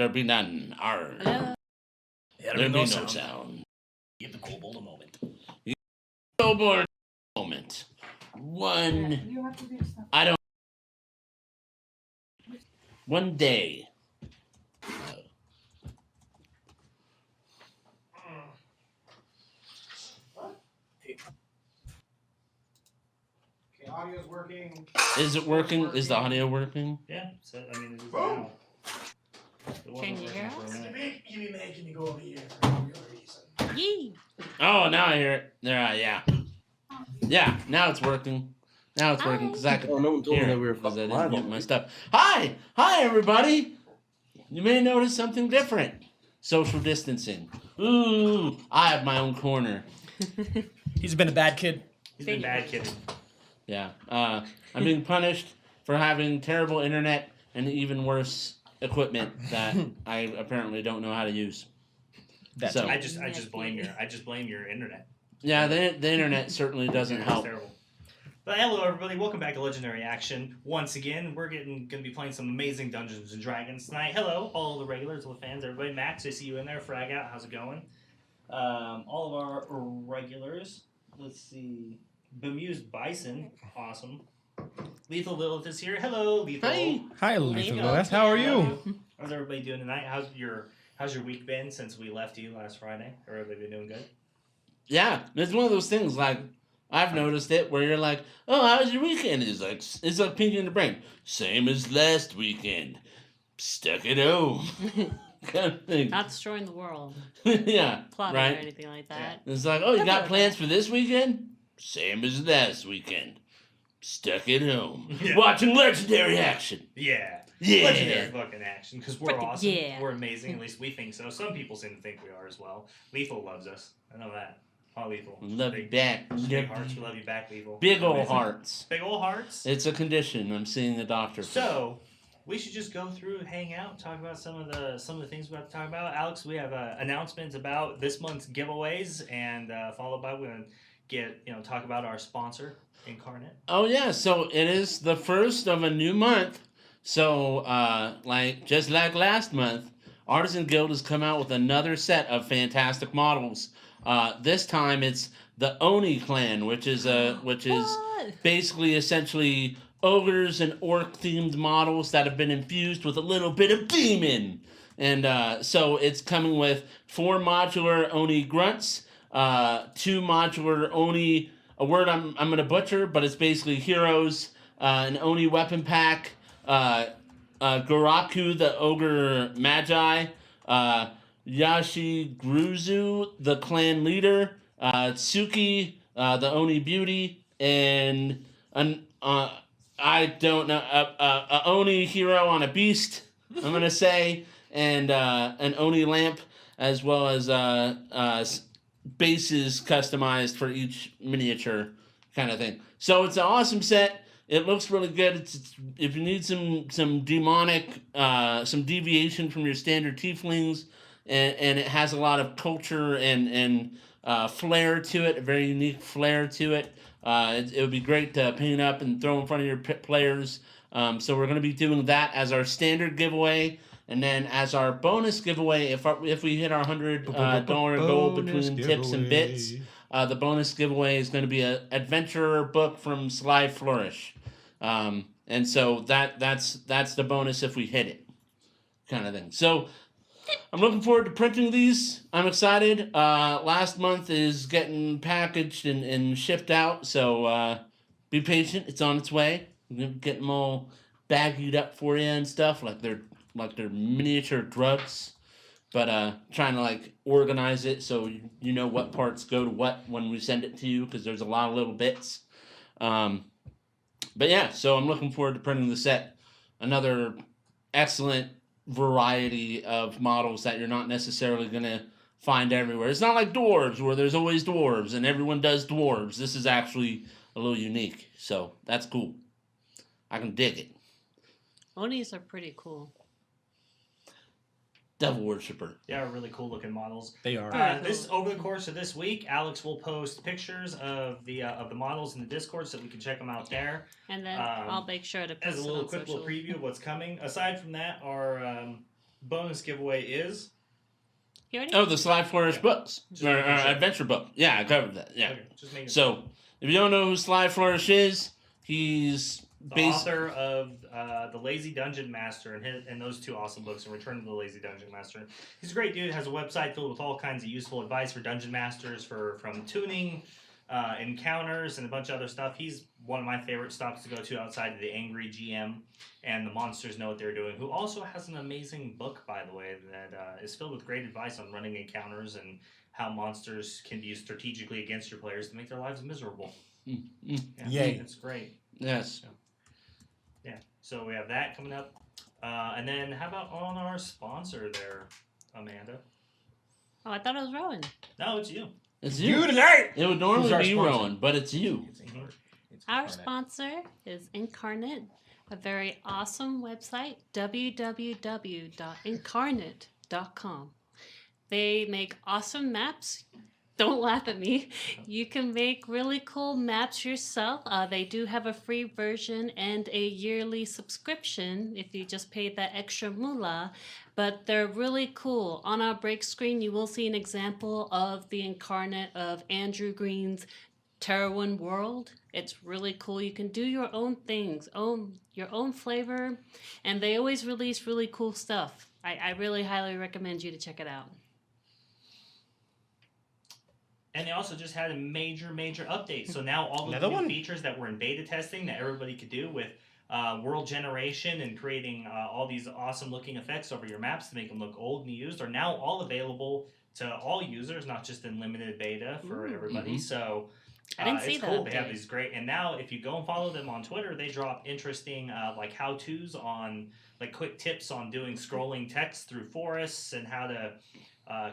there be none. Arr. There be no sound. Give the kobold a moment. Kobold moment. One. I don't. One day. Okay, audio's working. Is it working? Is the audio working? Yeah. So I mean, it is now. Can you hear us? You be making me go over here for no real reason. Yee! Oh, now I hear it. Yeah. Yeah, now it's working. Now it's working because I could no one told me that we were because I live didn't mute on my it. stuff. Hi, everybody. You may notice something different. Social distancing. Ooh, I have my own corner. He's been a bad kid. He's been bad kidding. Yeah, I'm being punished for having terrible internet and even worse equipment that I apparently don't know how to use. So I just blame your internet. yeah, the internet certainly doesn't help. Terrible. But hello everybody, welcome back to Legendary Action. Once again, we're gonna be playing some amazing Dungeons and Dragons tonight. Hello, all the regulars, all the fans, everybody. Max, I see you in there. Frag out, how's it going? All of our regulars. Let's see. Bemused Bison, awesome. Lethal Lilith is here. Hello, Lethal. Hi. Hi, Lethal Lilith. How are you? How's everybody doing tonight? How's your week been since we left you last Friday? Everybody been doing good? Yeah, it's one of those things like I've noticed it where you're like, oh, how was your weekend? It's like pinky in the brain. Same as last weekend. Stuck at home. Kind of thing. Not destroying the world. Yeah. Plotting right? or anything like that. It's like, oh, you got plans for this weekend? Same as last weekend. Stuck at home. Yeah. Watching Legendary Action. Yeah. Yeah. Legendary fucking action, because we're awesome. Yeah. We're amazing, at least we think so. Some people seem to think we are as well. Lethal loves us. I know that. Oh, Lethal. Love you back. Big hearts. We love you back, Lethal. Big old Amazing. hearts. Big old hearts. It's a condition. I'm seeing the doctor. So, we should just go through, hang out, talk about some of the things we have to talk about. Alex, we have announcements about this month's giveaways, and followed by we're gonna talk about our sponsor, Incarnate. Oh yeah, so it is the first of a new month. So just like last month, Artisan Guild has come out with another set of fantastic models. This time it's the Oni clan, which is basically essentially ogres and orc themed models that have been infused with a little bit of demon. And so it's coming with 4 modular Oni grunts, 2 modular Oni, a word I'm going to butcher, but it's basically heroes, an Oni weapon pack, Goraku the ogre magi, Yashigruzu the clan leader, Tsuki the Oni beauty, and I don't know, a Oni hero on a beast, I'm going to say, and an Oni lamp, as well as bases customized for each miniature kind of thing. So it's an awesome set. It looks really good. It's if you need some demonic, some deviation from your standard tieflings, and it has a lot of culture and flair to it, a very unique flair to it. It would be great to paint up and throw in front of your players. So we're going to be doing that as our standard giveaway. And then as our bonus giveaway, if we hit our $100 goal between tips and bits, the bonus giveaway is going to be an adventurer book from Sly Flourish. And so that's the bonus if we hit it, kind of thing. So I'm looking forward to printing these. I'm excited. Last month is getting packaged and shipped out, so be patient. It's on its way. We're going to get them all baggied up for you and stuff, like they're miniature drugs, but trying to organize it so you know what parts go to what when we send it to you, because there's a lot of little bits. But yeah, so I'm looking forward to printing the set. Another excellent variety of models that you're not necessarily going to find everywhere. It's not like dwarves where there's always dwarves and everyone does dwarves. This is actually a little unique, so that's cool. I can dig it. Onis are pretty cool. Devil Worshipper. They are really cool looking models. They are. This over the course of this week, Alex will post pictures of the models in the Discord so that we can check them out there. And then I'll make sure to post as a it little on quick little social. preview of what's coming. Aside from that, our bonus giveaway is. You already? Oh, the Sly Flourish books. Just Or, making sure. adventure book. Yeah, I covered that. Yeah. Okay, just making So, if you don't know who Sly Flourish is, he's the author of The Lazy Dungeon Master and those two awesome books, and Return to the Lazy Dungeon Master. He's a great dude, has a website filled with all kinds of useful advice for dungeon masters, from tuning, encounters, and a bunch of other stuff. He's one of my favorite stops to go to outside of the Angry GM and the Monsters Know What They're Doing, who also has an amazing book, by the way, that is filled with great advice on running encounters and how monsters can be used strategically against your players to make their lives miserable. Mm-hmm. Yeah, Yay. it's great. Yes. Yeah, so we have that coming up. And then how about on our sponsor there, Amanda? Oh, I thought it was Rowan. No, it's you. It's You you. tonight! It would Who's normally our be sponsor? Rowan, but it's you. It's Our sponsor is Incarnate, a very awesome website, www.incarnate.com. They make awesome maps. Don't laugh at me. You can make really cool maps yourself. They do have a free version and a yearly subscription if you just pay that extra moolah. But they're really cool. On our break screen, you will see an example of the Incarnate of Andrew Green's Terrowyn world. It's really cool. You can do your own things, your own flavor, and they always release really cool stuff. I really highly recommend you to check it out. And they also just had a major update. So now all of Another the new one? features that were in beta testing that everybody could do with world generation and creating all these awesome looking effects over your maps to make them look old and used are now all available to all users, not just in limited beta for everybody. So I didn't see it's that cool. They have update. these great, and now if you go and follow them on Twitter, they drop interesting like how-tos on like quick tips on doing scrolling text through forests and how to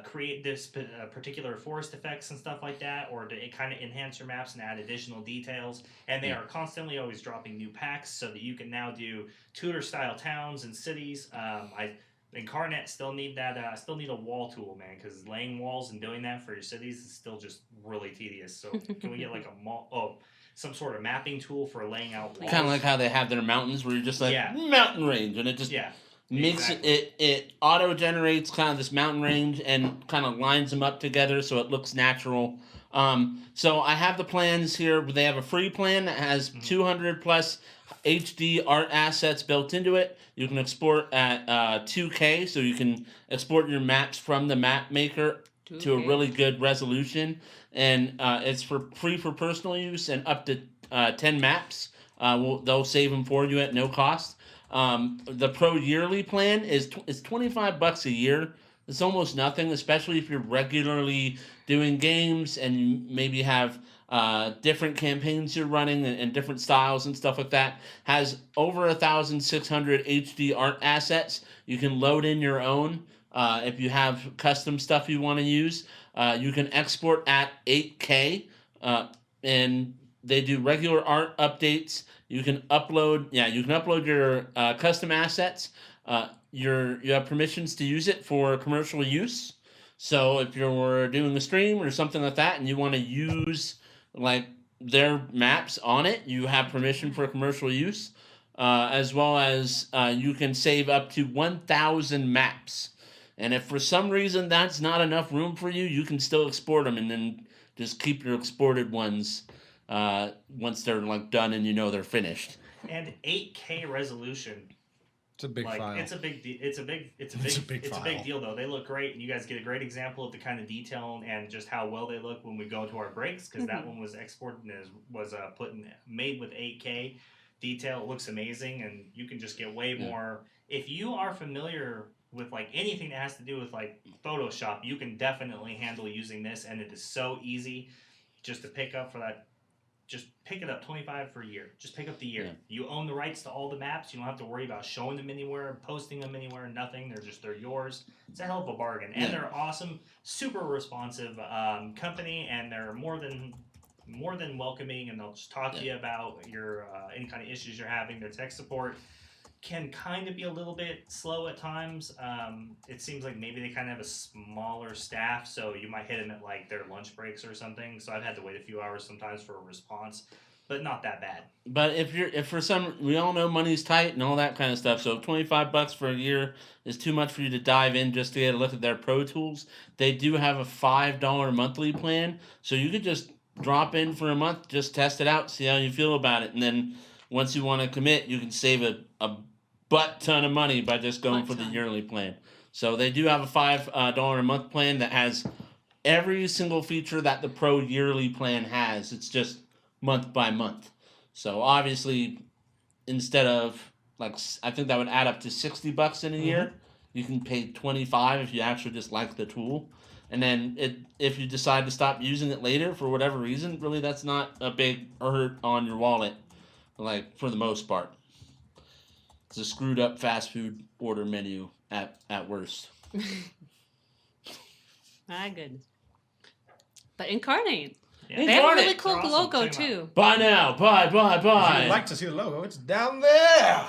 create this particular forest effects and stuff like that, or to kind of enhance your maps and add additional details. And they are constantly always dropping new packs so that you can now do Tudor-style towns and cities. Incarnate still need that. Still need a wall tool, man, because laying walls and doing that for your cities is still just really tedious. So can we get like some sort of mapping tool for laying out walls? Kind of like how they have their mountains, where you're just like mountain range, and it just makes it auto generates kind of this mountain range and kind of lines them up together so it looks natural. So I have the plans here. They have a free plan that has 200 plus HD art assets built into it. You can export at 2K, so you can export your maps from the map maker to a really good resolution. And it's free for personal use and up to 10 maps. They'll save them for you at no cost. The Pro yearly plan is $25 a year. It's almost nothing, especially if you're regularly doing games and you maybe have different campaigns you're running and different styles and stuff like that. Has over 1,600 HD art assets. You can load in your own if you have custom stuff you want to use. You can export at 8K, and they do regular art updates. You can upload your custom assets. You have permissions to use it for commercial use. So if you're doing a stream or something like that and you want to use like their maps on it, you have permission for commercial use, as well as you can save up to 1,000 maps. And if for some reason that's not enough room for you, you can still export them and then just keep your exported ones once they're like done and you know they're finished. And 8K resolution. It's a big file. It's a big deal though. They look great, and you guys get a great example of the kind of detail and just how well they look when we go to our breaks, because that one was exported and was made with 8K detail. It looks amazing, and you can just get way more. If you are familiar with like anything that has to do with like Photoshop, you can definitely handle using this, and it is so easy just to pick up for that. Just pick it up, 25 for a year. Just pick up the year. Yeah. You own the rights to all the maps. You don't have to worry about showing them anywhere, posting them anywhere, nothing. They're yours. It's a hell of a bargain. And they're awesome, super responsive company, and they're more than welcoming, and they'll just talk to you about your any kind of issues you're having. Their tech support can kind of be a little bit slow at times. It seems like maybe they kind of have a smaller staff, so you might hit them at like their lunch breaks or something. So I've had to wait a few hours sometimes for a response. but not that bad. But if for some, we all know money's tight and all that kind of stuff. So if $25 for a year is too much for you to dive in just to get a look at their Pro Tools, they do have a $5 monthly plan. So you could just drop in for a month, just test it out, see how you feel about it, and then once you want to commit, you can save a butt ton of money by just going for the yearly plan. So they do have a $5 a month plan that has every single feature that the Pro yearly plan has. It's just month by month. So obviously, instead of I think that would add up to $60 in a year. You can pay $25 if you actually just like the tool, and then if you decide to stop using it later for whatever reason, really that's not a big hurt on your wallet, for the most part. It's a screwed up fast food order menu at worst. My goodness. But Incarnate. Yeah. They have a really Incarnate. cool Awesome. logo Check 'em out. too. Buy now, buy. If you'd like to see the logo, it's down there.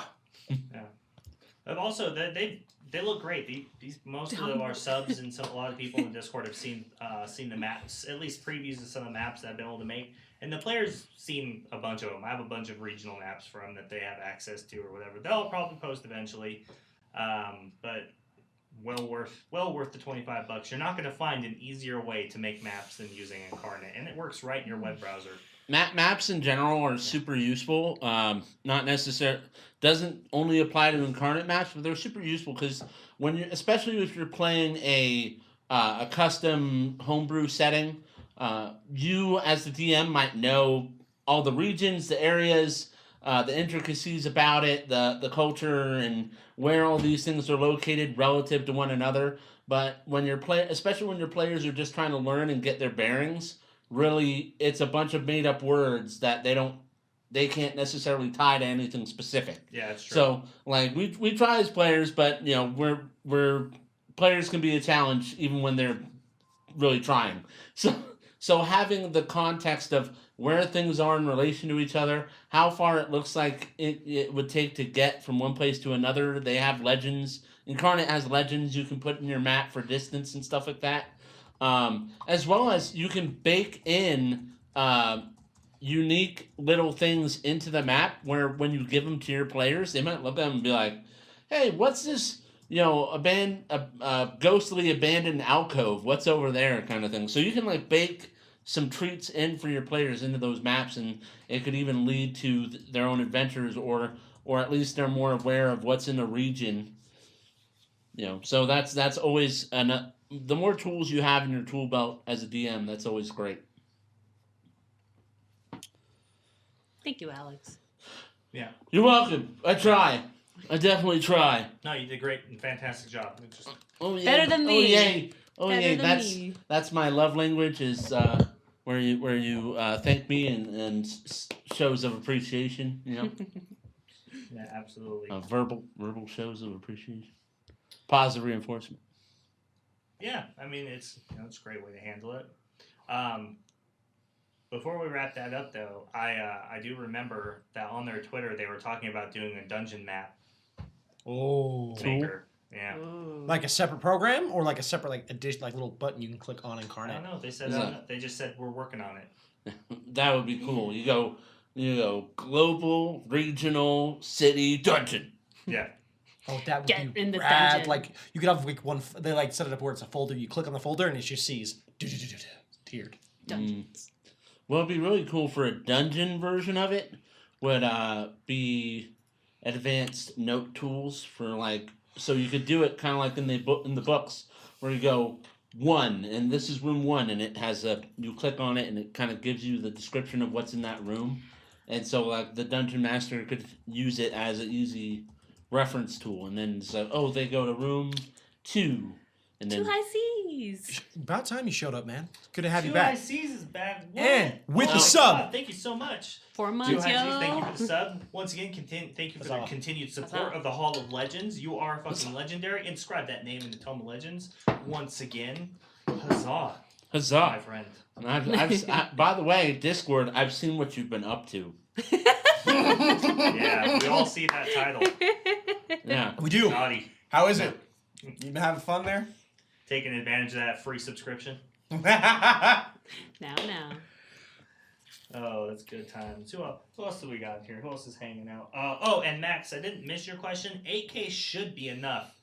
But also, they look great. Most of our subs and a lot of people in Discord have seen the maps, at least previews of some of the maps that I've been able to make. And the players seen a bunch of them. I have a bunch of regional maps for them that they have access to or whatever. They'll probably post eventually, but well worth the $25. You're not going to find an easier way to make maps than using Incarnate, and it works right in your web browser. Maps in general are super useful. Not necessarily doesn't only apply to Incarnate maps, but they're super useful because especially if you're playing a custom homebrew setting, you as the DM might know all the regions, the areas, the intricacies about it, the culture, and where all these things are located relative to one another. But when especially when your players are just trying to learn and get their bearings, really it's a bunch of made up words that they can't necessarily tie to anything specific. Yeah, that's true. So we try as players, but we're players can be a challenge even when they're really trying. So having the context of where things are in relation to each other, how far it looks like it would take to get from one place to another. They have legends. Incarnate has legends you can put in your map for distance and stuff like that. As well as you can bake in unique little things into the map where when you give them to your players, they might look at them and be like, hey, what's this, a ghostly abandoned alcove? What's over there kind of thing. So you can bake some treats in for your players into those maps, and it could even lead to their own adventures, or at least they're more aware of what's in the region. So that's always the more tools you have in your tool belt as a DM, that's always great. Thank you, Alex. Yeah. You're welcome. I try. I definitely try. No, you did a great and fantastic job. Oh yeah. Better than me. Oh yay. Oh Better yay. than me. That's my love language is where you thank me and shows of appreciation. Yeah, absolutely. Verbal shows of appreciation. Positive reinforcement. Yeah, I mean it's it's a great way to handle it. Before we wrap that up, though, I do remember that on their Twitter they were talking about doing a dungeon map maker. Yeah. Ooh. Like a separate program, or like a separate addition, little button you can click on I Incarnate. don't know. They said they just said we're working on it. That would be cool. You go global, regional, city, dungeon. Yeah. Oh, that would Get be in the rad. dungeon. You could have one. They set it up where it's a folder. You click on the folder and it just sees tiered. Dungeons. What would be really cool for a dungeon version of it would be advanced note tools for so you could do it kind of like in the books where you go 1 and this is room 1 and it has you click on it and it kind of gives you the description of what's in that room, and so the dungeon master could use it as an easy reference tool, and then they go to room 2 and then 2 high C's. About time you showed up, man. Good to have you 2 back. ICs is back. What? And with Oh the my sub. God, thank you so much. 4 2 months, ICs, yo. thank you for the sub. Once again, thank you for the Huzzah. continued support Huzzah. of the Hall of Legends. You are fucking legendary. Inscribe that name in the Tome of Legends. Once again, huzzah, huzzah. my friend. And by the way, Discord, I've seen what you've been up to. Yeah, we all see that title. Yeah. We do. Naughty. How is it? You been having fun there? Taking advantage of that free subscription. Now. Oh, that's good times. Who else do we got here? Who else is hanging out? Oh, and Max, I didn't miss your question. 8K should be enough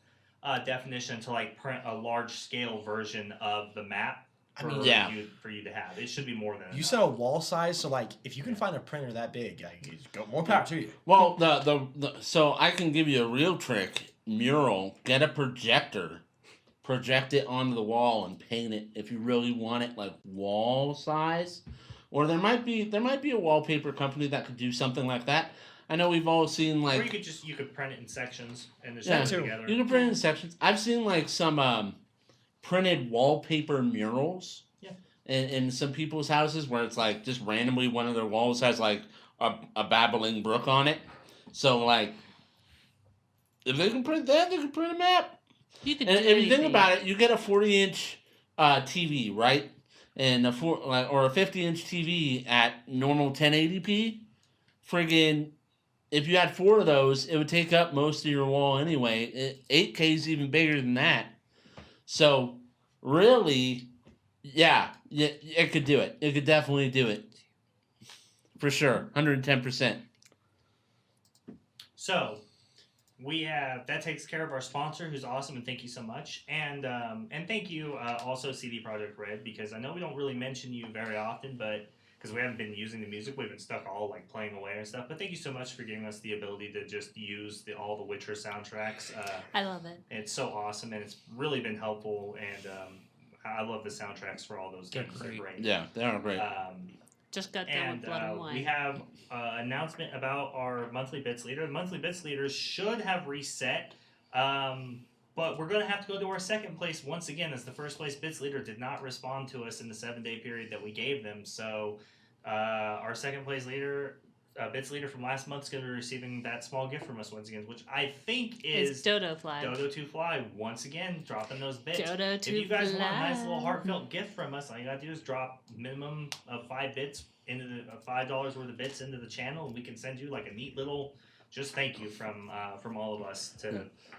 definition to like print a large scale version of the map for, for you to have. It should be more than You enough. said a wall size, so like if you can find a printer that big, go more power to you. Well, so I can give you a real trick. Mural. Get a projector. Project it onto the wall and paint it if you really want it like wall size. Or there might be a wallpaper company that could do something like that. I know we've all seen like. Or you could print it in sections and just Yeah, put it together. You can print it in sections. I've seen like some printed wallpaper murals. Yeah. In some people's houses where it's like just randomly one of their walls has like a babbling brook on it. So like, if they can print that, they can print a map. You could And do if you think anything. about it, you get a 40-inch TV, right? And a 50-inch TV at normal 1080p. Friggin', if you had 4 of those, it would take up most of your wall anyway. 8K is even bigger than that. So, really, yeah, it could do it. It could definitely do it. For sure, 110%. So, that takes care of our sponsor, who's awesome, and thank you so much. And thank you also CD Projekt Red, because I know we don't really mention you very often, but because we haven't been using the music, we've been stuck all like playing away and stuff. But thank you so much for giving us the ability to just use all the Witcher soundtracks. I love it. It's so awesome, and it's really been helpful. And I love the soundtracks for all those games. They're great. Yeah, they are great. Just got done with Blood and Wine. We have an announcement about our monthly bits leader. The monthly bits leaders should have reset, but we're going to have to go to our second place once again, as the first place bits leader did not respond to us in the 7-day period that we gave them. So our second place leader, bits leader from last month, is going to be receiving that small gift from us once again, which I think is Dodo Fly. Dodo 2 Fly once again dropping those bits. Dodo 2 If you guys Fly. want a nice little heartfelt gift from us, all you gotta do is drop minimum of 5 bits into the $5 worth of bits into the channel, and we can send you like a neat little just thank you from all of us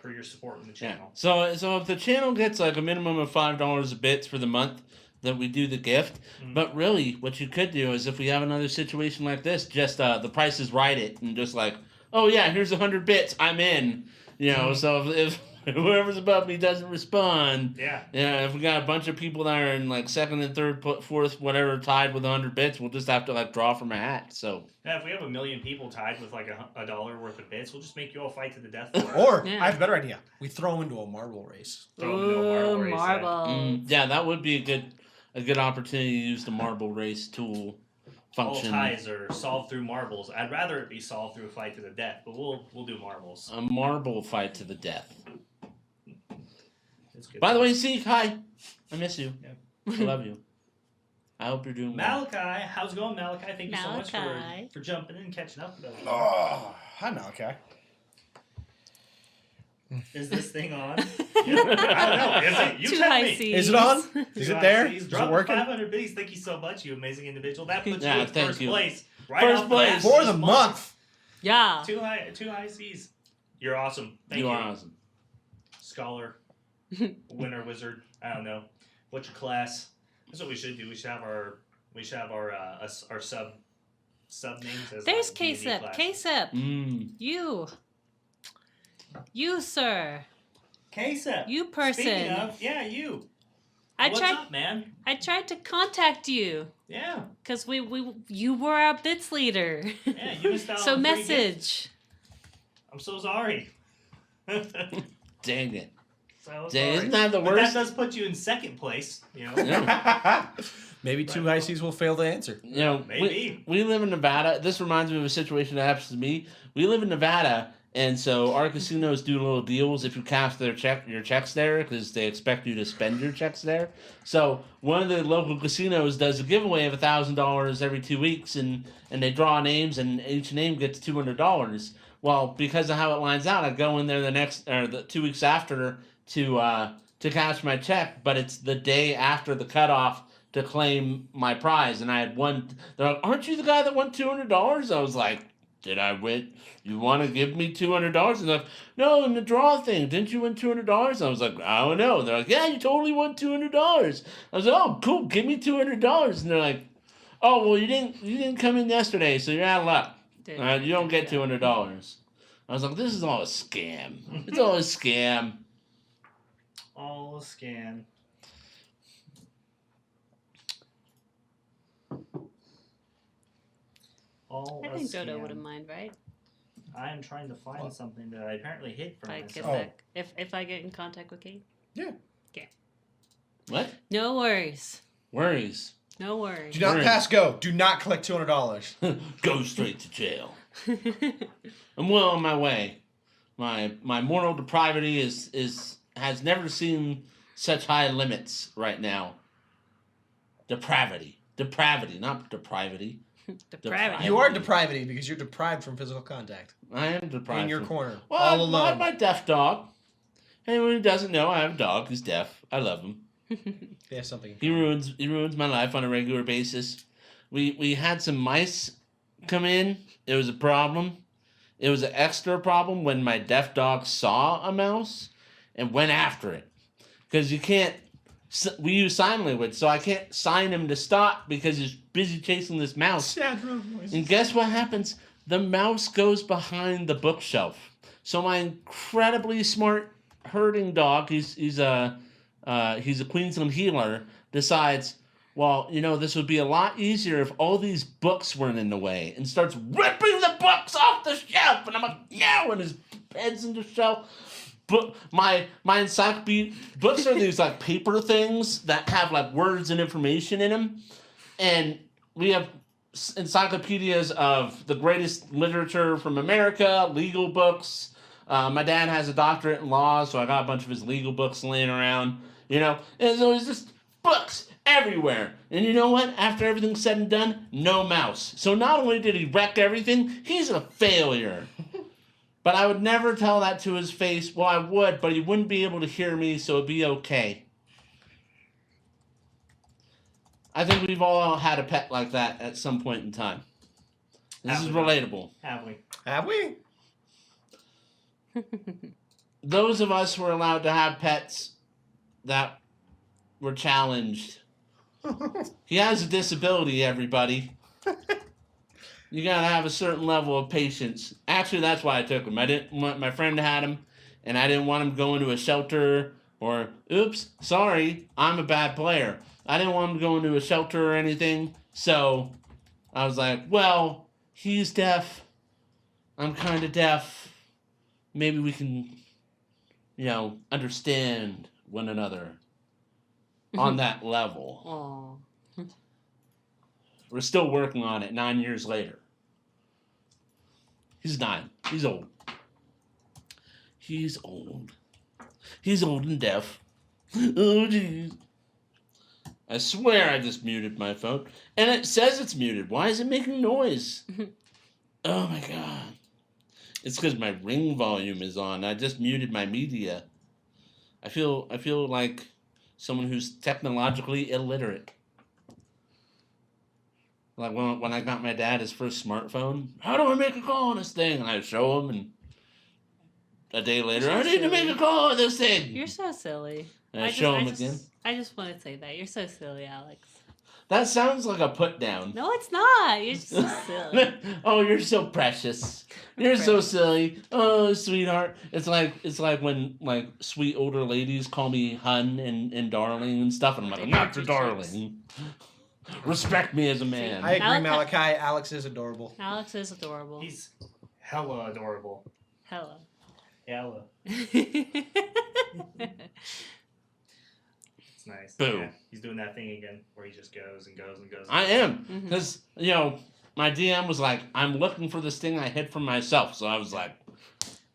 for your support in the channel. So if the channel gets like a minimum of $5 of bits for the month, that we do the gift. Mm-hmm. But really, what you could do is if we have another situation like this, just the Price is Right it and just like, oh yeah, here's 100 bits, I'm in. You know, so if whoever's above me doesn't respond, if we got a bunch of people that are in like second and third, fourth, whatever, tied with 100 bits, we'll just have to like draw from a hat. So if we have 1 million people tied with like $1 worth of bits, we'll just make you all fight to the death. For it. Or I have a better idea: we throw them into a marble race. Marble. Yeah, that would be a good opportunity to use the marble race tool function. All ties are solved through marbles. I'd rather it be solved through a fight to the death, but we'll do marbles. A marble fight to the death. Good. By the way, Zeke, hi. I miss you. Yeah. I love you. I hope you're doing well. Malachi, how's it going, Malachi? Thank you so much for jumping in and catching up with us. Oh, hi, Malachi. Is this thing on? Yeah. I don't know. Is it? You Too tell high me. C's. Is it on? Is it there? Is it working? 500 biddies. Thank you so much, you amazing individual. That puts you in first place. Right first off place for the month. Yeah. Two high C's. You're awesome. Thank you. You are awesome. Scholar, winner, wizard. I don't know. What's your class? That's what we should do. We should have our sub names as There's like D&D K-Sip. class. K-Sip. You, sir. K-Sip. You person. Speaking of, you. What's up, man? I tried to contact you. Yeah. Because you were our bits leader. Yeah, you missed out so on message. I'm so sorry. Dang it. So Dang, sorry. isn't that the But worst? that does put you in second place, you know. Yeah. Maybe two ICs will fail to answer. You know, Maybe. we live in Nevada. This reminds me of a situation that happens to me. We live in Nevada, and so our casinos do little deals if you cash your checks there, because they expect you to spend your checks there. So one of the local casinos does a giveaway of $1,000 every 2 weeks, and they draw names, and each name gets $200. Well, because of how it lines out, I go in there the 2 weeks after to cash my check, but it's the day after the cutoff to claim my prize, and I had won. They're like, "Aren't you the guy that won $200?" I was like, "Did I win? You want to give me $200?" And they're like, "No, in the draw thing, didn't you win $200?" I was like, "I don't know." And they're like, "Yeah, you totally won $200." I was like, "Oh, cool, give me $200." And they're like, Oh well, you didn't come in yesterday, so you're out of luck. You don't get $200. I was like, this is all a scam. It's all a scam. All a scam. I think Dodo wouldn't mind, right? I am trying to find something that I apparently hid from If I myself. get if I get in contact with Kate. Yeah. Okay. What? No worries. Worries. No worries. Do not Right. pass go. Do not collect $200. Go straight to jail. I'm well on my way. My moral depravity has never seen such high limits right now. Depravity, not depravity. Depravity. You are depravity because you're deprived from physical contact. I am deprived. In your corner. Well, all I alone. have my deaf dog. Anyone who doesn't know, I have a dog who's deaf. I love him. They have something. in He common. ruins my life on a regular basis. We had some mice come in. It was a problem. It was an extra problem when my deaf dog saw a mouse and went after it. Because you can't... We use sign language, so I can't sign him to stop because he's busy chasing this mouse. Sad noise. And guess what happens? The mouse goes behind the bookshelf. So my incredibly smart herding dog, he's a Queensland healer, decides, well, this would be a lot easier if all these books weren't in the way, and starts ripping the books off the shelf. And I'm like, no, and his head's in the shelf. But my encyclopedia books are these like paper things that have like words and information in them, and we have encyclopedias of the greatest literature from America, legal books. My dad has a doctorate in law, so I got a bunch of his legal books laying around, and so it's just books everywhere. And you know what? After everything's said and done, no mouse. So not only did he wreck everything, he's a failure. But I would never tell that to his face. Well, I would, but he wouldn't be able to hear me, so it'd be okay. I think we've all had a pet like that at some point in time. This is relatable. Have we? Have we? Those of us who are allowed to have pets that were challenged. He has a disability, everybody. You gotta have a certain level of patience. Actually, that's why I took him. I didn't want my friend had him, and I didn't want him going to a shelter or, oops, sorry, I'm a bad player. I didn't want him going to a shelter or anything, so I was like, well, he's deaf. I'm kind of deaf. Maybe we can, understand one another on that level. Aw. We're still working on it 9 years later. He's 9. He's old. He's old. He's old and deaf. Oh, jeez. I swear I just muted my phone. And it says it's muted. Why is it making noise? Oh, my God. It's because my ring volume is on. I just muted my media. I feel like someone who's technologically illiterate. Like when I got my dad his first smartphone, how do I make a call on this thing? And I show him, and a day later, I need to make a call on this thing. You're so silly. And I show him again. I just want to say that. You're so silly, Alex. That sounds like a put down. No, it's not. You're just so silly. Oh, you're so precious. You're so silly. Oh, sweetheart. It's like when sweet older ladies call me hun and darling and stuff, and I'm like, I'm not your darling. Respect me as a man. I agree, Malachi. Alex is adorable. Alex is adorable. He's hella adorable. Hello. Hella. It's nice. Boom. Yeah, he's doing that thing again where he just goes and goes and goes. I am. Because, my DM was like, I'm looking for this thing I hid from myself. So I was like,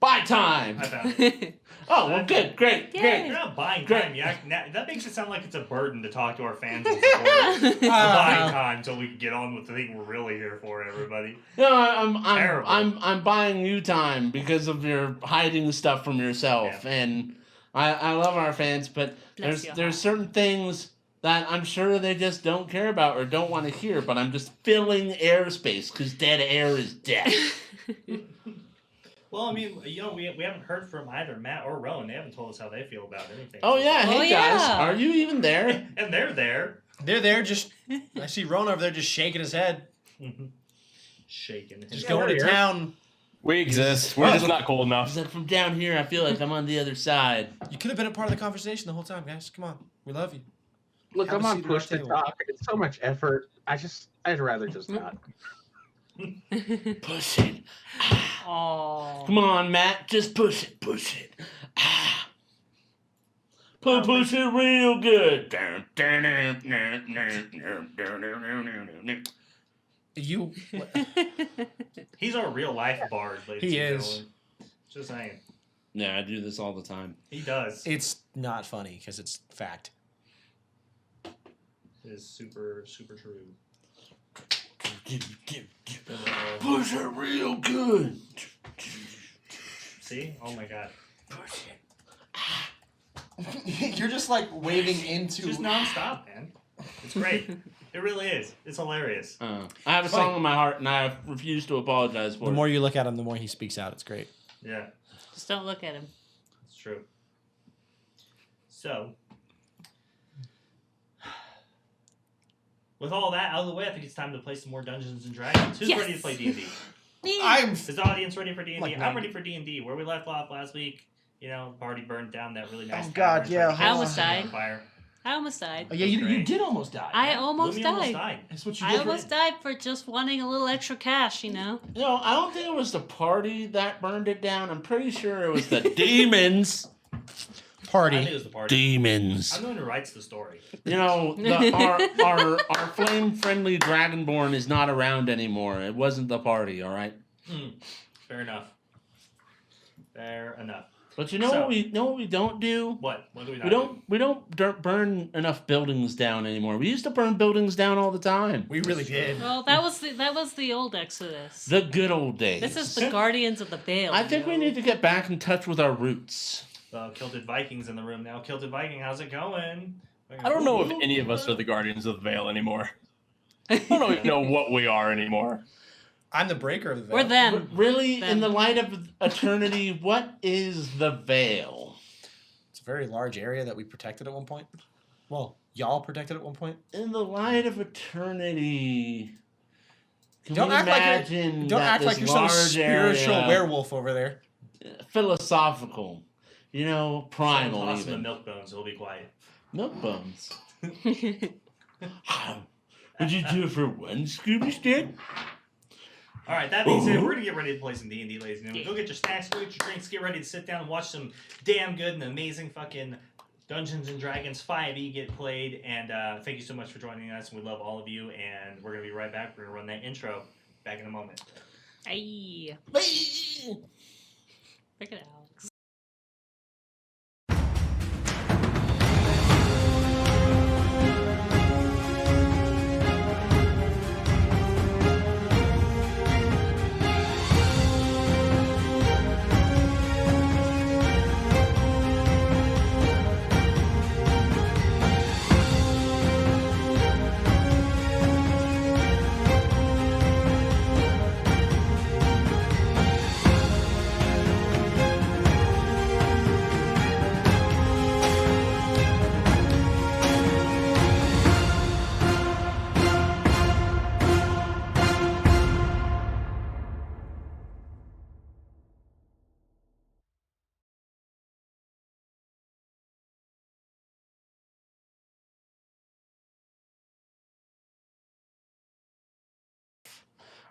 buy time. I found it. Oh, well, good. Great. You're Great. not buying Great. time. That makes it sound like it's a burden to talk to our fans and supporters. We're buying time so we can get on with the thing we're really here for, everybody. No, Terrible. I'm buying you time because of your hiding stuff from yourself. Yeah. And I love our fans, but Bless your there's heart. certain things that I'm sure they just don't care about or don't want to hear, but I'm just filling airspace because dead air is dead. Well, I mean, we haven't heard from either Matt or Rowan. They haven't told us how they feel about anything. Oh yeah, hey Oh, guys, yeah. are you even there? And they're there. They're there just... I see Rona over there just shaking his head. Shaking. Just Yeah, going to we're here. town. We exist. We're just not cool I enough. said from down here, I feel like I'm on the other side. You could have been a part of the conversation the whole time, guys. Come on. We love you. Look, Have I'm a on seat at our push to table. talk. It's so much effort. I'd rather just not. Push it. Oh. Come on, Matt. Just push it. Push it. Ah. Push it real good. You... He's our real life bard, ladies He and is. gentlemen. Just saying. Yeah, I do this all the time. He does. It's not funny because it's fact. It is super, super true. Push it real good. See? Oh my god. Push it. You're just like waving into... Just non-stop, man. It's great. It really is. It's hilarious. I have a Funny. song in my heart, and I refuse to apologize for The it. more you look at him, the more he speaks out. It's great. Yeah, Just don't look at him. it's true. So, with all that out of the way, I think it's time to play some more Dungeons and Dragons. Who's Yes. ready to play D&D? I'm... Is the audience ready for D&D? Like I'm nine. ready for D&D. Where we left off last week, you know, party burned down that really nice Oh, God, tavern, yeah. tried to I set almost it on died. Fire. I almost died. Oh, yeah, you Great. did almost die. I almost Lumi died. almost died. That's what you I did. almost died for just wanting a little extra cash, you know? You know, I don't think it was the party that burned it down. I'm pretty sure it was the demons. I think Party. it was the party. Demons. I'm the one who writes the story. You know, our flame-friendly Dragonborn is not around anymore. It wasn't the party, all right? Fair enough. Fair enough. But you know So- what we don't do? What? What do we not We don't burn enough buildings down anymore. We used to burn buildings down all the time. We really did. Well, that was the old Exodus. The good old days. This is the Guardians of the Veil. I think we need to get back in touch with our roots. Kilted Vikings in the room now. Kilted Viking, how's it going? I don't know if any of us are the Guardians of the Veil anymore. I don't even know what we are anymore. I'm the breaker of the veil. We're them. Really, Them. in the light of eternity, what is the veil? It's a very large area that we protected at one point. Well, y'all protected at one point. In the light of eternity, can Don't we act like imagine Don't that act like this you're some large spiritual area- werewolf over there. Philosophical, you know, primal Toss him the even. milk bones, he'll be quiet. Milk bones. Would you do it for one Scooby stick? Alright, that being said, we're gonna get ready to play some D&D, ladies and gentlemen. Go get your snacks, go get your drinks, get ready to sit down and watch some damn good and amazing fucking Dungeons and Dragons 5e get played. And thank you so much for joining us. We love all of you, and we're gonna be right back. We're gonna run that intro back in a moment. Hey, pick it, Alex.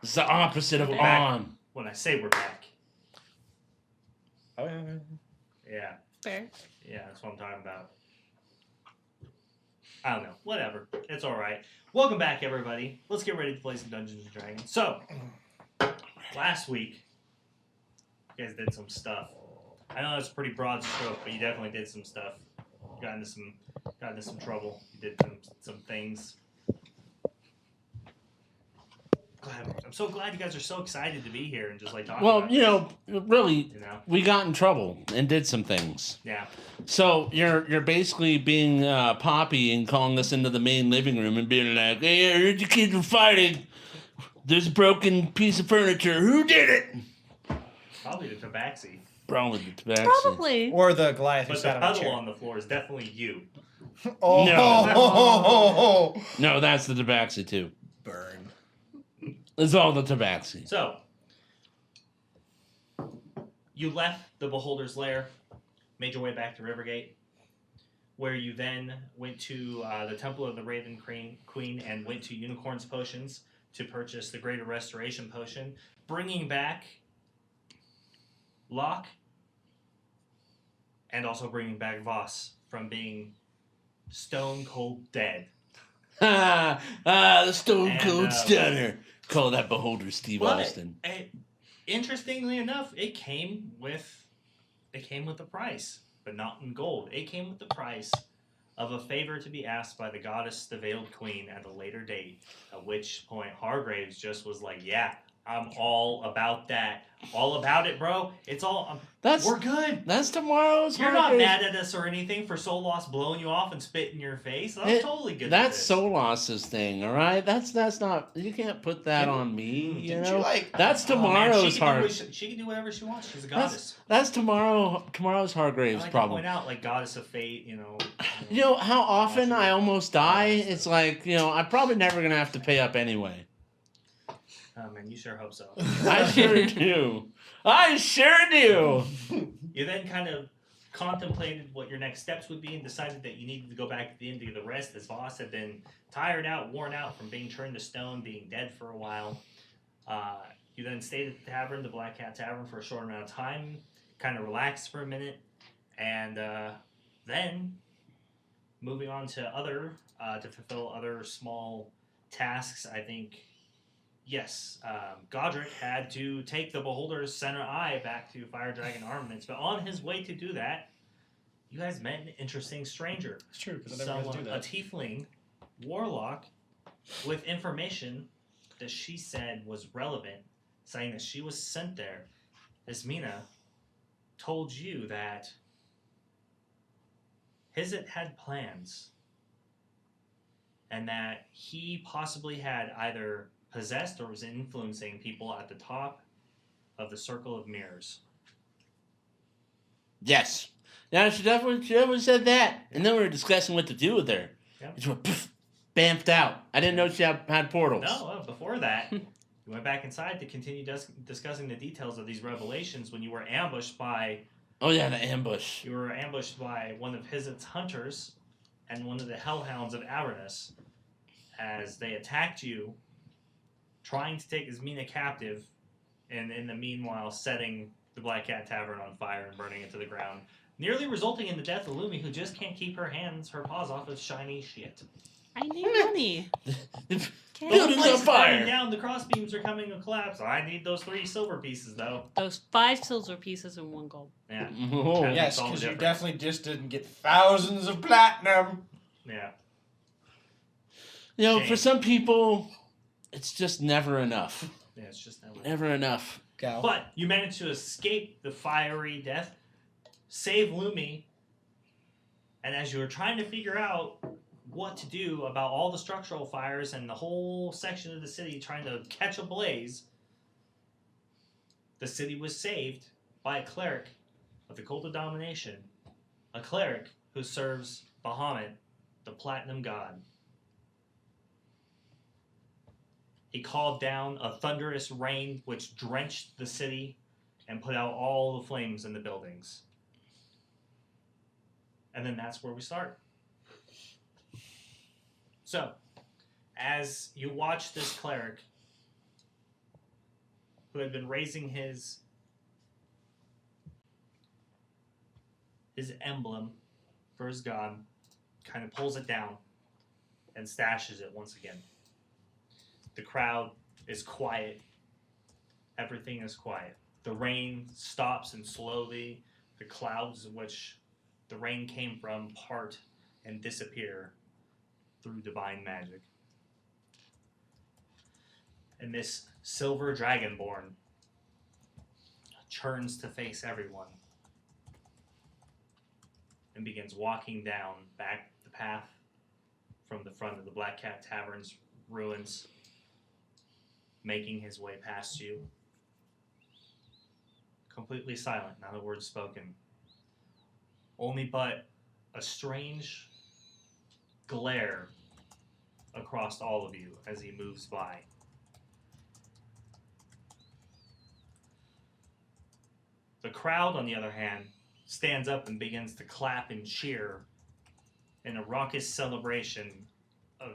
It's the opposite of We're back. on. When I say we're back. Oh, Yeah. Fair. Yeah, that's what I'm talking about. I don't know. Whatever. It's alright. Welcome back, everybody. Let's get ready to play some Dungeons & Dragons. So, last week, you guys did some stuff. I know that's a pretty broad stroke, but you definitely did some stuff. Got into some trouble. You did some things. I'm so glad you guys are so excited to be here and just like talking Well, about you know, really, this, you know? we got in trouble and did some things. Yeah. So you're basically being Poppy and calling us into the main living room and being like, "Hey, I heard the kids were fighting. There's a broken piece of furniture. Who did it?" Probably the tabaxi. Probably the tabaxi. Probably. or the Goliath who But the sat on a puddle chair. on the floor is definitely you. Oh, No, that's the tabaxi too. burn. It's all the tabaxi. So, you left the Beholder's Lair, made your way back to Rivergate, where you then went to the Temple of the Raven Queen and went to Unicorn's Potions to purchase the Greater Restoration Potion, bringing back Locke and also bringing back Voss from being stone cold dead. The Stone Cold And, Stunner. Call that beholder Steve But, Austin. Interestingly enough, it came with a price, but not in gold. It came with the price of a favor to be asked by the goddess, the Veiled Queen, at a later date. At which point, Hargraves just was like, "Yeah, I'm all about that. All about it, bro. It's all. We're good. That's tomorrow's. You're not Hargraves. mad at us or anything for Soul Loss blowing you off and spit in your face. I'm totally good. That's with Soul Loss's thing, all right. That's not. You can't put that on me. You Didn't know. you like? That's Oh, man, tomorrow's she can do whatever she wants. She's a goddess. That's tomorrow's I Hargraves' like to problem. point out, like goddess of fate. You know how often I almost die? Yeah, It's like, I'm probably never gonna have to pay up anyway. Oh man, you sure hope so. I sure do. I sure do. You then kind of contemplated what your next steps would be and decided that you needed to go back to the inn to get the rest, as Voss had been tired out, worn out from being turned to stone, being dead for a while. You then stayed at the tavern, the Black Cat Tavern, for a short amount of time, kind of relaxed for a minute, and then moving on to to fulfill other small tasks. I think, yes, Godric had to take the Beholder's center eye back to Fire Dragon Armaments, but on his way to do that, you guys met an interesting stranger. It's true, because I never got to do A that. tiefling warlock with information that she said was relevant, saying that she was sent there. Ismina told you that Hizit had plans and that he possibly had either possessed or was influencing people at the top of the Circle of Mirrors. Yes. Yeah, she definitely said that. And then we were discussing what to do with her. Yep. She went poof, bamfed out. I didn't know she had portals. No, before that, you went back inside to continue discussing the details of these revelations when you were ambushed by... Oh yeah, the ambush. You were ambushed by one of Hizit's hunters and one of the Hellhounds of Avernus as they attacked you, trying to take Ismina captive, and in the meanwhile setting the Black Cat Tavern on fire and burning it to the ground, nearly resulting in the death of Lumi, who just can't keep her paws off of shiny shit. I need money. The Building's place on is burning fire. down, the crossbeams are coming to collapse. I need those 3 silver pieces, though. Those 5 silver pieces and 1 gold. Yeah. Oh. Yeah. Yes, all the because you difference. definitely just didn't get thousands of platinum. Yeah. For some people, it's just never enough. Yeah, it's just that way. Never enough. Go. But you managed to escape the fiery death, save Lumi, and as you were trying to figure out what to do about all the structural fires and the whole section of the city trying to catch a blaze, the city was saved by a cleric of the Cult of Domination, a cleric who serves Bahamut, the Platinum God. He called down a thunderous rain which drenched the city and put out all the flames in the buildings. And then that's where we start. So, as you watch this cleric, who had been raising his emblem for his god, kind of pulls it down and stashes it once again. The crowd is quiet. Everything is quiet. The rain stops, and slowly the clouds in which the rain came from part and disappear through divine magic. And this silver dragonborn turns to face everyone and begins walking down back the path from the front of the Black Cat Tavern's ruins, making his way past you. Completely silent, not a word spoken. Only but a strange glare across all of you as he moves by. The crowd, on the other hand, stands up and begins to clap and cheer in a raucous celebration of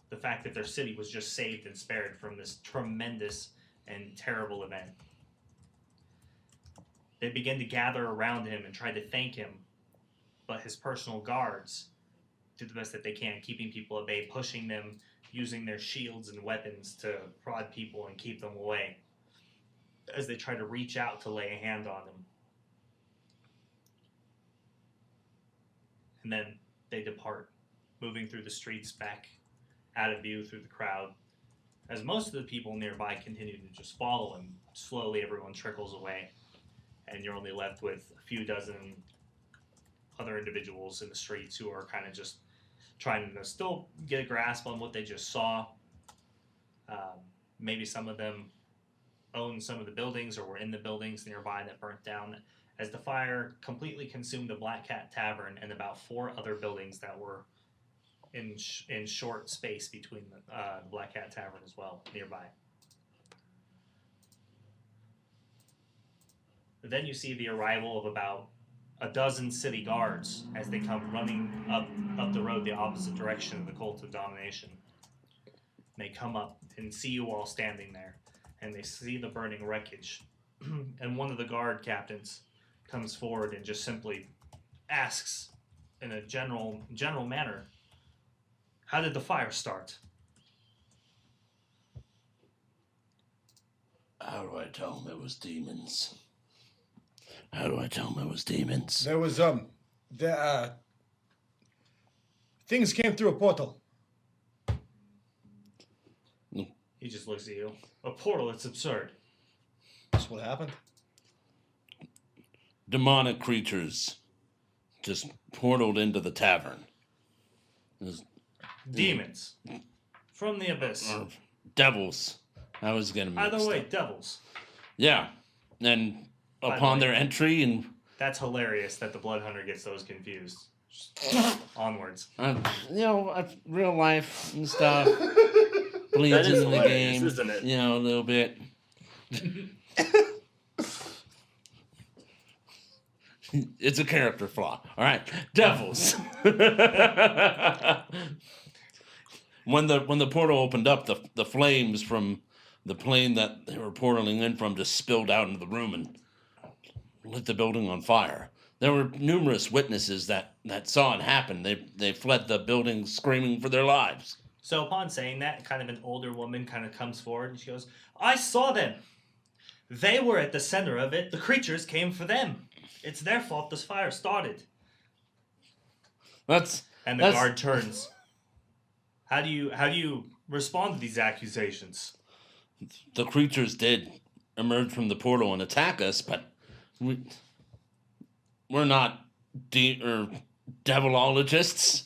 the fact that their city was just saved and spared from this tremendous and terrible event. They begin to gather around him and try to thank him, but his personal guards do the best that they can, keeping people at bay, pushing them, using their shields and weapons to prod people and keep them away as they try to reach out to lay a hand on them. And then they depart, moving through the streets back out of view through the crowd, as most of the people nearby continue to just follow, and slowly everyone trickles away, and you're only left with a few dozen other individuals in the streets who are kind of just trying to still get a grasp on what they just saw. Maybe some of them own some of the buildings or were in the buildings nearby that burnt down, as the fire completely consumed the Black Cat Tavern and about 4 other buildings that were in short space between the Black Cat Tavern as well, nearby. Then you see the arrival of about a dozen city guards as they come running up the road the opposite direction of the Cult of Domination. They come up and see you all standing there, and they see the burning wreckage. And one of the guard captains comes forward and just simply asks in a general manner, "How did the fire start?" How do I tell them it was demons? How do I tell them it was demons? There was things came through a portal. He just looks at you. "A portal? It's absurd." That's what happened. Demonic creatures just portaled into the tavern. Demons. From the abyss. Or devils. I was gonna mix Either way, them. devils. Yeah. And By the upon way- their entry and That's hilarious that the Blood Hunter gets those confused. Onwards. real life and stuff bleeds That is into the hilarious, game, isn't it? a little bit. It's a character flaw. All right, devils. When the portal opened up, the flames from the plane that they were portaling in from just spilled out into the room and lit the building on fire. There were numerous witnesses that saw it happen. They fled the building screaming for their lives. So upon saying that, kind of an older woman kind of comes forward and she goes, "I saw them. They were at the center of it. The creatures came for them. It's their fault this fire started." And the guard turns. How do you respond to these accusations? The creatures did emerge from the portal and attack us, but we're not devilologists.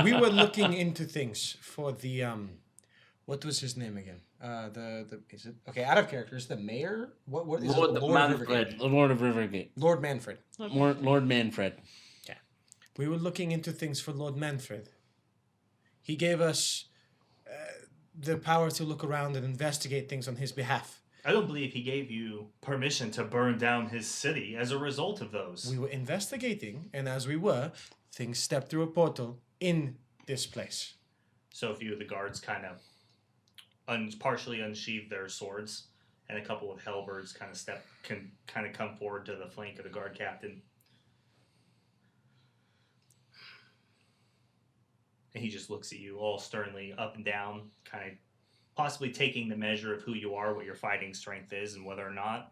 We were looking into things for the what was his name again? Is it okay? Out of character, is the mayor? What is Lord it? Manfred. The Lord of Rivergate. Lord Manfred. Lord Manfred. Yeah, we were looking into things for Lord Manfred. He gave us the power to look around and investigate things on his behalf. I don't believe he gave you permission to burn down his city as a result of those. We were investigating, and as we were, things stepped through a portal in this place. So a few of the guards kind of partially unsheathed their swords, and a couple of halberds kind of come forward to the flank of the guard captain. And he just looks at you all sternly up and down, kind of possibly taking the measure of who you are, what your fighting strength is, and whether or not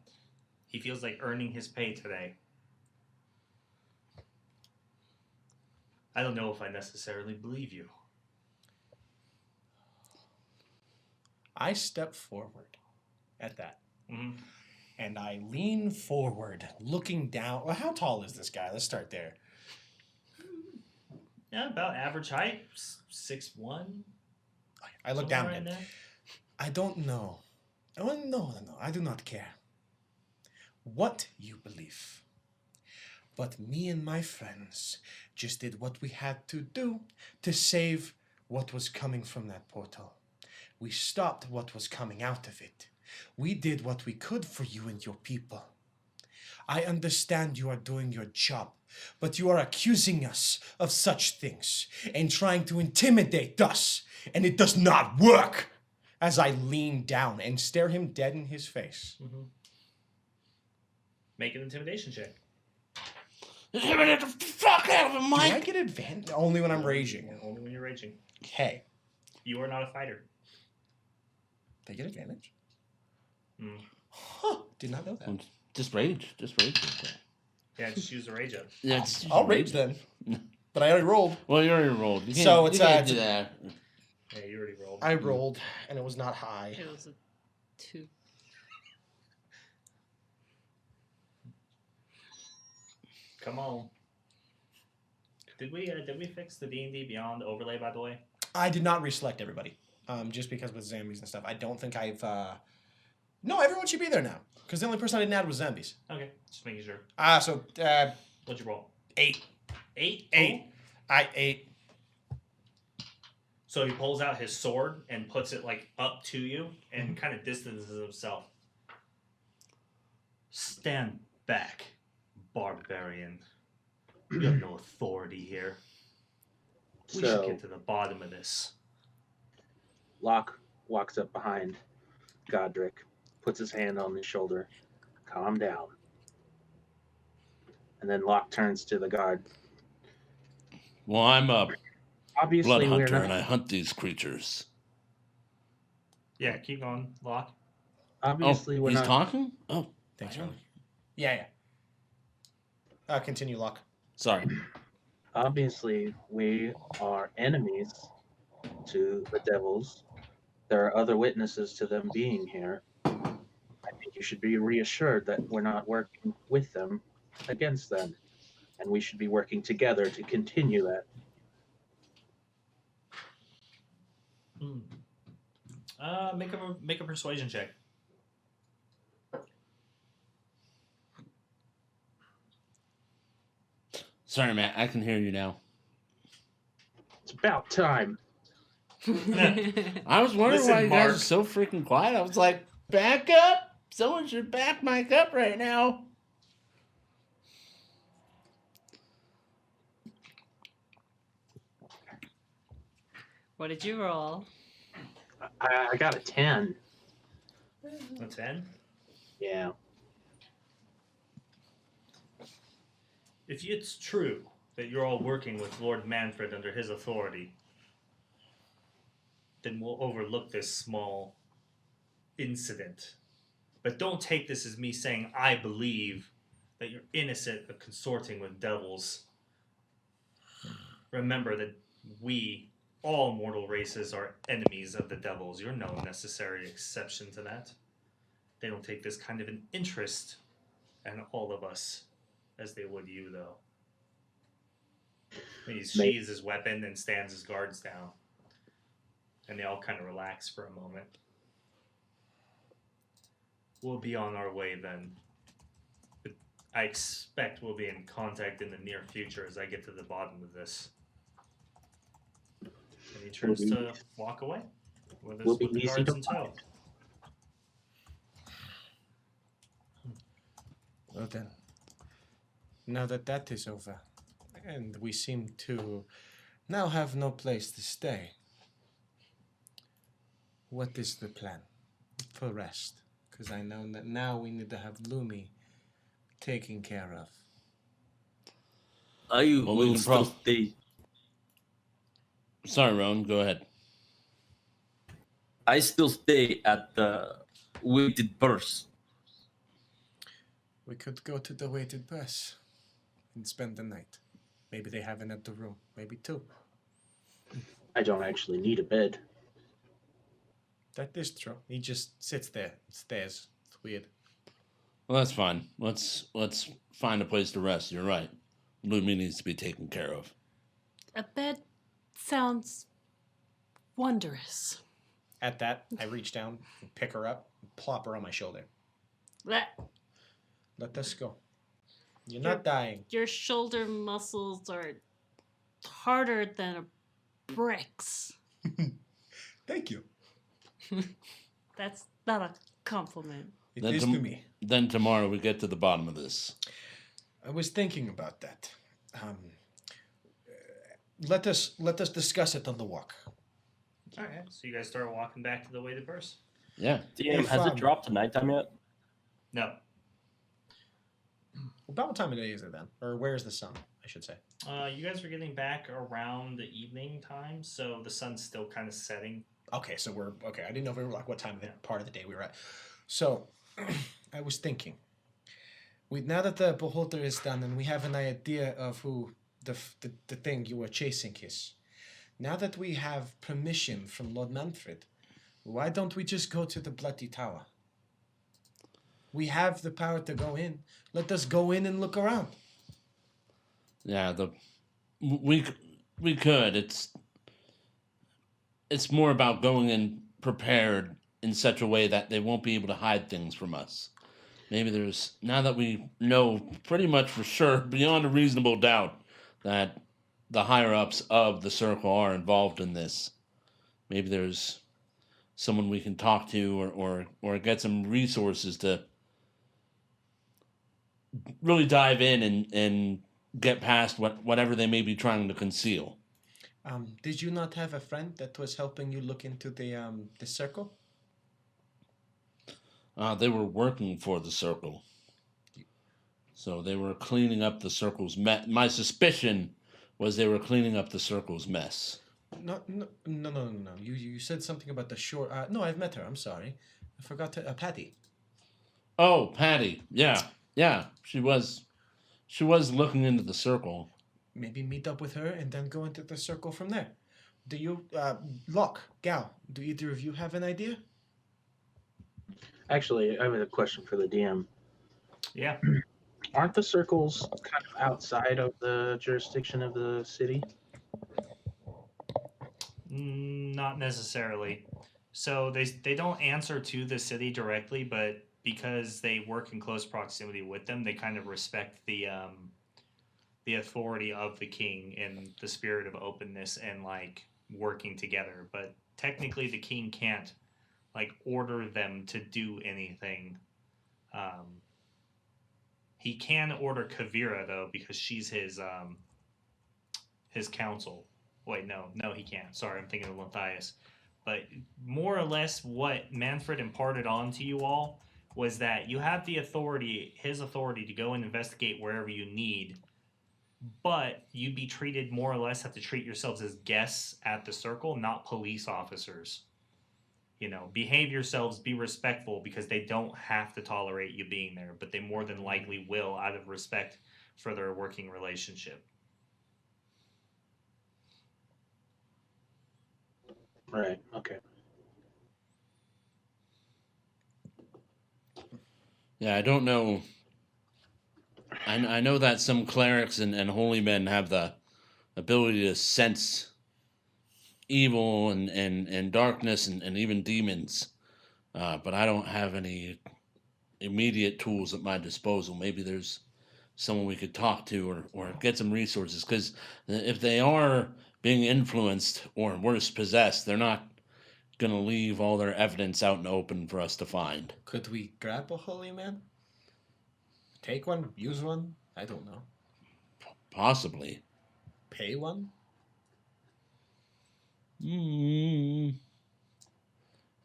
he feels like earning his pay today. I don't know if I necessarily believe you. I step forward at that. Mm-hmm. And I lean forward, looking down. Well, how tall is this guy? Let's start there. Yeah, about average height, 6'1". I look down right at him. there. I don't know. Oh, no. I do not care what you believe. But me and my friends just did what we had to do to save what was coming from that portal. We stopped what was coming out of it. We did what we could for you and your people. I understand you are doing your job, but you are accusing us of such things and trying to intimidate us, and it does not work. As I lean down and stare him dead in his face. Mm-hmm. Make an intimidation check. Intimidate the fuck out of him, Do I Mike! get advantage? Only when I'm raging. Only when you're raging. Okay. You are not a fighter. They get advantage? Mm. Huh. Did not know that. Just rage. Just rage. Yeah, just use the rage up. Yeah, I'll rage then. But I already rolled. Well, you already rolled. You can't, So it's, you can't it's do that. Yeah, you already rolled. I rolled, and it was not high. It was a 2. Come on. Did we fix the D&D Beyond overlay, by the way? I did not reselect everybody. Just because with zombies and stuff. I don't think I've... No, everyone should be there now. Because the only person I didn't add was zombies. Okay, just making sure. So... What'd you roll? 8. 8? 8. I 8. So he pulls out his sword and puts it like up to you and kind of distances himself. Stand back, barbarian. You have no authority here. We should get to the bottom of this. Locke walks up behind Godric, puts his hand on his shoulder. Calm down. And then Locke turns to the guard. Well, I'm a Obviously, blood we're hunter, not, and I hunt these creatures. Yeah, keep going, Locke. obviously we're he's not. talking? Oh, Thanks, Ronnie. Yeah. Continue, Locke. sorry. Obviously, we are enemies to the devils. There are other witnesses to them being here. I think you should be reassured that we're not working with them, against them, and we should be working together to continue that. Make a persuasion check. Sorry, Matt. I can hear you now. It's about time. I was wondering Listen, why you guys Mark. are so freaking quiet. I was like, back up! Someone should back Mike up right now. What did you roll? I got a 10. A 10? Yeah. If it's true that you're all working with Lord Manfred under his authority, then we'll overlook this small incident. But don't take this as me saying I believe that you're innocent of consorting with devils. Remember that we, all mortal races, are enemies of the devils. You're no necessary exception to that. They don't take this kind of an interest in all of us as they would you, though. He sheathes his weapon and stands his guards down. And they all kind of relax for a moment. We'll be on our way then. But I expect we'll be in contact in the near future as I get to the bottom of this. And he turns to walk away with Will be the easy guards to in tow. Well then, now that that is over, and we seem to now have no place to stay, what is the plan for rest? Because I know that now we need to have Lumi taken care of. I Well, we will can still stay. Sorry, Rowan. Go ahead. I still stay at the weighted purse. We could go to the weighted bus and spend the night. Maybe they have another room. Maybe 2. I don't actually need a bed. That is true. He just sits there and stares. It's weird. Well, that's fine. Let's find a place to rest. You're right. Lumi needs to be taken care of. A bed sounds wondrous. At that, I reach down and pick her up and plop her on my shoulder. Blech. Let us go. You're not dying. Your shoulder muscles are harder than bricks. Thank you. That's not a compliment. It Then is tom- to me. Then tomorrow we get to the bottom of this. I was thinking about that. Let us discuss it on the walk. All right. So you guys start walking back to the weighted purse. Yeah. DM, has it dropped to nighttime yet? No. About what time of day is it then? Or where's the sun, I should say? You guys are getting back around the evening time, so the sun's still kind of setting. Okay, so we're okay. I didn't know if we were like what time of the part of the day we were at. So, I was thinking. Now that the beholder is done and we have an idea of who the thing you were chasing is, now that we have permission from Lord Manfred, why don't we just go to the Bloody Tower? We have the power to go in. Let us go in and look around. Yeah, we could. It's more about going in prepared in such a way that they won't be able to hide things from us. Maybe now that we know pretty much for sure, beyond a reasonable doubt, that the higher ups of the circle are involved in this. Maybe there's someone we can talk to or get some resources to really dive in and get past whatever they may be trying to conceal. Did you not have a friend that was helping you look into the circle? They were working for the circle. So they were cleaning up the circle's mess. My suspicion was they were cleaning up the circle's mess. No. You said something about the shore. No, I've met her. I'm sorry. I forgot to. Patty. Oh, Patty. Yeah. She was looking into the circle. Maybe meet up with her and then go into the circle from there. Do you, Locke, Gal, do either of you have an idea? Actually, I have a question for the DM. Yeah. Aren't the circles kind of outside of the jurisdiction of the city? Not necessarily. So they don't answer to the city directly, but because they work in close proximity with them, they kind of respect the authority of the king and the spirit of openness and like working together. But technically, the king can't like order them to do anything. He can order Kavira though because she's his counsel. Wait, no, he can't. Sorry, I'm thinking of Matthias. But more or less, what Manfred imparted on to you all was that you have the authority, his authority, to go and investigate wherever you need. But you'd be treated more or less, have to treat yourselves as guests at the circle, not police officers. You know, behave yourselves, be respectful, because they don't have to tolerate you being there, but they more than likely will out of respect for their working relationship. Right, okay. Yeah, I don't know. I know that some clerics and holy men have the ability to sense evil and darkness and even demons, but I don't have any immediate tools at my disposal. Maybe there's someone we could talk to or get some resources, because if they are being influenced or worse, possessed, they're not going to leave all their evidence out in the open for us to find. Could we grab a holy man? Take one? Use one? I don't know. Possibly. Pay one?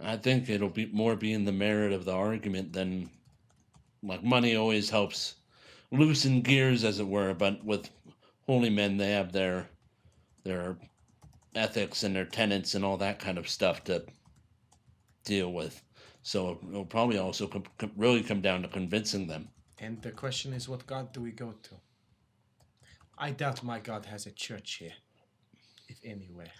I think it'll be in the merit of the argument than, like, money always helps loosen gears, as it were, but with holy men, they have their ethics and their tenets and all that kind of stuff to deal with. So it'll probably also really come down to convincing them. And the question is, what god do we go to? I doubt my god has a church here, if anywhere.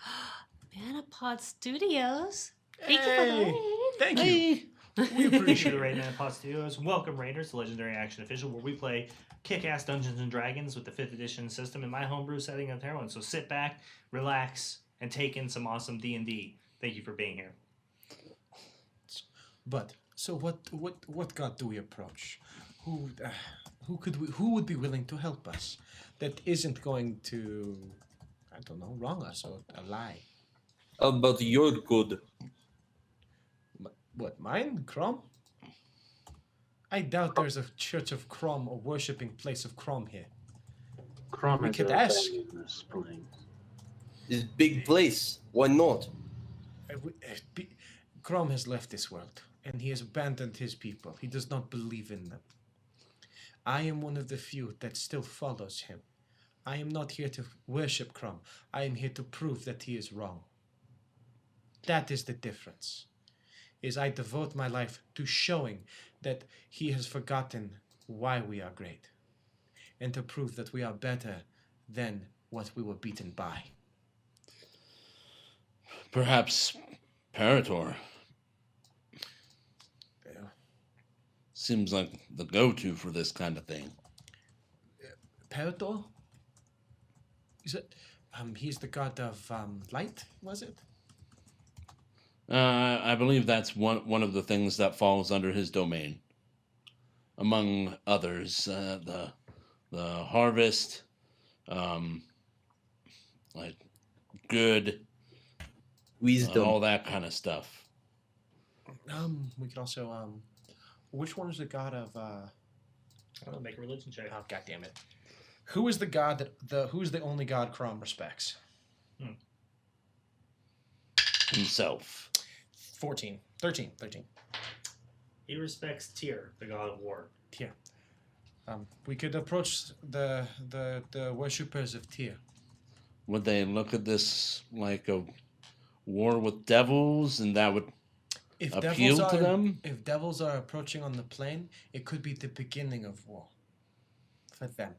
Manapod Studios. Thank you for Hey! that. Thank you. We Appreciate appreciate it it. right now, Pod Studios. Welcome, Raiders, to Legendary Action Official, where we play kick-ass Dungeons and Dragons with the 5th edition system in my homebrew setting of Terrowyn. So sit back, relax, and take in some awesome D&D. Thank you for being here. But so what god do we approach? Who would be willing to help us? That isn't going to, I don't know, wrong us or a lie. How about your good? What, mine? Crom? I doubt there's a church of Crom or worshipping place of Crom here. Crom We is could a ask. value in this plane. This big place. Why not? Crom has left this world, and he has abandoned his people. He does not believe in them. I am one of the few that still follows him. I am not here to worship Crom. I am here to prove that he is wrong. That is the difference. Is I devote my life to showing that he has forgotten why we are great, and to prove that we are better than what we were beaten by. Perhaps Parator seems like the go-to for this kind of thing. Parator? Is it? He's the god of light, was it? I believe that's one of the things that falls under his domain. Among others, the harvest, like good, Wisdom. all that kind of stuff. We could also which one is the god of I'll make a religion check. oh, god damn it. Who is the god who's the only god Crom respects? Himself. 13. He respects Tyr, the god of war. Tyr. We could approach the worshippers of Tyr. Would they look at this like a war with devils, and that would If appeal to them? If devils are approaching on the plane, it could be the beginning of war for them.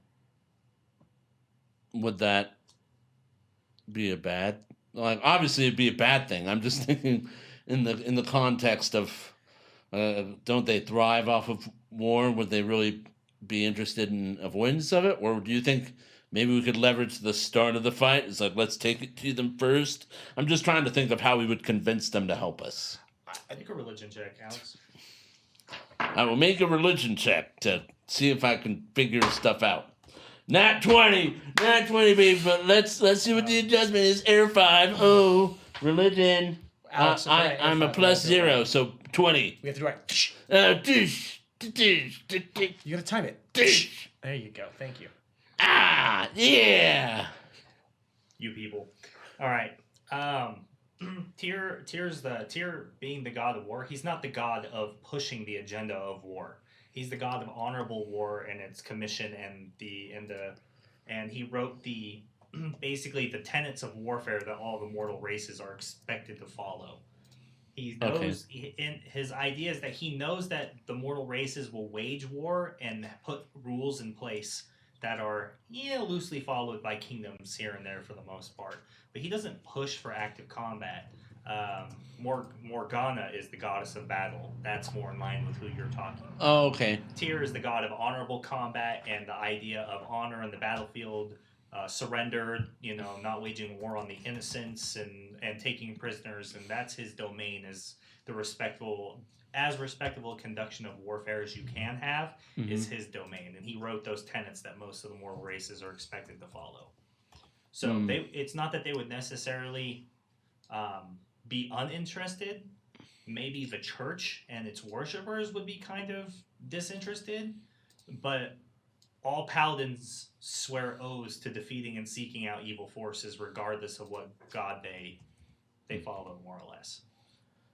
Would that be a bad? Like, obviously, it'd be a bad thing. I'm just thinking in the context of, don't they thrive off of war? Would they really be interested in avoidance of it, or do you think maybe we could leverage the start of the fight? It's like, let's take it to them first. I'm just trying to think of how we would convince them to help us. Make a religion check, Alex. I will make a religion check to see if I can figure stuff out. Nat 20, baby. But let's see what the adjustment is. Air 5. Oh, religion. Alex, I'm a +0, so 20. We have to do right. Dish. You gotta time it. Dish. There you go. Thank you. Ah, yeah. You people. All right. Tyr being the god of war, he's not the god of pushing the agenda of war. He's the god of honorable war and its commission and he wrote the basically the tenets of warfare that all the mortal races are expected to follow. He knows in his idea is that he knows that the mortal races will wage war and put rules in place that are loosely followed by kingdoms here and there for the most part. But he doesn't push for active combat. Morgana is the goddess of battle. That's more in line with who you're talking about. Oh, okay. Tyr is the god of honorable combat and the idea of honor in the battlefield, surrender, not waging war on the innocents and taking prisoners, and that's his domain, is the respectable conduction of warfare as you can have is his domain, and he wrote those tenets that most of the mortal races are expected to follow. So it's not that they would necessarily be uninterested. Maybe the church and its worshippers would be kind of disinterested, but all paladins swear oaths to defeating and seeking out evil forces regardless of what god they follow, more or less.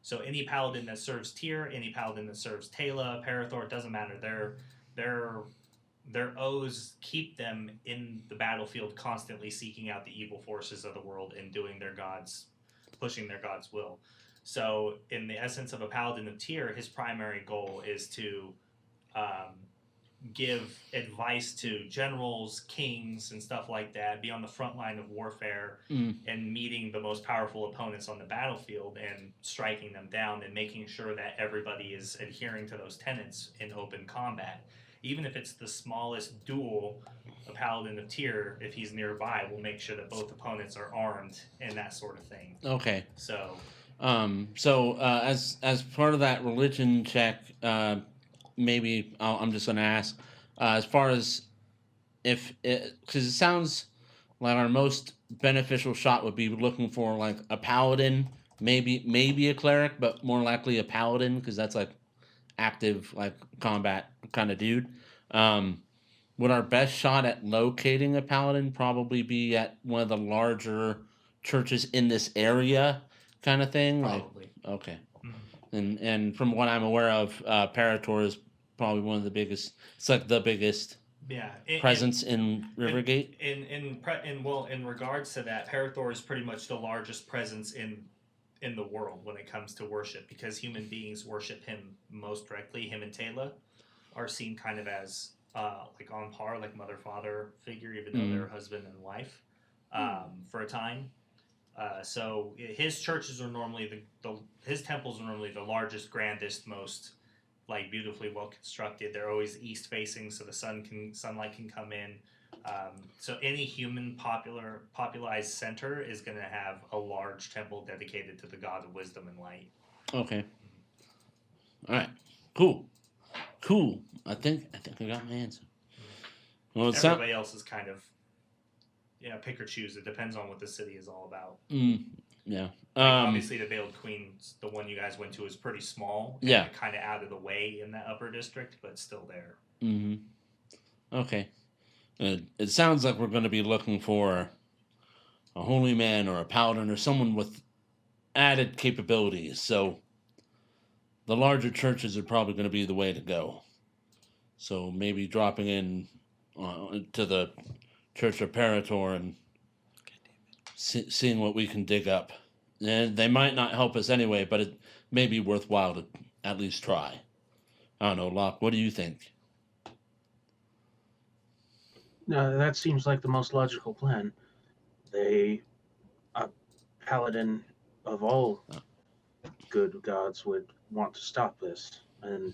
So any paladin that serves Tyr, any paladin that serves Taela, Parathor, it doesn't matter. Their oaths keep them in the battlefield, constantly seeking out the evil forces of the world and pushing their god's will. So in the essence of a paladin of Tyr, his primary goal is to give advice to generals, kings, and stuff like that, be on the front line of warfare and meeting the most powerful opponents on the battlefield and striking them down and making sure that everybody is adhering to those tenets in open combat. Even if it's the smallest duel, a paladin of Tyr, if he's nearby, will make sure that both opponents are armed and that sort of thing. Okay. So as part of that religion check, maybe I'm just gonna ask, as far as if it, because it sounds like our most beneficial shot would be looking for like a paladin, maybe a cleric, but more likely a paladin because that's like active like combat kind of dude. Would our best shot at locating a paladin probably be at one of the larger churches in this area, kind of thing? Probably. Like, okay. Mhm. And from what I'm aware of, Parator is probably one of the biggest. It's like the biggest Yeah. presence in Rivergate. In regards to that, Parathor is pretty much the largest presence in the world when it comes to worship because human beings worship him most directly. Him and Taylor are seen kind of as like on par, like mother-father figure, even though they're husband and wife for a time. So his churches are normally his temples are normally the largest, grandest, most like beautifully well constructed. They're always east facing, so the sunlight can come in. So any human popularized center is going to have a large temple dedicated to the god of wisdom and light. Okay. All right. Cool. I think I got my answer. Well, Everybody else is kind of pick or choose. It depends on what the city is all about. Yeah. Like, obviously, the Veiled Queen's, the one you guys went to, is pretty small. Yeah. Kind of out of the way in that upper district, but still there. Mm-hmm. Okay. It sounds like we're going to be looking for a holy man or a paladin or someone with added capabilities. So the larger churches are probably going to be the way to go. So maybe dropping in to the Church of Parator and seeing what we can dig up. And they might not help us anyway, but it may be worthwhile to at least try. I don't know, Locke, what do you think? No, that seems like the most logical plan. A paladin of all good gods would want to stop this, and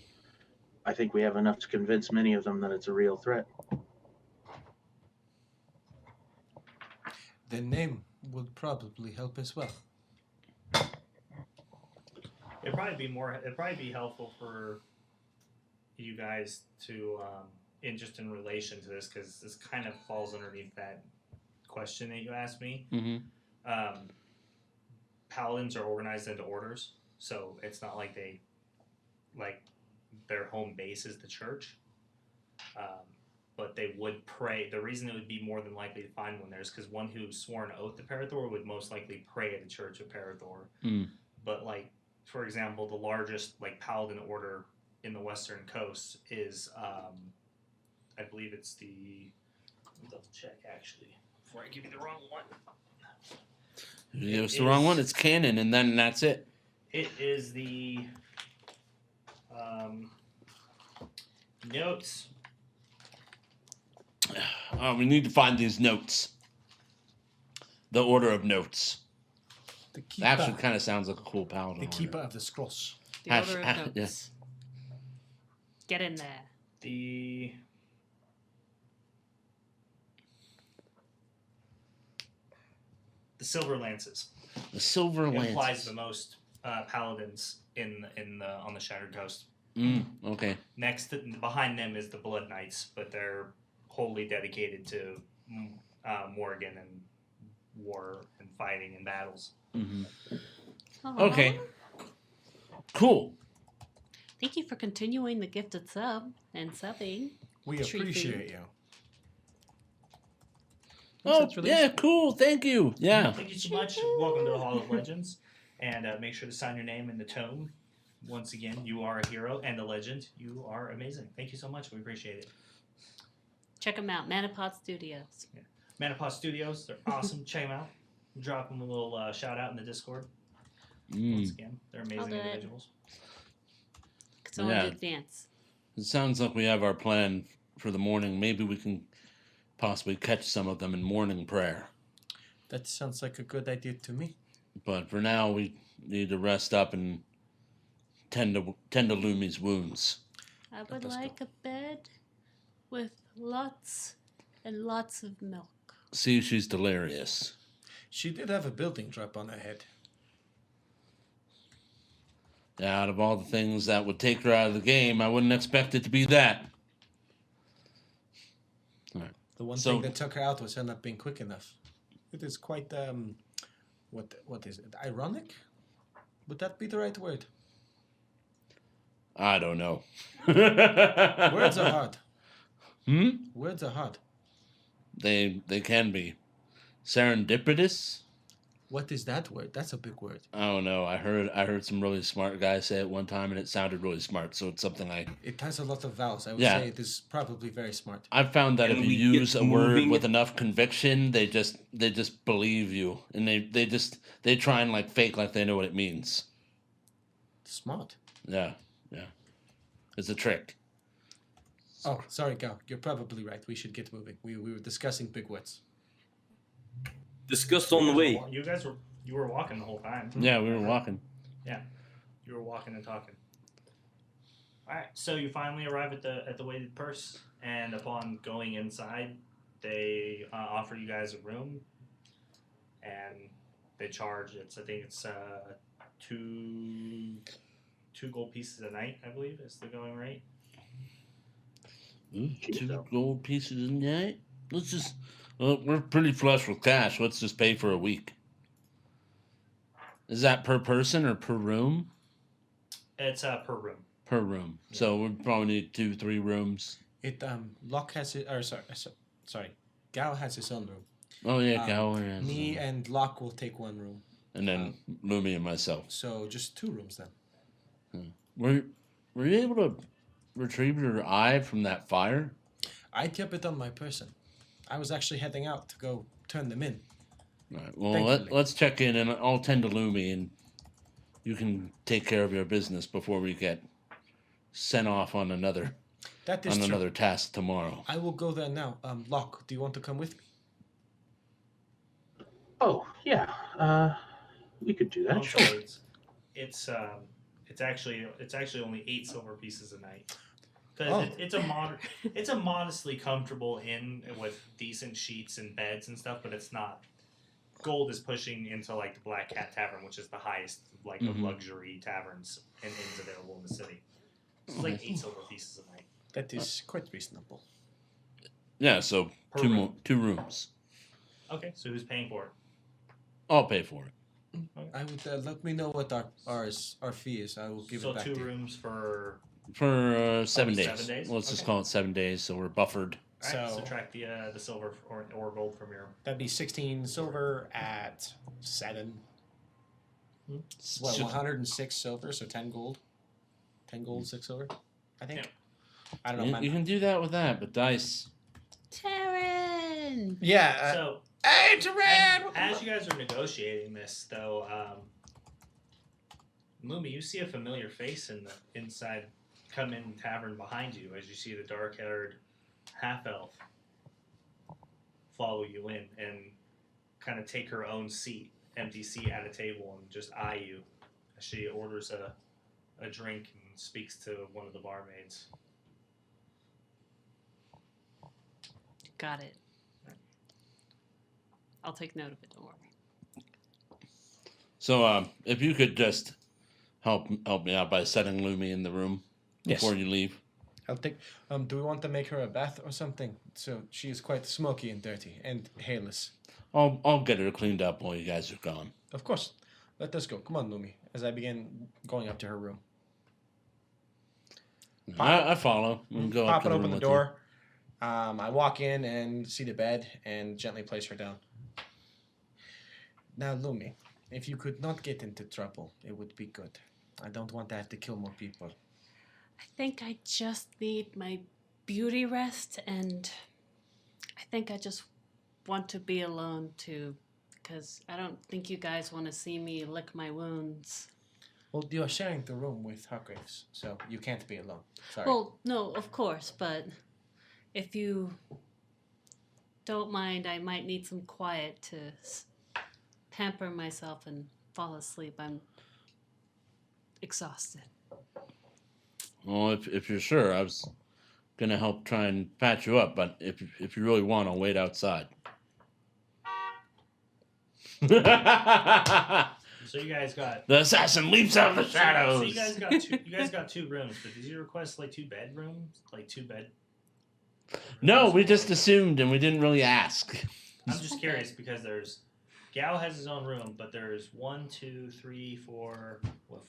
I think we have enough to convince many of them that it's a real threat. The name would probably help as well. It'd probably be helpful for you guys to in relation to this, because this kind of falls underneath that question that you asked me. Mm-hmm. Paladins are organized into orders, so it's not like their home base is the church. But they would pray. The reason it would be more than likely to find one there is because one who swore an oath to Parathor would most likely pray at the Church of Parathor. But like, for example, the largest like paladin order in the western coast is, I believe it's the. Let me double check actually before I give you the wrong one. It's the wrong one. It's canon, and then that's it. It is the notes. We need to find these notes. The order of notes. The That keeper, actually kind of sounds like a cool paladin. the order. keeper of the scrolls. The order of notes. Yes. Get in there. The Silver Lances. The Silver Lances. Implies the most paladins on the Shattered Coast. Okay. Behind them is the Blood Knights, but they're wholly dedicated to Morgan and war and fighting and battles. Aw. Okay. Cool. Thank you for continuing the gifted sub and subbing. We Tree appreciate food. you. Oh, That's really- yeah, cool. Thank you. Yeah. Thank you so much. Welcome to the Hall of Legends. And make sure to sign your name in the tome. Once again, you are a hero and a legend. You are amazing. Thank you so much. We appreciate it. Check them out, Manipod Studios. Manipod Studios, they're awesome. Check them out. Drop them a little shout out in the Discord. Once again, they're amazing I'll do it. individuals. Because I want to advance. It sounds like we have our plan for the morning. Maybe we can possibly catch some of them in morning prayer. That sounds like a good idea to me. But for now, we need to rest up and tend to Lumi's wounds. I would us like a bed with lots and lots of milk. See, she's delirious. She did have a building drop on her head. Out of all the things that would take her out of the game, I wouldn't expect it to be that. The one So- thing that took her out was her not being quick enough. It is quite what is it? Ironic? Would that be the right word? I don't know. Words are hard. Hmm? Words are hard. They can be. Serendipitous? What is that word? That's a big word. I don't know. I heard some really smart guy say it one time, and it sounded really smart. So it's something It has a lot of vowels. I would Yeah. say it is probably very smart. I've found that Can if you we get use a word moving? with enough conviction, they just believe you, and they try and like fake like they know what it means. Smart. Yeah. It's a trick. Oh, sorry, Gal. You're probably right. We should get moving. We were discussing big words. Discussed on the way. You were walking the whole time. Yeah, we were walking. You were walking and talking. All right, so you finally arrive at the weighted purse, and upon going inside, they offer you guys a room, and they charge. I think it's two gold pieces a night. I believe is the going rate. Ooh, Cheap 2 though. gold pieces a night. Let's just. Well, we're pretty flush with cash. Let's just pay for a week. Is that per person or per room? It's per room. Per room. So we probably need 2-3 rooms. It Locke has it. Or sorry. Gal has his own room. Oh yeah, Um, Cal. Yeah. Me and Locke will take one room. And then Lumi and myself. So just 2 rooms then. Were you able to retrieve your eye from that fire? I kept it on my person. I was actually heading out to go turn them in. All right. Well, Thankfully. let's check in, and I'll tend to Lumi, and you can take care of your business before we get sent off on another That is true. another task tomorrow. I will go there now. Locke, do you want to come with me? Oh, yeah. We could do that. Also, Sure. it's actually only 8 silver pieces a night. Because Oh. it's a modestly comfortable inn with decent sheets and beds and stuff, but it's not. Gold is pushing into like the Black Cat Tavern, which is the highest of Mhm. luxury taverns and inns available in the city. It's like 8 silver pieces a night. That is quite reasonable. Yeah, so Per two room. more, 2 rooms. Okay, so who's paying for it? I'll pay for it. I would let me know what our fee is. I will give So it back 2 to you. rooms for. For 7 Only days. 7 days? Let's just Okay. call it 7 days, so we're buffered. All right, So- subtract the silver or gold from your. That'd be 16 silver at 7. Well, So- 106 silver, so 10 gold. 10 gold, 6 silver, I think. Yeah. I don't know. you, man. you can do that with that, but dice. Terrowyn! Yeah. So Hey, Duran! as you guys are negotiating this, though, Lumi, you see a familiar face in the inside come in tavern behind you as you see the dark-haired half elf follow you in and kind of take her own seat, empty seat at a table, and just eye you as she orders a drink and speaks to one of the barmaids. Got it. I'll take note of it, don't worry. So if you could just help me out by setting Lumi in the room Yes. before you leave. I'll take. Do we want to make her a bath or something? So she is quite smoky and dirty and hairless. I'll get her cleaned up while you guys are gone. Of course. Let us go. Come on, Lumi. As I begin going up to her room. I follow. We can go up Pop to it the open room the with you. door. I walk in and see the bed and gently place her down. Now, Lumi, if you could not get into trouble, it would be good. I don't want to have to kill more people. I think I just need my beauty rest, and I think I just want to be alone too, because I don't think you guys want to see me lick my wounds. Well, you are sharing the room with Hargraves, so you can't be alone. Sorry. Well, no, of course, but if you don't mind, I might need some quiet to pamper myself and fall asleep. I'm exhausted. Well, if you're sure, I was gonna help try and patch you up, but if you really want, I'll wait outside. So you guys got. The assassin leaps out of the So shadows. you guys got two. You guys got 2 rooms, but did you request like 2 bedrooms, like 2 bed? No, we just assumed and we didn't really ask. I'm just curious because there's. Gal has his own room, but there's 1, 2, 3, 4,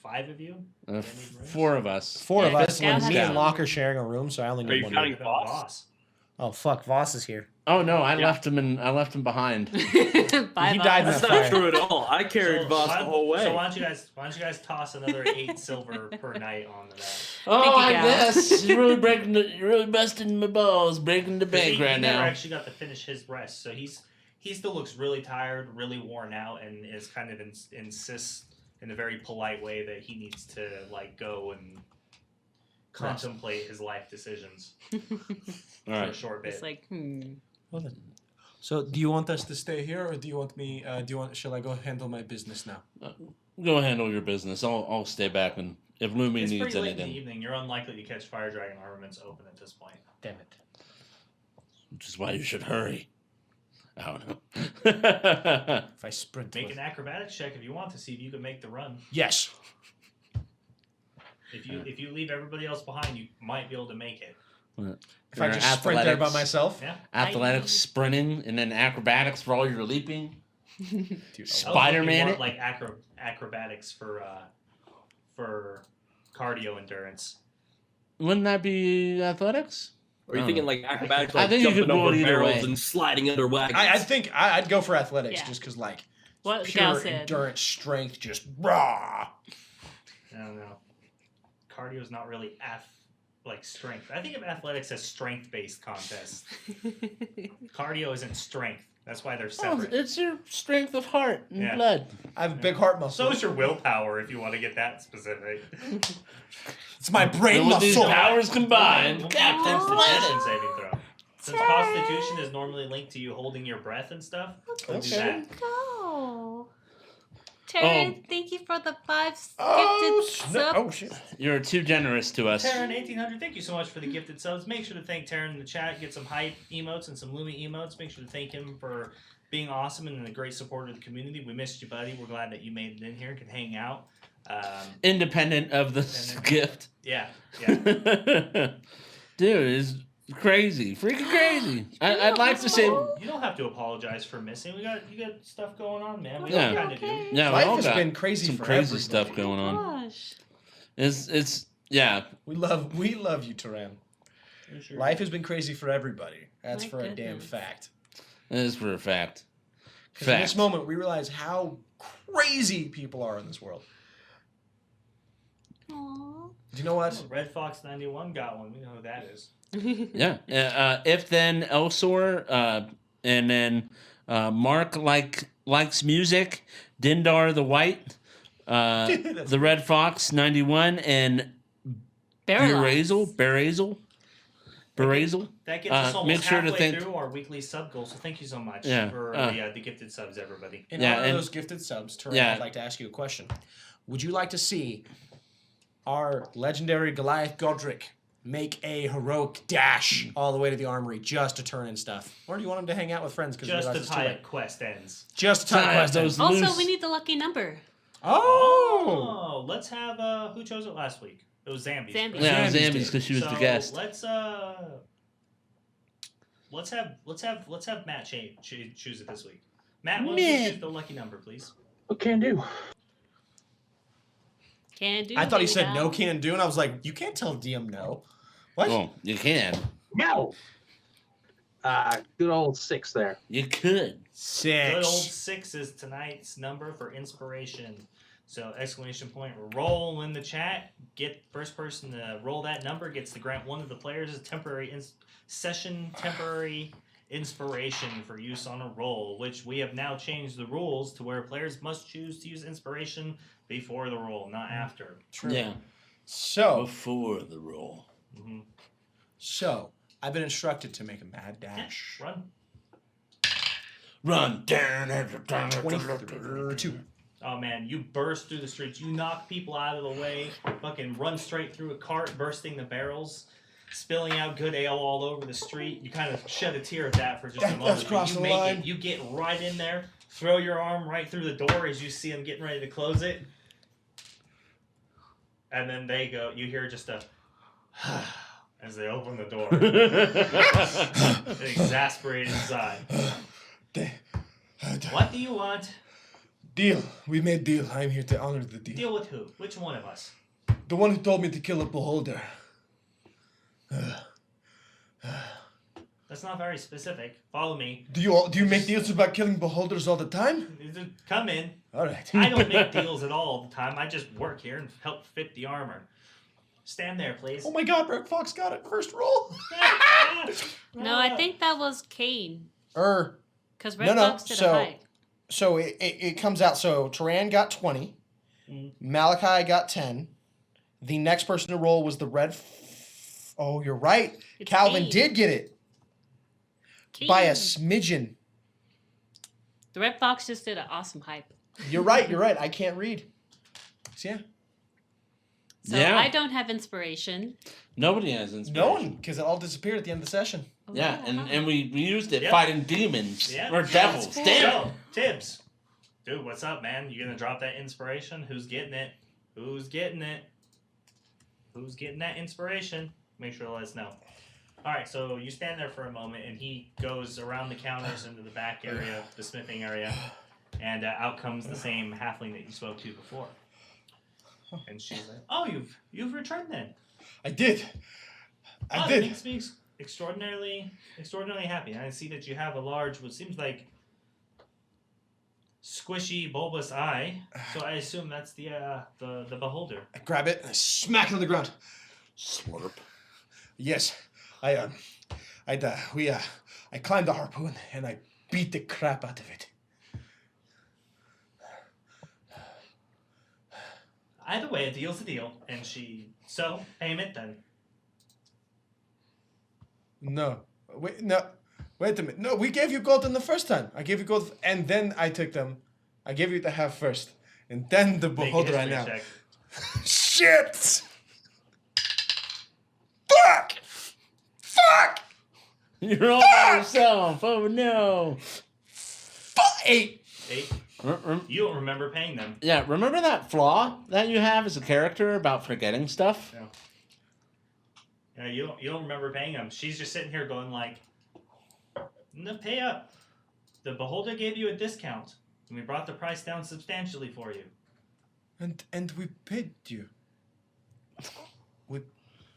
5 of you? Do they need rooms? 4 of us. 4 of Yeah, us. Gal has Me and one. Locke are sharing a room, so I only Are need you one. counting room. What about Voss? Voss? Oh fuck, Voss is here. Oh no, I Yeah. left him behind. Bye, He died bye. in That's that not fire. true at all. I carried Voss the whole way. So why don't you guys toss another 8 silver per night onto that? Oh, Thank you, I Gal. guess you're really busting my balls, breaking the bank He right never now. actually got to finish his rest, so he still looks really tired, really worn out, and is kind of insists in a very polite way that he needs to like go and contemplate his life decisions All for a right. short bit. It's like, Well then. So, do you want us to stay here, or do you want me? Shall I go handle my business now? Go handle your business. I'll stay back, and if Lumi It's needs pretty late in anything, the evening. You're unlikely to catch Fire Dragon armaments open at this point. Damn it! which is why you should hurry. I don't know. If I sprint, Make with- an acrobatics check if you want to see if you can make the run. yes. If you leave everybody else behind, you might be able to make it. If I Or just sprint there by athletics. myself, Yeah. Athletics, sprinting, and then acrobatics for all your leaping. dude, I was Spider-Man looking more it? like acrobatics for cardio endurance. Wouldn't that be athletics? Or are you thinking like acrobatics, I like think you jumping could go over either barrels way. and sliding under wagons? I think I'd go for athletics Yeah. just because like what Gal pure said. endurance, strength, just raw. I don't know. Cardio is not really like strength. I think of athletics as strength-based contests. Cardio isn't strength. That's why they're Oh, separate. it's your strength of heart and Yeah. blood. I have a big heart muscle. So is your willpower, if you want to get that specific. It's my brain And with these muscle. powers combined, We'll Captain make Constitution Planet. saving throw. Since Constitution is normally linked to you holding your breath and stuff, we'll do Okay. that. Go. Terry, thank you for the 5 Oh, gifted no. subs. Oh shit! You're too generous to us. Taryn 1800, thank you so much for the gifted subs. Make sure to thank Taryn in the chat. Get some hype emotes and some Lumi emotes. Make sure to thank him for being awesome and a great supporter of the community. We missed you, buddy. We're glad that you made it in here and could hang out. Independent of the then- gift. Yeah. Dude, it's crazy. Freaking crazy. I'd like to say. You don't have to apologize for missing. You got stuff going on, man. We Yeah. all kind of do. Yeah, we Life all has got been crazy some for crazy everybody. stuff going on. Gosh. It's yeah. We love you, Taran. Sure. Life has been crazy for everybody. That's My for a damn goodness. fact. That is for a fact. Because in Fact. this moment, we realize how crazy people are in this world. Aww. Do you know what? Red Fox 91 got one. We know who that is. Yeah. If then Elsor, and then Mark likes music. Dindar the White, That's the Red Fox 91, and Berazel. That gets us almost make sure to halfway thank- through our weekly sub goal, so thank you so much Yeah, for the gifted subs, everybody. In Yeah, honor of and- those gifted subs, Taran, Yeah. I'd like to ask you a question. Would you like to see our legendary Goliath Godric make a heroic dash all the way to the armory just to turn in stuff? Or do you want him to hang out with friends because Just realize the it's too time late? quest ends. Just to time Time quest those- ends. Also, Loose. we need the lucky number. Oh! Let's have who chose it last week? It was Zambies. Zambies. right? Yeah, Zambies Zambies did. because she was so the guest. let's have Matt choose it this week. Matt, why don't Man. you choose the lucky number, please? What can do? Can do. I thought he baby said doll. no can do, and I was like, you can't tell DM no. What? Oh, you can. No. Good old 6 there. You could. Good old 6. 6 is tonight's number for inspiration. So exclamation point roll in the chat. Get first person to roll that number gets to grant one of the players a temporary temporary inspiration for use on a roll, which we have now changed the rules to where players must choose to use inspiration before the roll, not after. True. Yeah. So, Before the roll. Mm-hmm. so I've been instructed to make a mad dash. Run. Run. 22. Oh man, you burst through the streets. You knock people out of the way. Fucking run straight through a cart, bursting the barrels. spilling out good ale all over the street. You kind of shed a tear at that for just a moment. That's crossed you the line. You get right in there, throw your arm right through the door as you see them getting ready to close it. And then they go, you hear just a as they open the door. An exasperated sigh. What do you want? Deal. We made deal. I'm here to honor the deal. Deal with who? Which one of us? The one who told me to kill a beholder. That's not very specific. Follow me. Do you make deals about killing beholders all the time? Come in. All right. I don't make deals at all the time. I just work here and help fit the armor. Stand there, please. Oh my God, Red Fox got it first roll. No, I think that was Kane. Because Red No, Fox did a hike. So it comes out. So Taran got 20. Malachi got 10. The next person to roll was the red. Oh, you're right. It's Calvin Kane. did get it Kane. by a smidgen. The Red Fox just did an awesome hype. You're right. You're right. I can't read. So, yeah. So Yeah. I don't have inspiration. Nobody has inspiration. No one, because it all disappeared at the end of the session. Oh, Yeah, and we used it Yep. fighting demons Yeah. or devils. That's cool. Damn. So, Tibbs. Dude, what's up, man? You gonna drop that inspiration? Who's getting it? Who's getting it? Who's getting that inspiration? Make sure to let us know. Alright, so you stand there for a moment, and he goes around the counters into the back area, the smithing area, and out comes the same halfling that you spoke to before. And she's like, "Oh, you've returned then. I did. I That did. makes me extraordinarily happy. And I see that you have a large, what seems like squishy, bulbous eye. So I assume that's the beholder. I grab it and I smack it on the ground. Slurp. Yes, I climbed the harpoon and I beat the crap out of it. Either way, a deal's a deal. And so payment then. No, wait a minute. No, we gave you gold in the first time. I gave you gold, and then I took them. I gave you the half first, and then the Make a beholder I history now. check. Shit! Fuck! Fuck! You're all by yourself. Oh no. Fuck! 8. 8. Rem- You don't remember paying them. Yeah, remember that flaw that you have as a character about forgetting stuff? Yeah, you don't remember paying them. She's just sitting here going like, "No, pay up. The beholder gave you a discount, and we brought the price down substantially for you." And we paid you.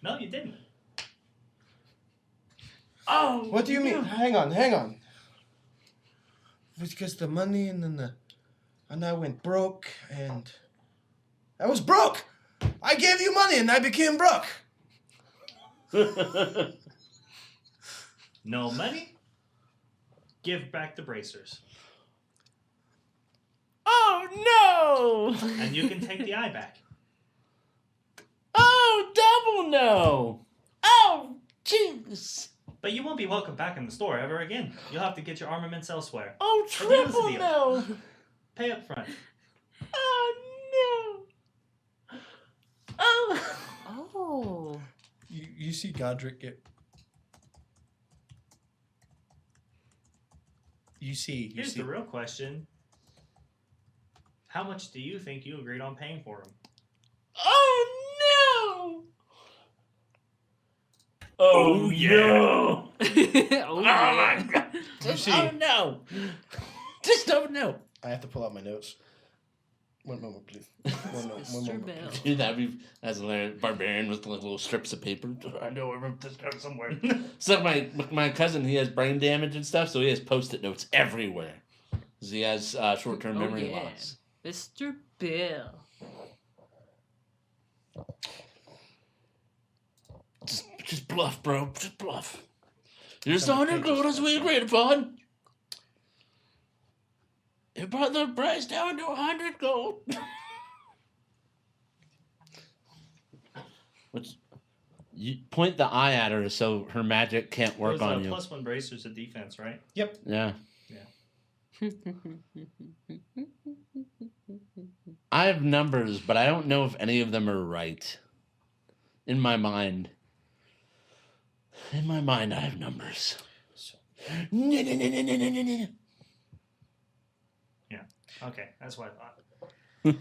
No, you didn't. Oh. What do you mean? Hang on. Because the money and I went broke and I was broke. I gave you money and I became broke. No money? Give back the bracers. Oh no. And you can take the eye back. Oh, double no. Oh, jeez. But you won't be welcome back in the store ever again. You'll have to get your armaments elsewhere. Oh, A deal's a triple deal. no. Pay up front. Oh no. Oh. Oh. You see Godric get. You see. Here's the real question. How much do you think you agreed on paying for them? Oh no. Oh yeah. Oh, Oh yeah. my god. You see. Oh no. Just oh no. I have to pull out my notes. One moment, please. One Mr. moment. Bell. Dude, that'd be as a barbarian with like little strips of paper. I know I wrote this down somewhere. So my cousin, he has brain damage and stuff, so he has post-it notes everywhere. 'Cause he has short-term Oh, memory yeah. loss. Mr. Bill. Just bluff, bro. Just bluff. Here's the 100 gold as we agreed upon. It brought the price down to 100 gold. Which you point the eye at her so her magic can't work Those, on you. +1 bracers of defense, right? Yeah. I have numbers, but I don't know if any of them are right. In my mind. In my mind, I have numbers. So, Okay, that's what I thought.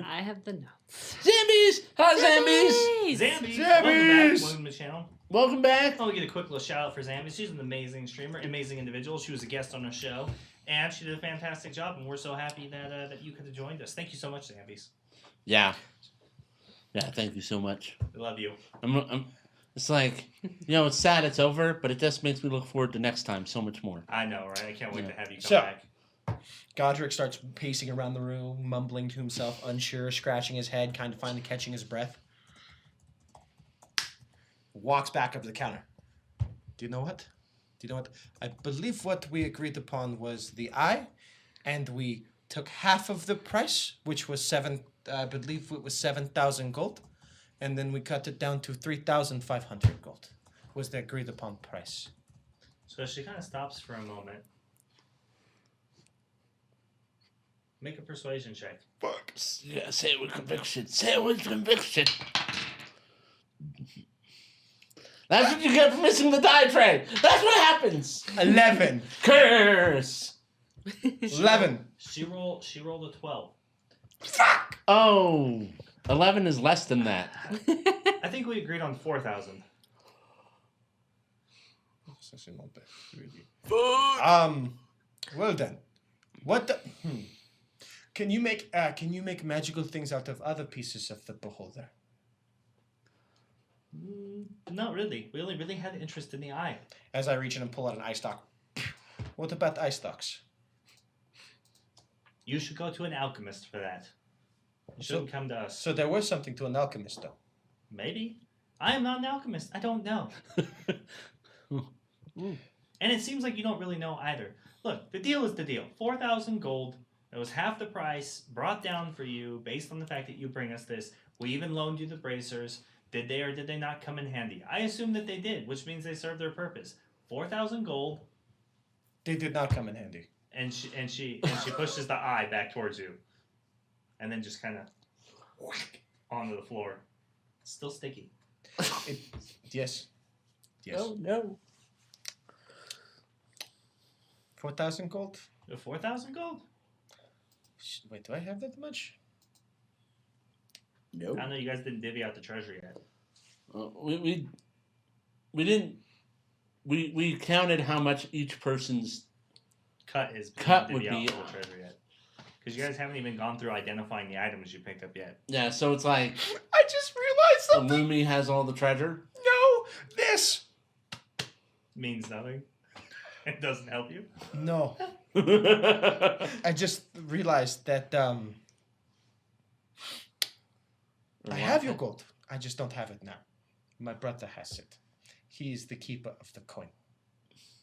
I have the notes. Zambies! Hi, Zambies! Zambies! Zambies! Welcome back. Welcome to the channel. Welcome back. I want to get a quick little shout out for Zambies. She's an amazing streamer, amazing individual. She was a guest on our show, and she did a fantastic job, and we're so happy that you could have joined us. Thank you so much, Zambies. Yeah. Yeah, thank you so much. We love you. It's like, it's sad it's over, but it just makes me look forward to next time so much more. I know, right? I can't wait Yeah. to have you come So- back. Godric starts pacing around the room, mumbling to himself, unsure, scratching his head, kind of finally catching his breath. Walks back up to the counter. Do you know what? I believe what we agreed upon was the eye, and we took half of the price, which was 7,000 gold, and then we cut it down to 3,500 gold. Was the agreed upon price. So she kind of stops for a moment. Make a persuasion check. Fuck. Yeah, say it with conviction. Say it with conviction. That's what you get for missing the die tray. That's what happens. 11. Curse. 11. She rolled a 12. Fuck! Oh, 11 is less than that. I think we agreed on 4,000. Well then, what the? Can you make magical things out of other pieces of the beholder? Not really. We only really had interest in the eye. As I reach in and pull out an eye stalk. What about eye stalks? You should go to an alchemist for that. You shouldn't come to us. So there was something to an alchemist, though. Maybe. I am not an alchemist. I don't know. And it seems like you don't really know either. Look, the deal is the deal. 4,000 gold. It was half the price, brought down for you based on the fact that you bring us this. We even loaned you the bracers. Did they or did they not come in handy? I assume that they did, which means they served their purpose. 4,000 gold. They did not come in handy. And she pushes the eye back towards you. And then just kind of whack onto the floor. It's still sticky. Yes. Oh, no. 4,000 gold? 4,000 gold? Wait, do I have that much? No. I know you guys didn't divvy out the treasure yet. We didn't. We counted how much each person's Cut would divvy be. out the treasure yet. Because you guys haven't even gone through identifying the items you picked up yet. Yeah, so it's like I just realized something. Lumi has all the treasure. No, this. Means nothing. It doesn't help you. No. I just realized that I have your gold. I just don't have it now. My brother has it. He is the keeper of the coin.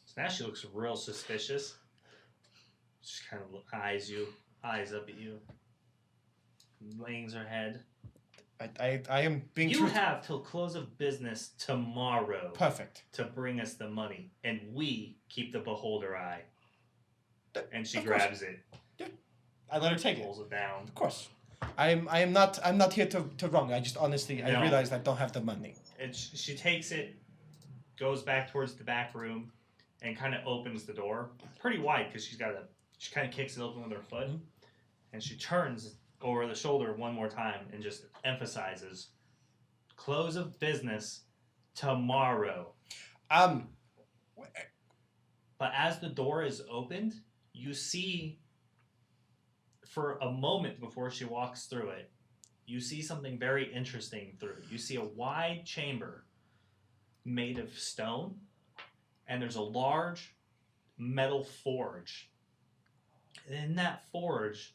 So now she looks real suspicious. She kind of eyes up at you. Lays her head. I am being You truthful. have till close of business tomorrow Perfect. to bring us the money, and we keep the beholder eye. And she Of course. grabs it, I let her take it. pulls it down. Of course. I'm not here to wrong. I just honestly No. I realized I don't have the money. And she takes it, goes back towards the back room, and kind of opens the door pretty wide because she kind of kicks it open with her foot, and she turns over the shoulder one more time and just emphasizes, "Close of business tomorrow." But as the door is opened, you see, for a moment before she walks through it, you see something very interesting through. You see a wide chamber made of stone, and there's a large metal forge. And in that forge,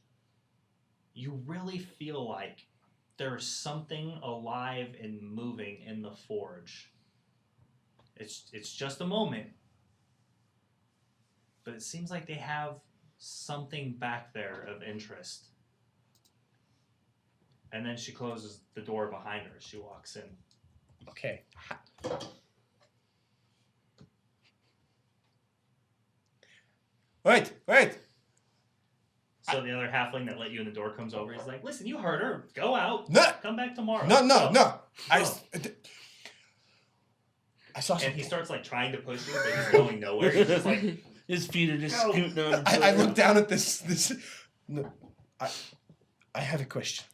you really feel like there's something alive and moving in the forge. It's just a moment, but it seems like they have something back there of interest. And then she closes the door behind her as she walks in. Okay. Wait. So the other halfling that let you in the door comes over. He's like, "Listen, you heard her. Go out. No. Come back tomorrow." No. Go. I I saw And something. he starts like trying to push you, but he's going nowhere. He's just like, His feet are just Go. scooting on. I look down at this. No, I have a question.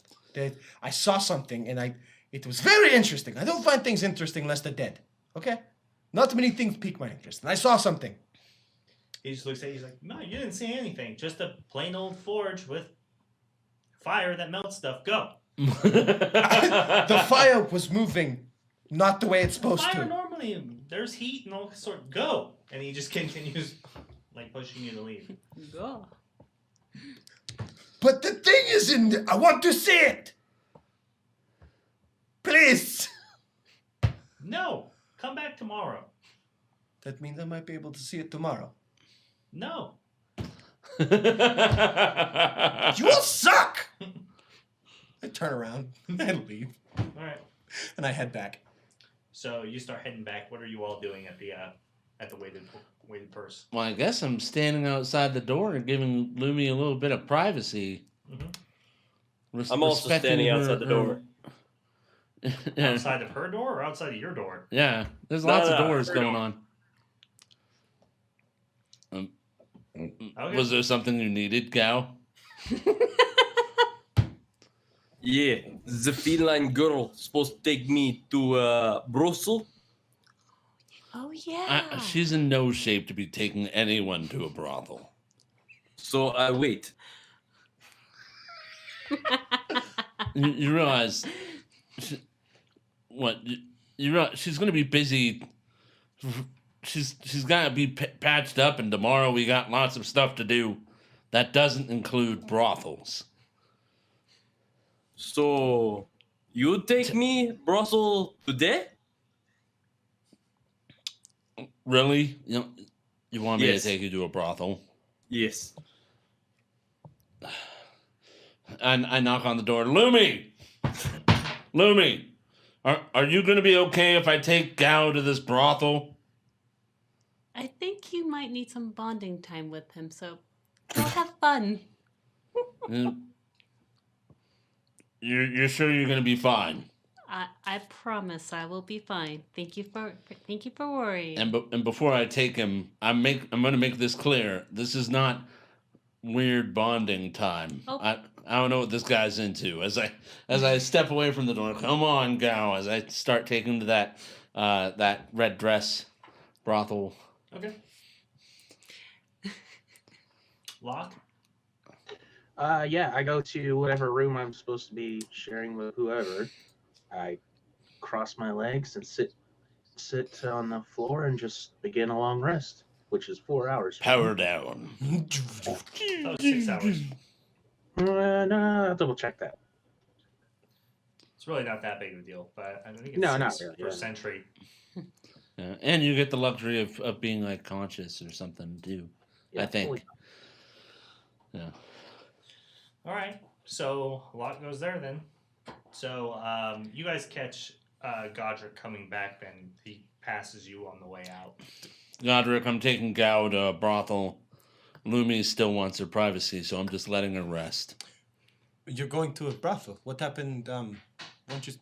I saw something and it was very interesting. I don't find things interesting unless they're dead. Okay? Not many things pique my interest. And I saw something. he just looks at you. He's like, no, you didn't see anything. Just a plain old forge with fire that melts stuff. Go. The fire was moving, not the way it's supposed Fire to. normally, there's heat and all sort. Go. And he just continues like pushing you to leave. Go. But the thing is in there. I want to see it. Please. No. Come back tomorrow. That means I might be able to see it tomorrow. No. You all suck! I turn around and leave. All right. And I head back. So you start heading back. What are you all doing at the weighted purse? Well, I guess I'm standing outside the door and giving Lumi a little bit of privacy. Mm-hmm. I'm also Respecting standing her- outside the door. Yeah. Outside of her door or outside of your door? Yeah, there's No, lots of no, doors her going door. on. Okay. Was there something you needed, Gal? Yeah, the feline girl supposed to take me to Brussels. Oh yeah. She's in no shape to be taking anyone to a brothel. So I wait. You realize, you realize she's going to be busy. She's got to be patched up, and tomorrow we got lots of stuff to do. That doesn't include brothels. So you take me Brussels today? Really? You want me Yes. to take you to a brothel? Yes. I knock on the door. Lumi! Lumi! Are you going to be okay if I take Gao to this brothel? I think you might need some bonding time with him, so go have fun. You're sure you're going to be fine? I promise I will be fine. Thank you for worrying. And before I take him, I'm going to make this clear. This is not weird bonding time. Oh. I don't know what this guy's into. As I step away from the door, come on, Gao. As I start taking him to that red dress brothel. Okay. Lock? Yeah, I go to whatever room I'm supposed to be sharing with whoever. I cross my legs and sit on the floor and just begin a long rest, which is 4 hours. Power down. That was 6 hours. No, I'll double check that. It's really not that big of a deal, but I think it's No, not 6 really, per yeah. century. Yeah, and you get the luxury of being like conscious or something too. Yeah, I think. fully. Yeah. All right. So a lot goes there then. So you guys catch Godric coming back, then he passes you on the way out. Godric, I'm taking Gao to a brothel. Lumi still wants her privacy, so I'm just letting her rest. You're going to a brothel. What happened? Won't you?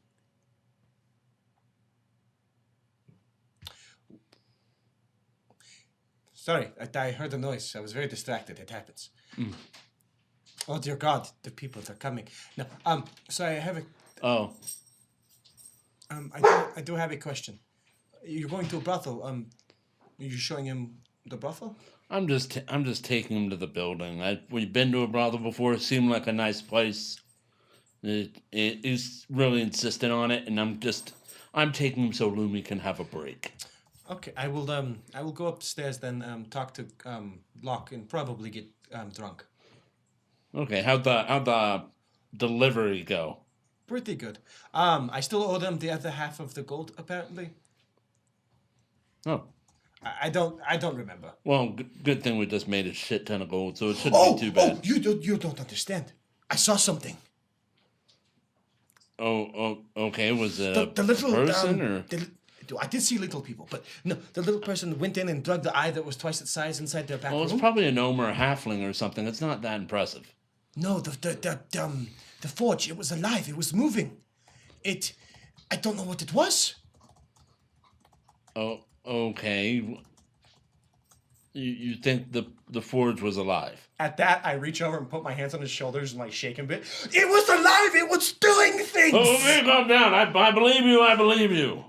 Sorry, I heard a noise. I was very distracted. It happens. Mm. Oh dear God, the people are coming. No, so I have a, Oh, I do have a question. You're going to a brothel. Are you showing him the brothel? I'm just taking him to the building. We've been to a brothel before. It seemed like a nice place. He's really insistent on it, and I'm taking him so Lumi can have a break. Okay, I will go upstairs then. Talk to Locke and probably get drunk. Okay, how'd the delivery go? Pretty good. I still owe them the other half of the gold apparently. Oh, I don't remember. well, good thing we just made a shit ton of gold, so it shouldn't be too bad. You don't understand. I saw something. Oh, okay. Was it The little person or? I did see little people, but no, the little person went in and dug the eye that was twice its size inside their back Well, it's room. probably a gnome or a halfling or something. It's not that impressive. No, the forge. It was alive. It was moving. I don't know what it was. Oh, okay. You think the forge was alive? At that, I reach over and put my hands on his shoulders and like shake him a bit. It was alive. It was doing things. Oh, okay, calm down. I believe you. I believe you.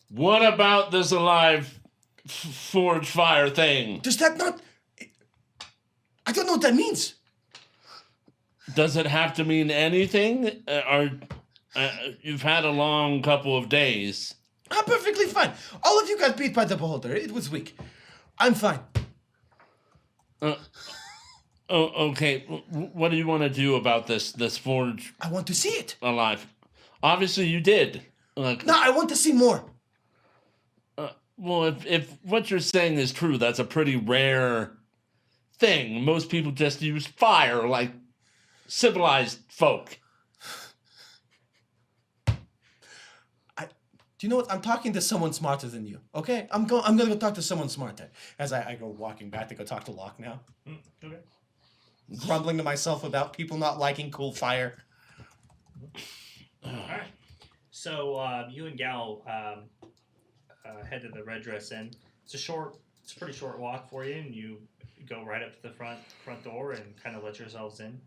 What about this alive forge fire thing? Does that not? I don't know what that means. Does it have to mean anything? You've had a long couple of days. I'm perfectly fine. All of you got beat by the beholder. It was weak. I'm fine. Okay. What do you want to do about this forge I want to see it. alive? Obviously, you did. Like, No, I want to see more. well, if what you're saying is true, that's a pretty rare thing. Most people just use fire like civilized folk. Do you know what? I'm talking to someone smarter than you. Okay, I'm gonna go talk to someone smarter. As I go walking back to go talk to Locke now, Okay. grumbling to myself about people not liking cool fire. All right. So you and Gal head to the Red Dress Inn. It's a pretty short walk for you, and you go right up to the front door and kind of let yourselves in.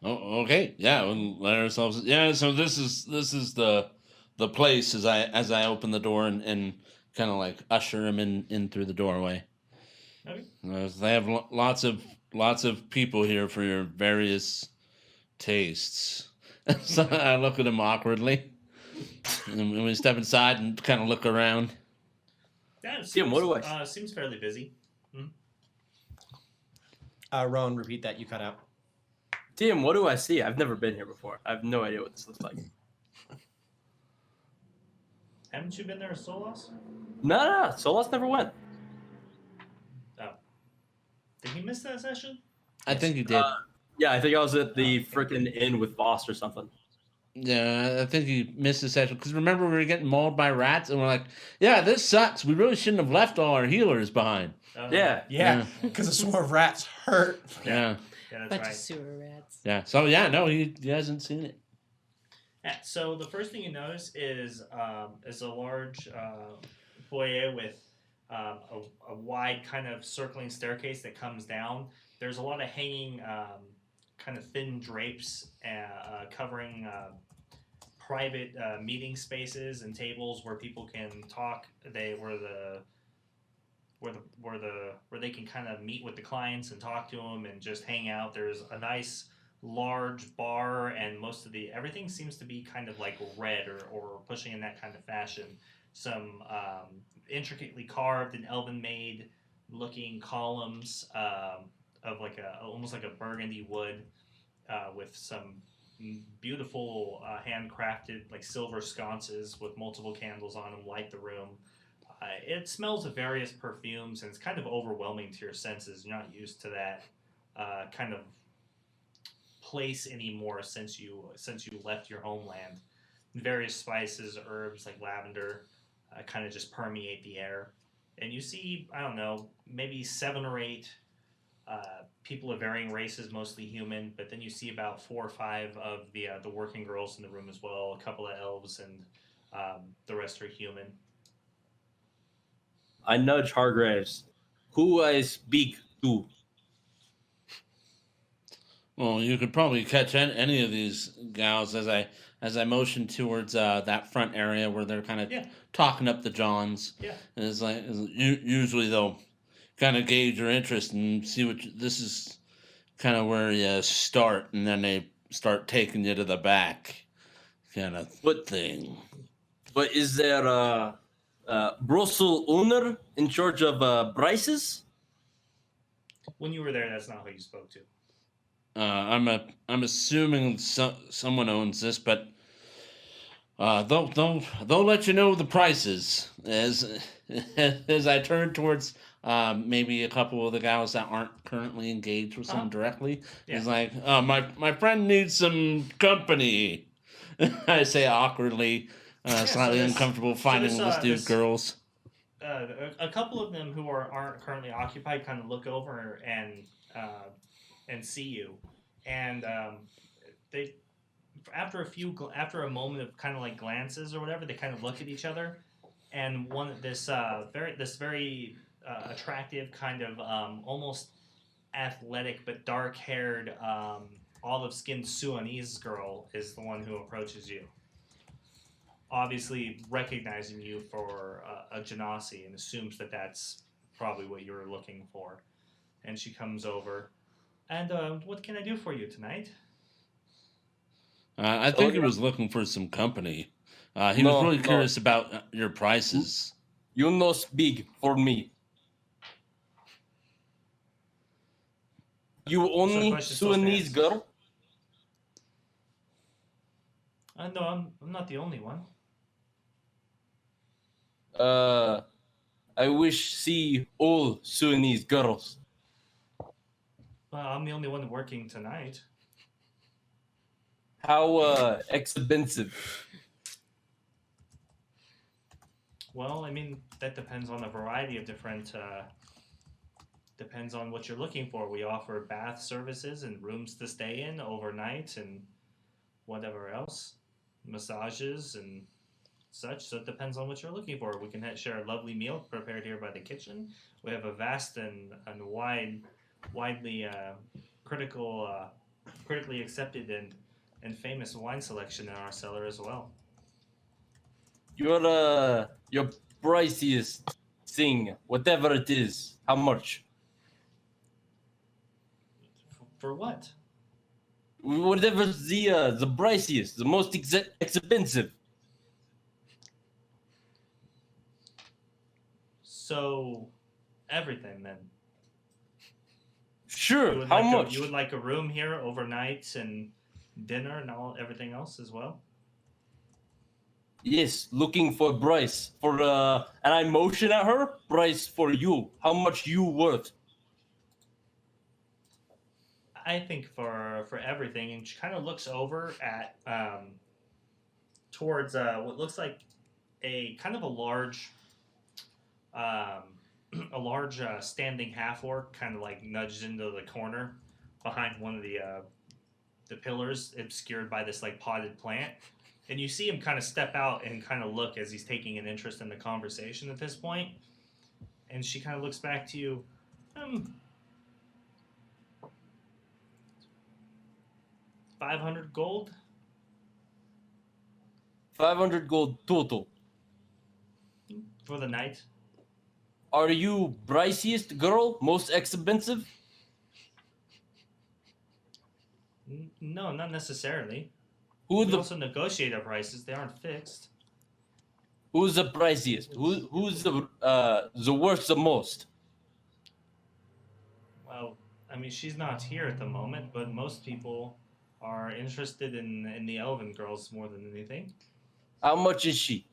Oh, okay. Yeah, we'll let ourselves. Yeah. So this is the place as I open the door and kind of like usher him in through the doorway. Okay. They have lots of people here for your various tastes. So I look at him awkwardly, and we step inside and kind of look around. Yeah, it Tim, what do seems fairly busy. Rowan, repeat that. You cut out. Tim, what do I see? I've never been here before. I have no idea what this looks like. Haven't you been there, Solas? No. Solas never went. Oh, did he miss that session? I think you did. Yeah, I think I was at the frickin' inn with Boss or something. Yeah, I think you missed the session because remember we were getting mauled by rats and we're like, yeah, this sucks. We really shouldn't have left all our healers behind. Yeah. Yeah, because a swarm of rats hurt. Yeah. Yeah, that's Bunch right. of sewer rats. Yeah. So yeah, no, he hasn't seen it. Yeah, so the first thing you notice is a large foyer with a wide kind of circling staircase that comes down. There's a lot of hanging kind of thin drapes covering private meeting spaces and tables where people can talk. Where they can kind of meet with the clients and talk to them and just hang out. There's a nice large bar, and most of everything seems to be kind of like red or pushing in that kind of fashion. Some intricately carved and elven made looking columns of like almost like a burgundy wood with some beautiful handcrafted like silver sconces with multiple candles on them light the room. It smells of various perfumes, and it's kind of overwhelming to your senses. You're not used to that kind of place anymore since you left your homeland. Various spices, herbs like lavender, kind of just permeate the air, and you see, I don't know, maybe 7 or 8 people of varying races, mostly human. But then you see about 4 or 5 of the working girls in the room as well. A couple of elves, and the rest are human. I nudge Hargraves. Who I speak to? Well, you could probably catch any of these gals as I motion towards that front area where they're kind of talking up the Johns. Yeah. And it's like usually they'll kind of gauge your interest and see this is kind of where you start, and then they start taking you to the back, kind of thing. But is there a Brussels owner in charge of prices? When you were there, that's not who you spoke to. I'm assuming someone owns this, but they'll let you know the prices as I turn towards maybe a couple of the gals that aren't currently engaged with someone directly. Yeah. It's like, my friend needs some company. I say awkwardly, slightly uncomfortable finding this dude girls. A couple of them who aren't currently occupied kind of look over and see you, and they after a moment of kind of like glances or whatever, they kind of look at each other, and this very attractive kind of almost athletic but dark-haired olive-skinned Sudanese girl is the one who approaches you, obviously recognizing you for a genasi and assumes that that's probably what you're looking for. And she comes over. And what can I do for you tonight? I think he was looking for some company. He was really curious about your prices. You no speak for me. You only question still Sudanese stands. girl? No, I'm not the only one. I wish see all Sudanese girls. Well, I'm the only one working tonight. How expensive? Well, I mean, that depends on a variety of different... depends on what you're looking for. We offer bath services and rooms to stay in overnight and whatever else. Massages and such. So it depends on what you're looking for. We can share a lovely meal prepared here by the kitchen. We have a vast and widely critically accepted and famous wine selection in our cellar as well. Your priciest thing, whatever it is, how much? For what? Whatever the priciest, the most expensive. So, everything then. Sure. How much? You would like a room here overnight and dinner and everything else as well? Yes, looking for price for and I motion at her. Price for you. How much you worth? I think for everything, and she kind of looks over at towards what looks like a kind of a large standing half orc, kind of like nudged into the corner behind one of the pillars, obscured by this like potted plant. And you see him kind of step out and kind of look as he's taking an interest in the conversation at this point. And she kind of looks back to you. 500 gold? 500 gold total. For the night. Are you priciest girl? Most expensive? No, not necessarily. We also negotiate our prices. They aren't fixed. Who's the priciest? Who's the worth the most? Well, I mean, she's not here at the moment, but most people are interested in the elven girls more than anything. How much is she?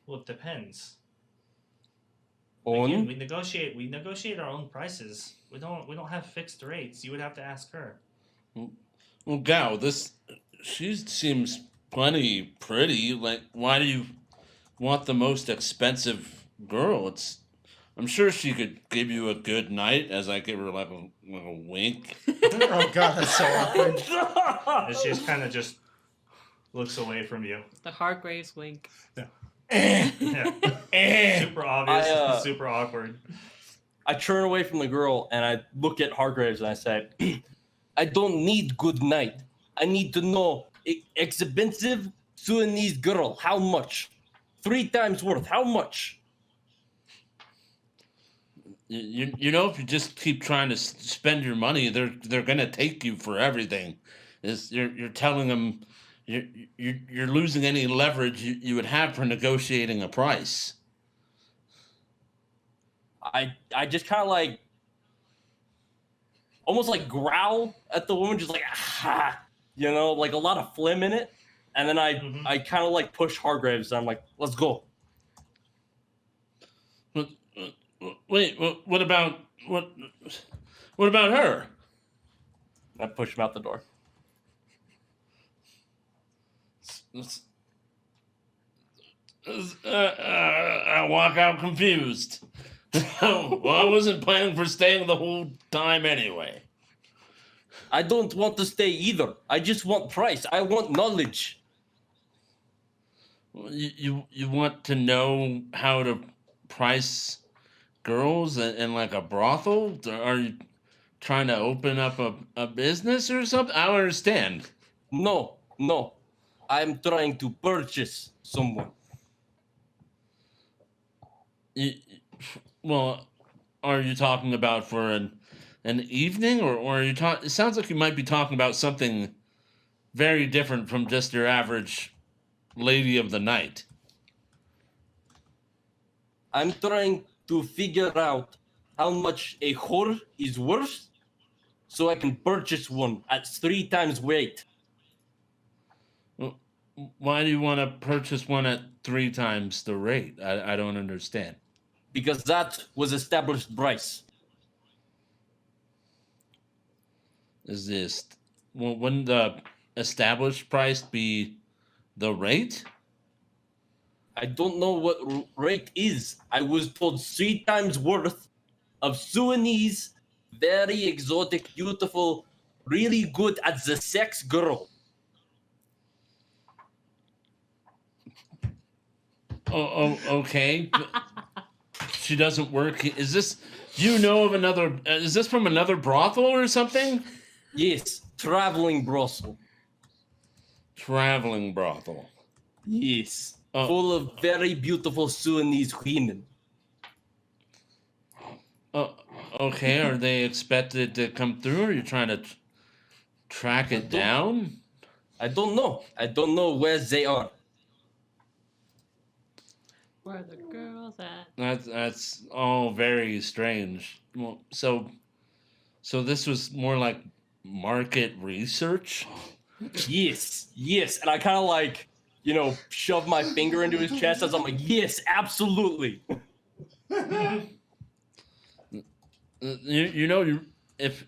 Well, it depends. On? Again, we negotiate our own prices. We don't have fixed rates. You would have to ask her. Well, Gao, she seems plenty pretty. Like, why do you want the most expensive girl? I'm sure she could give you a good night, as I give her like a wink. Oh god, that's so awkward. And she just kind of just looks away from you. The Hargraves wink. Yeah. Super obvious, super awkward. I turn away from the girl and I look at Hargraves and I say, I don't need good night. I need to know expensive Sudanese girl. How much? 3 times worth. How much? You know, if you just keep trying to spend your money, they're gonna take you for everything. You're telling them you're losing any leverage you would have for negotiating a price. I just kind of like almost like growl at the woman, just like like a lot of phlegm in it, and then I kind of like push Hargraves and I'm like, let's go. Wait, what about her? I push him out the door. I walk out confused. Well, I wasn't planning for staying the whole time anyway. I don't want to stay either. I just want price. I want knowledge. You want to know how to price girls in like a brothel? Are you trying to open up a business or something? I don't understand. No, no. I'm trying to purchase someone. You, well, are you talking about for an evening, or are you talking? It sounds like you might be talking about something very different from just your average lady of the night. I'm trying to figure out how much a whore is worth so I can purchase one at 3 times weight. Well, why do you want to purchase one at 3 times the rate? I don't understand. Because that was established price. Is this, well, wouldn't the established price be the rate? I don't know what rate is. I was told 3 times worth of Sudanese, very exotic, beautiful, really good at the sex girl. Okay. She doesn't work. Is this? Do you know of another? Is this from another brothel or something? Yes, traveling brothel. Traveling brothel. Yes, Oh. full of very beautiful Sudanese women. Okay. Are they expected to come through? Or are you trying to track it down? I don't know. I don't know where they are. Where are the girls at? That's all very strange. Well, so this was more like market research. Yes, yes. And I kind of like, shove my finger into his chest as I'm like, yes, absolutely. If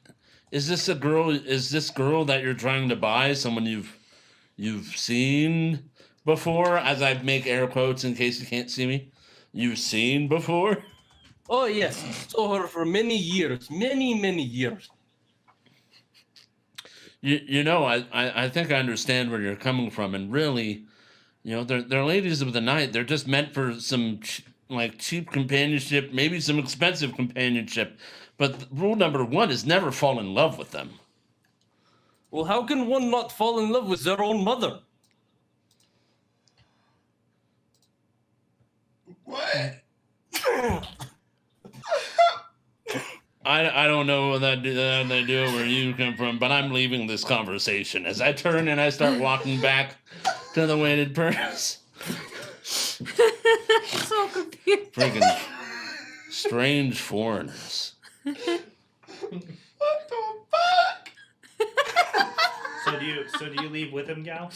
is this a girl? Is this girl that you're trying to buy someone you've seen before? As I make air quotes in case you can't see me, you've seen before. Oh, yes. Saw her for many years. Many, many years. I think I understand where you're coming from, and really, they're ladies of the night. They're just meant for some cheap companionship, maybe some expensive companionship. But rule number one is never fall in love with them. Well, how can one not fall in love with their own mother? What? I don't know what they do where you come from, but I'm leaving this conversation as I turn and I start walking back to the weighted purse. So confused. Freaking strange foreigners. What the fuck? So do you leave with him, Gal?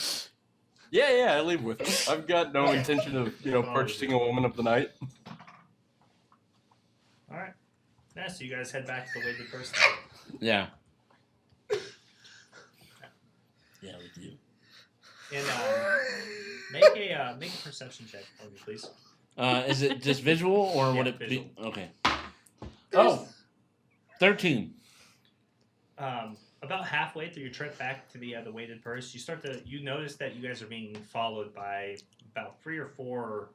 Yeah, I leave with him. I've got no intention of, purchasing a woman of the night. All right. Yeah, so you guys head back to the weighted person. Yeah. Yeah, with you. And make a perception check for me, please. Is it just visual or would Yeah, it visual. be okay? Oh, 13. About halfway through your trip back to the weighted purse, you notice that you guys are being followed by about 3 or 4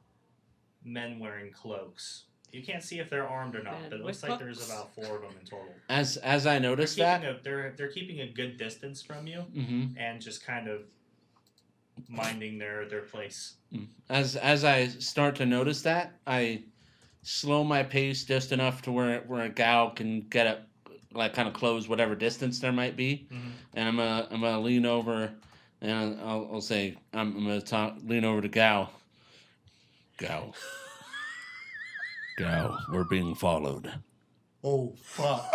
men wearing cloaks. You can't see if they're armed or not, but it looks like there's about 4 of them in total. As I noticed that, They're keeping a good distance from you and just kind of minding their place. as I start to notice that, I slow my pace just enough to where a gal can get up, like kind of close whatever distance there might be, and I'm gonna lean over, and I'll say I'm gonna lean over to gal. Gal, we're being followed. Oh, fuck.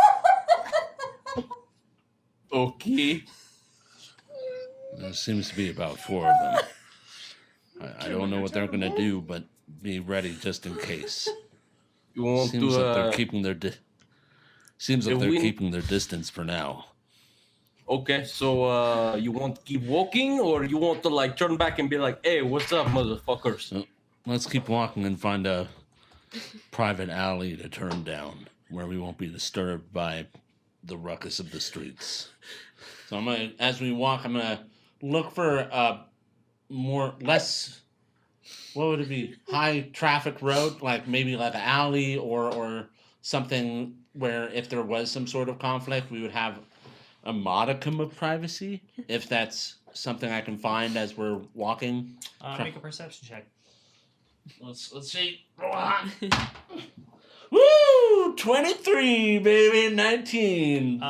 Okay. There seems to be about 4 of them. I don't know what they're gonna do, but be ready just in case. You want Seems to, like they're keeping their keeping their distance for now. Okay, so you want to keep walking, or you want to turn back and be like, "Hey, what's up, motherfuckers?" So let's keep walking and find a private alley to turn down where we won't be disturbed by the ruckus of the streets. So as we walk, I'm gonna look for less what would it be? High traffic road, like maybe like an alley or something where if there was some sort of conflict, we would have a modicum of privacy. If that's something I can find as we're walking. Make a perception check. Let's see. Roll on. Woo! 23, baby, 19.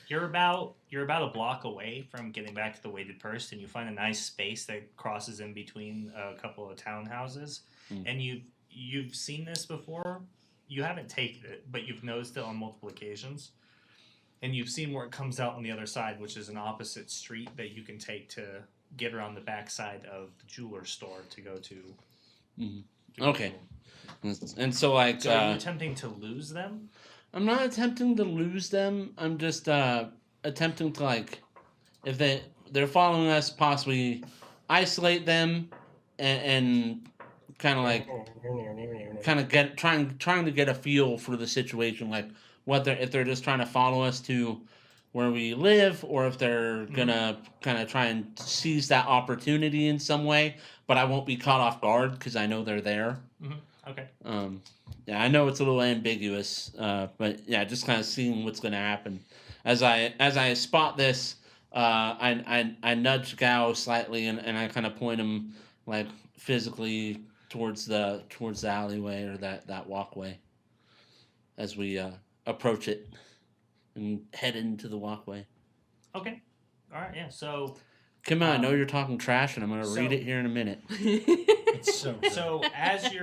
You're about a block away from getting back to the weighted purse, and you find a nice space that crosses in between a couple of townhouses. And you've seen this before. You haven't taken it, but you've noticed it on multiple occasions. And you've seen where it comes out on the other side, which is an opposite street that you can take to get around the backside of the jeweler store to go to. Okay. And so, like... So are you attempting to lose them? I'm not attempting to lose them. I'm just attempting to, like... If they're following us, possibly isolate them and kind of like... kind of trying to get a feel for the situation, like if they're just trying to follow us to where we live, or if they're gonna kind of try and seize that opportunity in some way. But I won't be caught off guard because I know they're there. Okay. Yeah, I know it's a little ambiguous, but yeah, just kind of seeing what's gonna happen. As I spot this, I nudge Gao slightly and I kind of point him like physically towards the alleyway or that walkway as we approach it and head into the walkway. Okay. All right. Yeah. So. Come on, I know you're talking trash, and I'm gonna read it here in a minute. It's so good. So as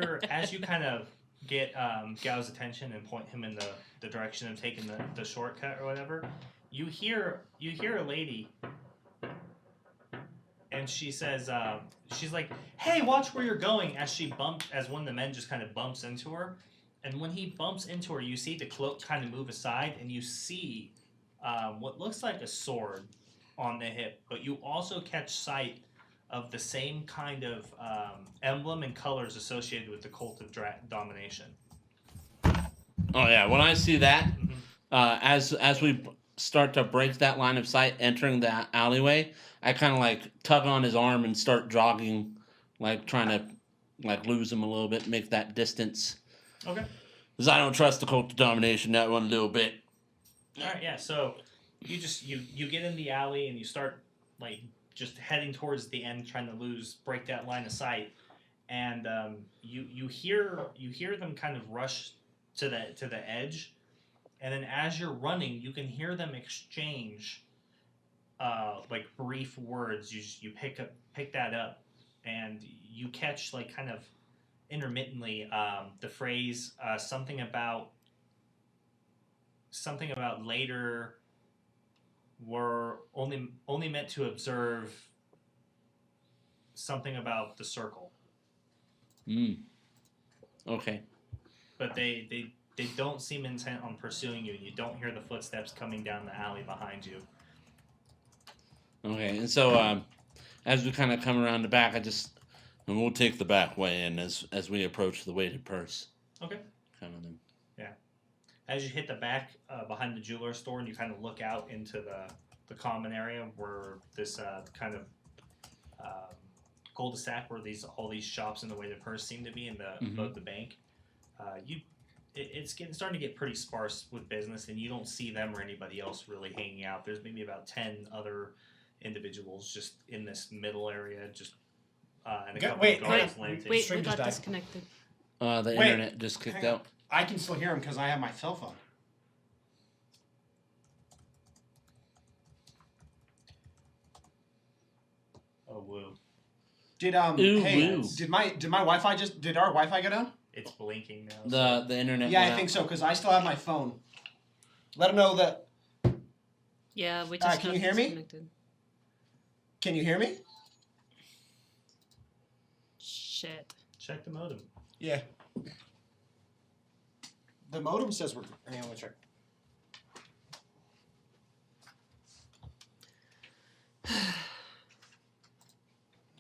you kind of get Gao's attention and point him in the direction of taking the shortcut or whatever, you hear a lady, and she says, she's like, "Hey, watch where you're going." As one of the men just kind of bumps into her, and when he bumps into her, you see the cloak kind of move aside, and you see what looks like a sword on the hip, but you also catch sight of the same kind of emblem and colors associated with the cult of domination. Oh yeah, when I see that, as we start to break that line of sight, entering the alleyway, I kind of like tug on his arm and start jogging, like trying to like lose him a little bit, make that distance. Okay. Because I don't trust the cult of domination that one little bit. All right, yeah. So you just you get in the alley and you start like just heading towards the end, trying to break that line of sight, and you hear them kind of rush to the edge, and then as you're running, you can hear them exchange like brief words. You pick that up, and you catch like kind of intermittently the phrase something about later. We're only meant to observe something about the circle. Okay. But they don't seem intent on pursuing you. You don't hear the footsteps coming down the alley behind you. Okay, and so as we kind of come around the back, and we'll take the back way in as we approach the weighted purse. Okay. Kind of thing. Yeah. As you hit the back behind the jeweler store, and you kind of look out into the common area where this kind of cul-de-sac where all these shops in the weighted purse seem to be in above the bank, it's starting to get pretty sparse with business, and you don't see them or anybody else really hanging out. There's maybe about 10 other individuals just in this middle area, just and a couple of guards landing. Wait, we Stream got just died. disconnected. The internet just kicked hang on. out. I can still hear him because I have my cell phone. Oh, woo. Did Ooh, hey, woo. did our Wi-Fi go down? It's blinking now. The internet. Yeah, went I think out. so because I still have my phone. Let him know that. Yeah, we just can got you hear me? disconnected. Can you hear me? Shit. Check the modem. Yeah. The modem says we're. Hang on, let me check.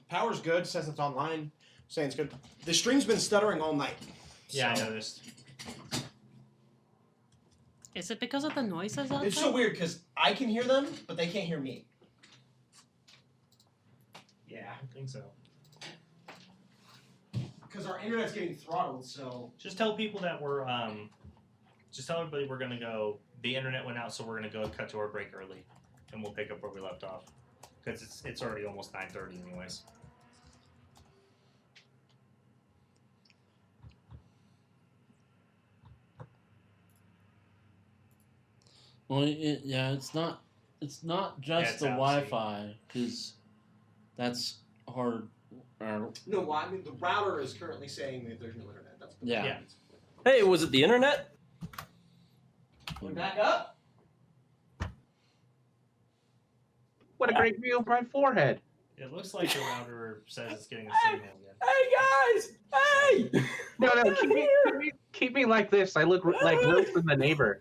Power's good. Says it's online. Saying it's good. The stream's been stuttering all night. Yeah, I so- noticed. Is it because of the noises outside? It's so weird because I can hear them, but they can't hear me. Yeah, I think so. because our internet's getting throttled. So Just tell people that we're just tell everybody we're gonna go. The internet went out, so we're gonna go cut to our break early, and we'll pick up where we left off because it's already almost 9:30 anyways. Well, it's not just it's the out, Wi-Fi because that's hard. no, well, I mean the router is currently saying that there's no internet. That's the Yeah. Yeah. Hey, was it the internet? We back up. What a great view of my forehead. It looks like the router says it's getting a signal again. Hey guys! Hey! No, keep me like this. I look like Wilson the neighbor.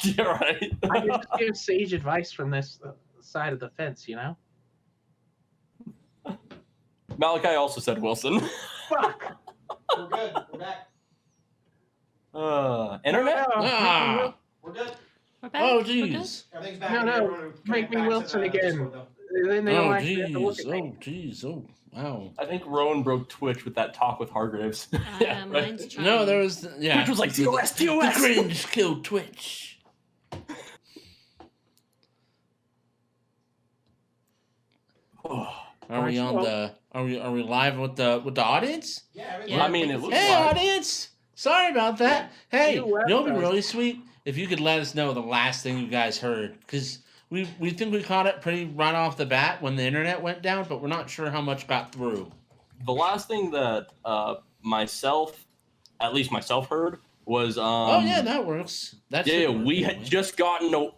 Yeah, right. I can just give sage advice from this side of the fence, you know? Malachi also said Wilson. Fuck! We're good. We're back. Internet? Ah! We're good. We're back. Oh We're good? jeez! Everything's back. No, Everyone make connect me back to Wilson the again. Discord, though. Then they don't Oh actually have to look jeez! at me. Oh jeez! Oh wow! I think Rowan broke Twitch with that talk with Hargraves. Yeah, right. Mine's trying. No, there was Twitch was like, TOS, The TOS! cringe killed Twitch. Are we on the? Are we live with the audience? Yeah, everything's Yeah. I back. mean, it looks Hey, like audience! Sorry about that. Hey, You left it'll be us. really sweet if you could let us know the last thing you guys heard, because we think we caught it pretty right off the bat when the internet went down, but we're not sure how much got through. the last thing that myself heard was Oh yeah, that works. That yeah, should work we anyway. had just gotten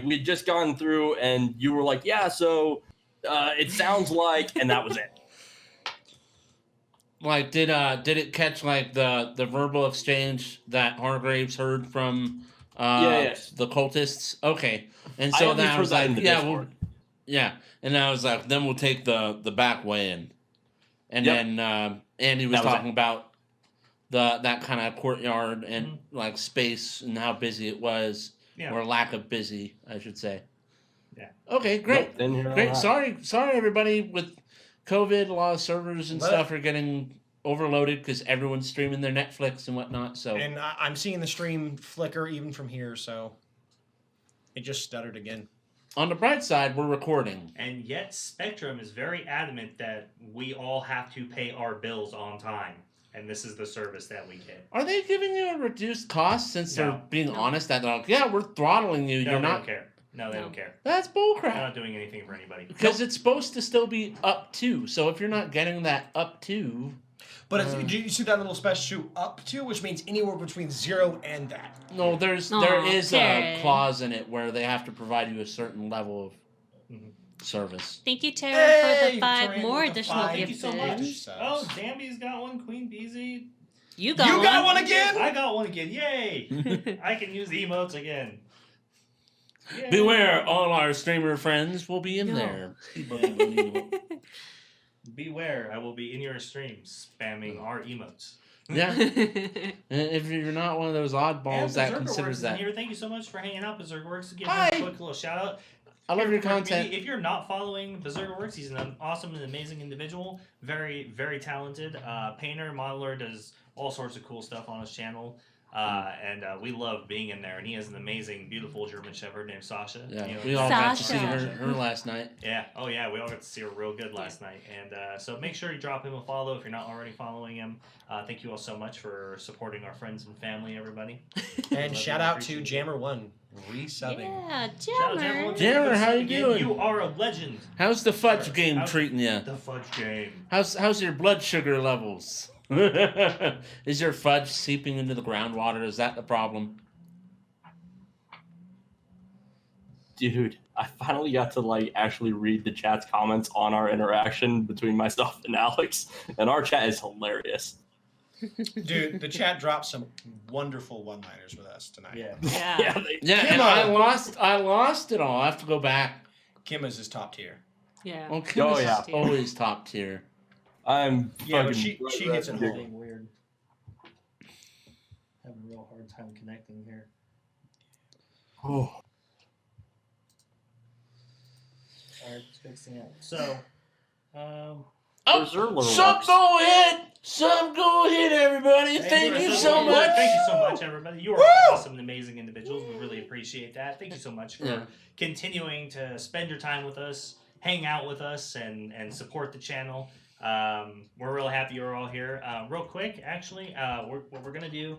we'd just gone through, and you were like, yeah, so it sounds like, and that was it. Like, did it catch like the verbal exchange that Hargraves heard from Yeah. the cultists? Okay, and I so at then least I heard was that like, in the yeah, Discord. and I was like, then we'll take the back way in, and Yep. then Andy was That was talking about that kind of courtyard and Mm-hmm. like space and how busy it was, Yeah. or lack of busy, I should say. Yeah. Okay, great. Nope, didn't hear all Great. that. Sorry, everybody. With COVID, a lot of servers and Let- stuff are getting overloaded because everyone's streaming their Netflix and whatnot. So And I'm seeing the stream flicker even from here, so it just stuttered again. on the bright side, we're recording. And yet Spectrum is very adamant that we all have to pay our bills on time. And this is the service that we get. Are they giving you a reduced cost since No. they're being No. honest? That they're like, yeah, we're throttling you. No, You're they not. don't care. No, they No. don't care. That's They're bullcrap. not doing anything for anybody. Because it's supposed to still be up to. So if you're not getting that up to, But do you see that little special up to, which means anywhere between 0 and that. no, there Aw, is a Terry. clause in it where they have to provide you a certain level of Mhm. service. Thank you, Tara, Hey, for the 5 Terrain more with the additional five. Thank you so much. gifts. Oh, Damby's got one. Queen Beezy. You got You one. got one again? I got one again. Yay! I can use the emotes again. Yay. Beware, all our streamer friends will be in No. there. Beware, I will be in your streams spamming our emotes. Yeah. And if you're not one of those oddballs that Berserker considers Works is that. Here. Thank you so much for hanging out, Berserker Works. Give Hi. him a quick little shout out. I love your Berserker content. Community, if you're not following Berserker Works, he's an awesome and amazing individual. Very, very talented. Painter, modeler, does all sorts of cool stuff on his channel. And we love being in there. And he has an amazing, beautiful German Shepherd named Sasha. Yeah, You know, we all got to see Sasha. her last night. Yeah. Oh, yeah. We all got to see her real good last night. And so make sure you drop him a follow if you're not already following him. Thank you all so much for supporting our friends and family, everybody. And Love shout you, out to appreciate Jammer1 resubbing. Yeah, Shout out to Jammer. everyone. Jammer, how you Again, doing? You are a legend. How's the fudge Sure. game How's- treating you? The fudge game. How's your blood sugar levels? Is your fudge seeping into the groundwater? Is that the problem? Dude, I finally got to actually read the chat's comments on our interaction between myself and Alex, and our chat is hilarious. Dude, the chat dropped some wonderful one-liners with us tonight. Yeah. Yeah. Yeah, and Kimmo. I lost it all. I have to go back. Kimma's is top tier. Yeah. Well, Kim is yeah. always top tier. I'm Yeah, but fucking she hits it home. Being weird. Having a real hard time connecting here. Oh. Alright, it's fixing it. So, Oh, go ahead. Go ahead, everybody. Thank you so much. Thank you so much, everybody. You are awesome and amazing individuals. We really appreciate that. Thank you so much for continuing to spend your time with us, hang out with us, and support the channel. We're real happy you're all here. Real quick, actually, what we're gonna do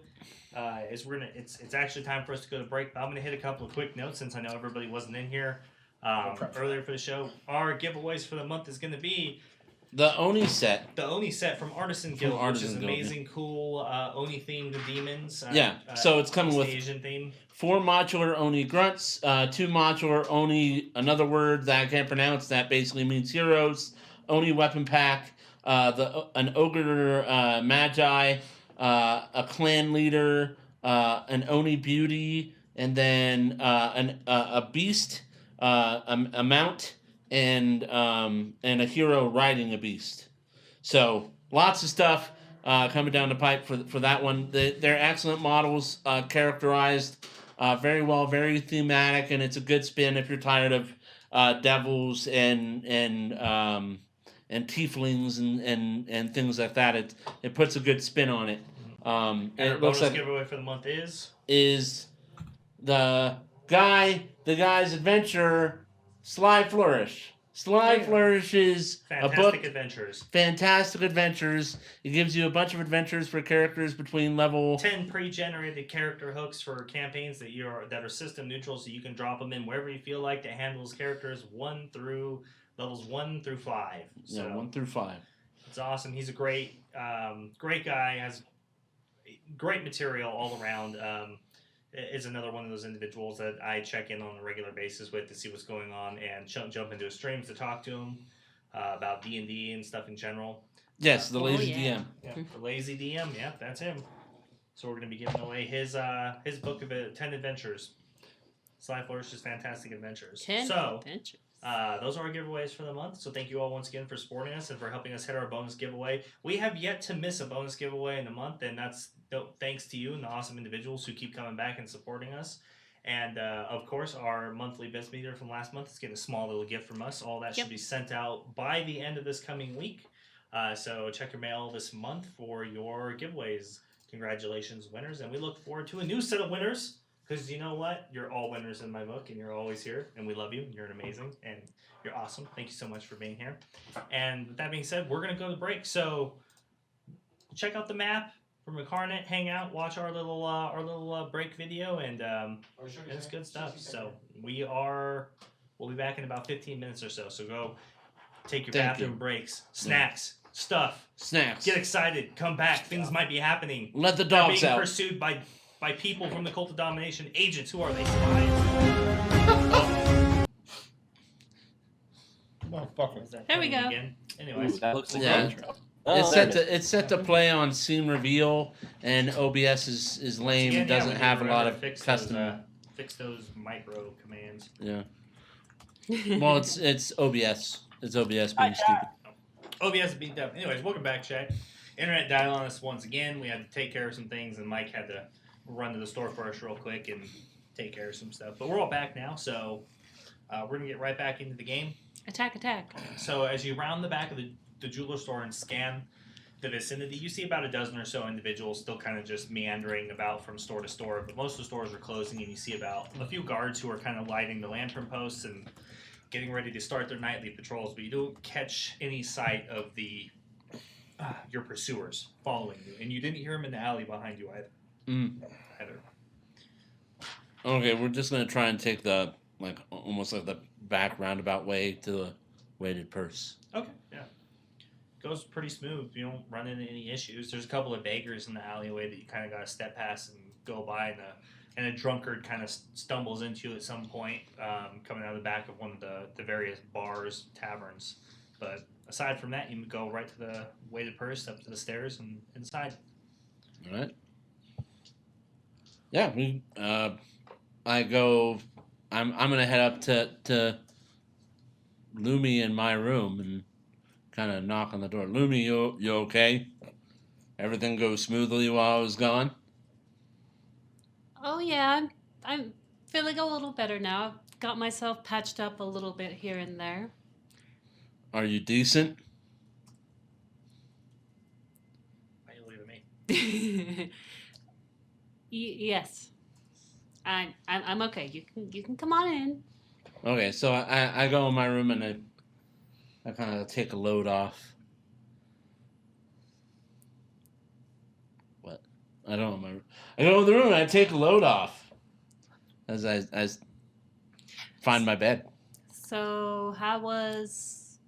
is it's actually time for us to go to break. But I'm gonna hit a couple of quick notes since I know everybody wasn't in here earlier for the show. Our giveaways for the month is gonna be the Oni set. The Oni set from Artisan Guild, which is amazing, cool Oni themed demons. So it's coming with Asian theme. 4 modular Oni grunts, 2 modular Oni, another word that I can't pronounce that basically means heroes, Oni weapon pack, an ogre magi, a clan leader, an Oni beauty, and then a beast, a mount, and a hero riding a beast. So lots of stuff coming down the pipe for that one. They're excellent models, characterized very well, very thematic, and it's a good spin if you're tired of devils and tieflings and things like that. It puts a good spin on it. And it our looks bonus like giveaway for the month is the guy's adventure. Sly Flourish. Sly Flourish is a book. Fantastic Adventures. It gives you a bunch of adventures for characters between level 10 pre-generated character hooks for campaigns that are system neutral, so you can drop them in wherever you feel like to handle those characters levels 1 through 5. So 1 through 5. It's awesome. He's a great guy. Has great material all around. Is another one of those individuals that I check in on a regular basis with to see what's going on and jump into his streams to talk to him about D&D and stuff in general. Yes, the Lazy DM. Yeah, the Lazy DM. Yeah, that's him. So we're going to be giving away his book of 10 adventures. Sly Flourish's Fantastic Adventures. 10 adventures. Those are our giveaways for the month. So thank you all once again for supporting us and for helping us hit our bonus giveaway. We have yet to miss a bonus giveaway in a month, and that's thanks to you and the awesome individuals who keep coming back and supporting us. And of course, our monthly best meter from last month is getting a small little gift from us. All that should be sent out by the end of this coming week. So check your mail this month for your giveaways. Congratulations, winners. And we look forward to a new set of winners. Because you know what? You're all winners in my book, and you're always here, and we love you. You're amazing, and you're awesome. Thank you so much for being here. And with that being said, we're going to go to break. So check out the map from Incarnate, hang out, watch our little break video, and it's good stuff. So we'll be back in about 15 minutes or so. So go take your bathroom breaks, snacks, stuff. Get excited. Come back. Things might be happening. Let the dogs being out. Pursued by people from the Cult of Domination. Agents. Who are they? Spies? There we go. Anyways. Ooh, that looks like Yeah. intro. It's set to play on scene reveal, and OBS is lame. It doesn't have a lot of custom. Fix those micro commands. Yeah. Well, it's OBS. It's OBS being stupid. OBS being dumb. Anyways, welcome back, chat. Internet died on us once again. We had to take care of some things, and Mike had to run to the store for us real quick and take care of some stuff. But we're all back now, so we're going to get right back into the game. Attack. So as you round the back of the jeweler store and scan the vicinity, you see about a dozen or so individuals still kind of just meandering about from store to store. But most of the stores are closing, and you see about a few guards who are kind of lighting the lantern posts and getting ready to start their nightly patrols. But you don't catch any sight of your pursuers following you, and you didn't hear them in the alley behind you either. Okay, we're just gonna try and take the almost like the back roundabout way to the weighted purse. Okay, yeah. Goes pretty smooth. You don't run into any issues. There's a couple of beggars in the alleyway that you kind of got to step past and go by, and a drunkard kind of stumbles into you at some point, coming out of the back of one of the various bars, taverns. But aside from that, you go right to the weighted purse, up to the stairs, and inside. All right. Yeah, I go. I'm gonna head up to Lumi in my room and kind of knock on the door. Lumi, you okay? Everything goes smoothly while I was gone? Oh yeah, I'm feeling a little better now. I've got myself patched up a little bit here and there. Are you decent? Yes. I'm okay. You can come on in. Okay, so I go in my room and I kind of take a load off. What? I don't know. I go in the room and I take a load off as I find my bed. So, how was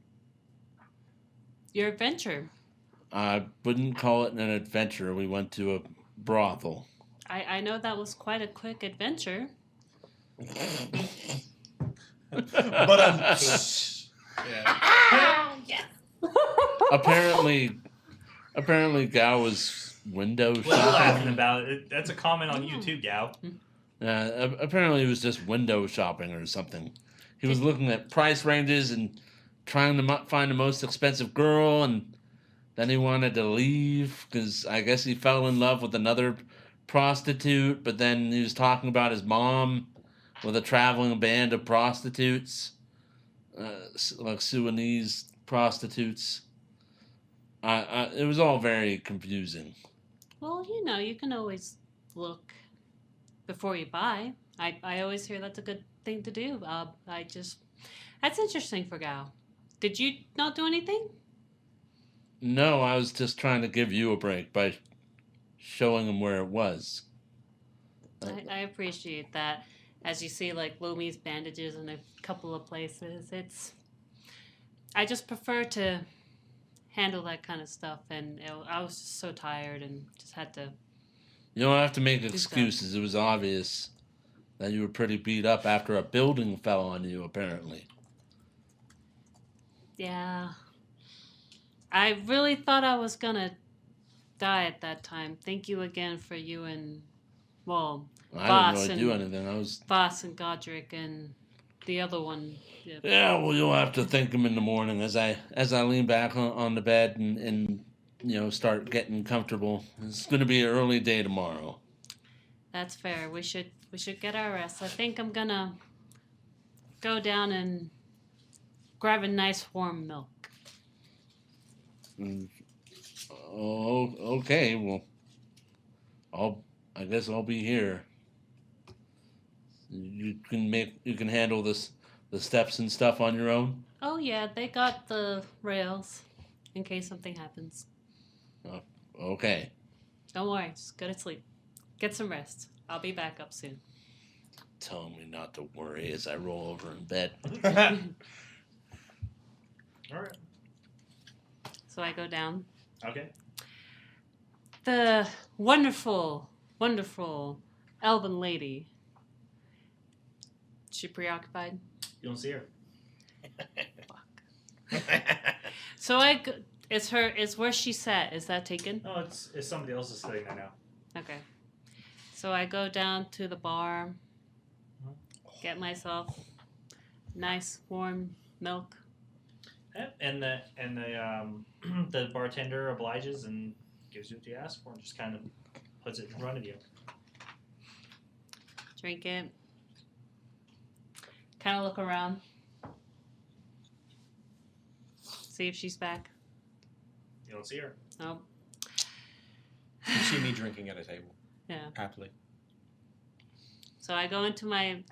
your adventure? I wouldn't call it an adventure. We went to a brothel. I know that was quite a quick adventure. But apparently, Gao was window What are you laughing shopping. about? That's a comment on YouTube, Gao. Apparently, he was just window shopping or something. He was looking at price ranges and trying to find the most expensive girl, and then he wanted to leave because I guess he fell in love with another prostitute. But then he was talking about his mom with a traveling band of prostitutes, like Sudanese prostitutes. It was all very confusing. Well, you can always look before you buy. I always hear that's a good thing to do. That's interesting for Gao. Did you not do anything? No, I was just trying to give you a break by showing him where it was. I appreciate that. As you see, like Lumi's bandages in a couple of places. I just prefer to handle that kind of stuff, and I was just so tired and just had to. You don't have to make stuff. excuses. It was obvious that you were pretty beat up after a building fell on you, apparently. Yeah. I really thought I was gonna die at that time. Thank you again for you and, well, I Voss didn't really do anything. I was. Voss and Godric and the other one. Yeah. Yeah, well, you'll have to thank him in the morning as I lean back on the bed and start getting comfortable. It's going to be an early day tomorrow. That's fair. We should get our rest. I think I'm gonna go down and grab a nice warm milk. Oh, okay. Well, I guess I'll be here. You can handle the steps and stuff on your own. Oh yeah, they got the rails in case something happens. Okay. Don't worry, just go to sleep. Get some rest. I'll be back up soon. Telling me not to worry as I roll over in bed. All right. So I go down. Okay. The wonderful, wonderful elven lady. Is she preoccupied? You don't see her. So is where she sat. Is that taken? No, it's somebody else is sitting there now. Okay. So I go down to the bar, get myself nice warm milk. Yep. And the bartender obliges and gives you what you asked for, and just kind of puts it in front of you. Drink it. Kind of look around. See if she's back. You don't see her. Oh. You see me drinking at a table. Yeah. Happily. So I go into my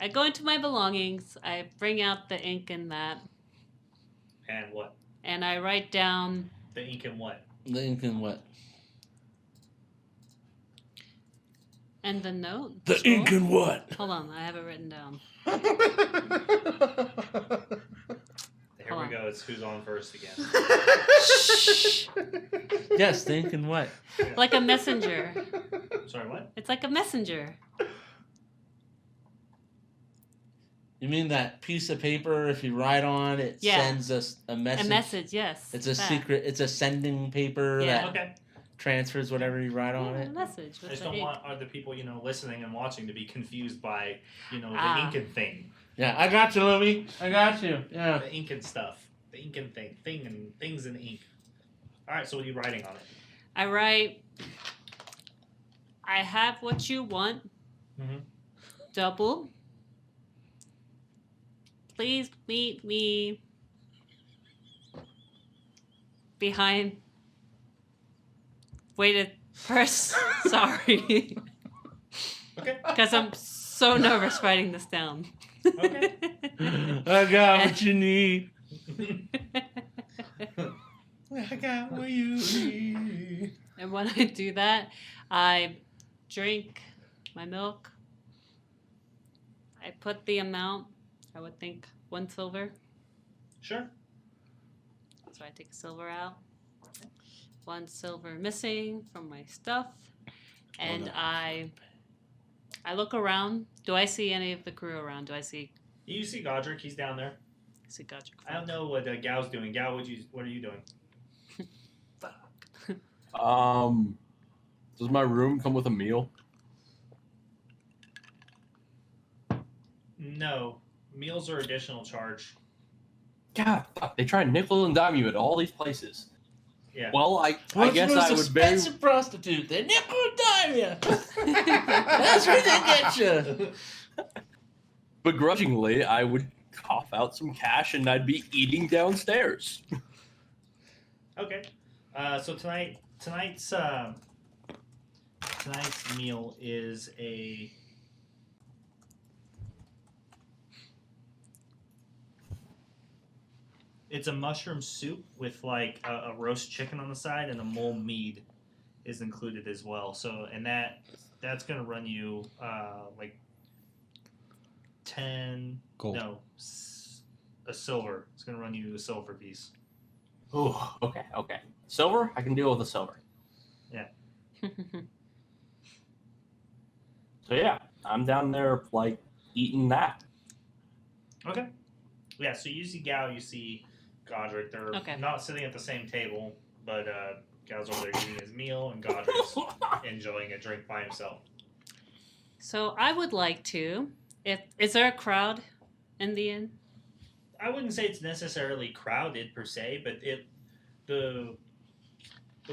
belongings. I bring out the ink and that, And what? and I write down. The ink and what? The ink and what? And the note. The scroll? ink and what? Hold on, I have it written down. Here Hold we on. go. It's who's on first again. Yes, the ink and what? Like a messenger. Sorry, what? It's like a messenger. You mean that piece of paper? If you write on it, Yeah. sends us a message. A message, yes. It's a that. secret. It's a sending paper Yeah. that Okay. transfers whatever you write on Yeah, a it. message. I with just the don't ink. want other people, listening and watching to be confused by, the Ah. ink and thing. Yeah, I got you, Louie. I got you. Yeah. The ink and stuff. The ink and thing and things in ink. All right, so what are you writing on it? I write, I have what you want. Mm-hmm. Double. Please meet me behind. Way to First, sorry. Okay. Because I'm so nervous writing this down. Okay. I got what you need. I got what you need. And when I do that, I drink my milk. I put the amount, I would think 1 silver. Sure. So I take a silver out. 1 silver missing from my stuff. And I look around. Do I see any of the crew around? Do I see You see Godric, he's down there. Godric? I don't know what Gao's doing. Gao, what are you doing? Does my room come with a meal? No. Meals are additional charge. God, fuck, they try and nickel and dime you at all these places. Yeah. Well, I What's guess the most I would very expensive prostitute? They nickel and dime you. That's where they get you. begrudgingly I would cough out some cash and I'd be eating downstairs. Okay. So tonight's meal is it's a mushroom soup with like a roast chicken on the side, and a mole mead is included as well. So and that's gonna run you like 10 Gold. no a silver. It's gonna run you a silver piece. Oh, okay. Silver? I can deal with the silver. So yeah, I'm down there like eating that. Okay. Yeah, so you see Gao, you see Godric. They're Okay. not sitting at the same table, but Gao's over there eating his meal, and Godric's enjoying a drink by himself. So I would like to. Is there a crowd in the inn? I wouldn't say it's necessarily crowded per se, but the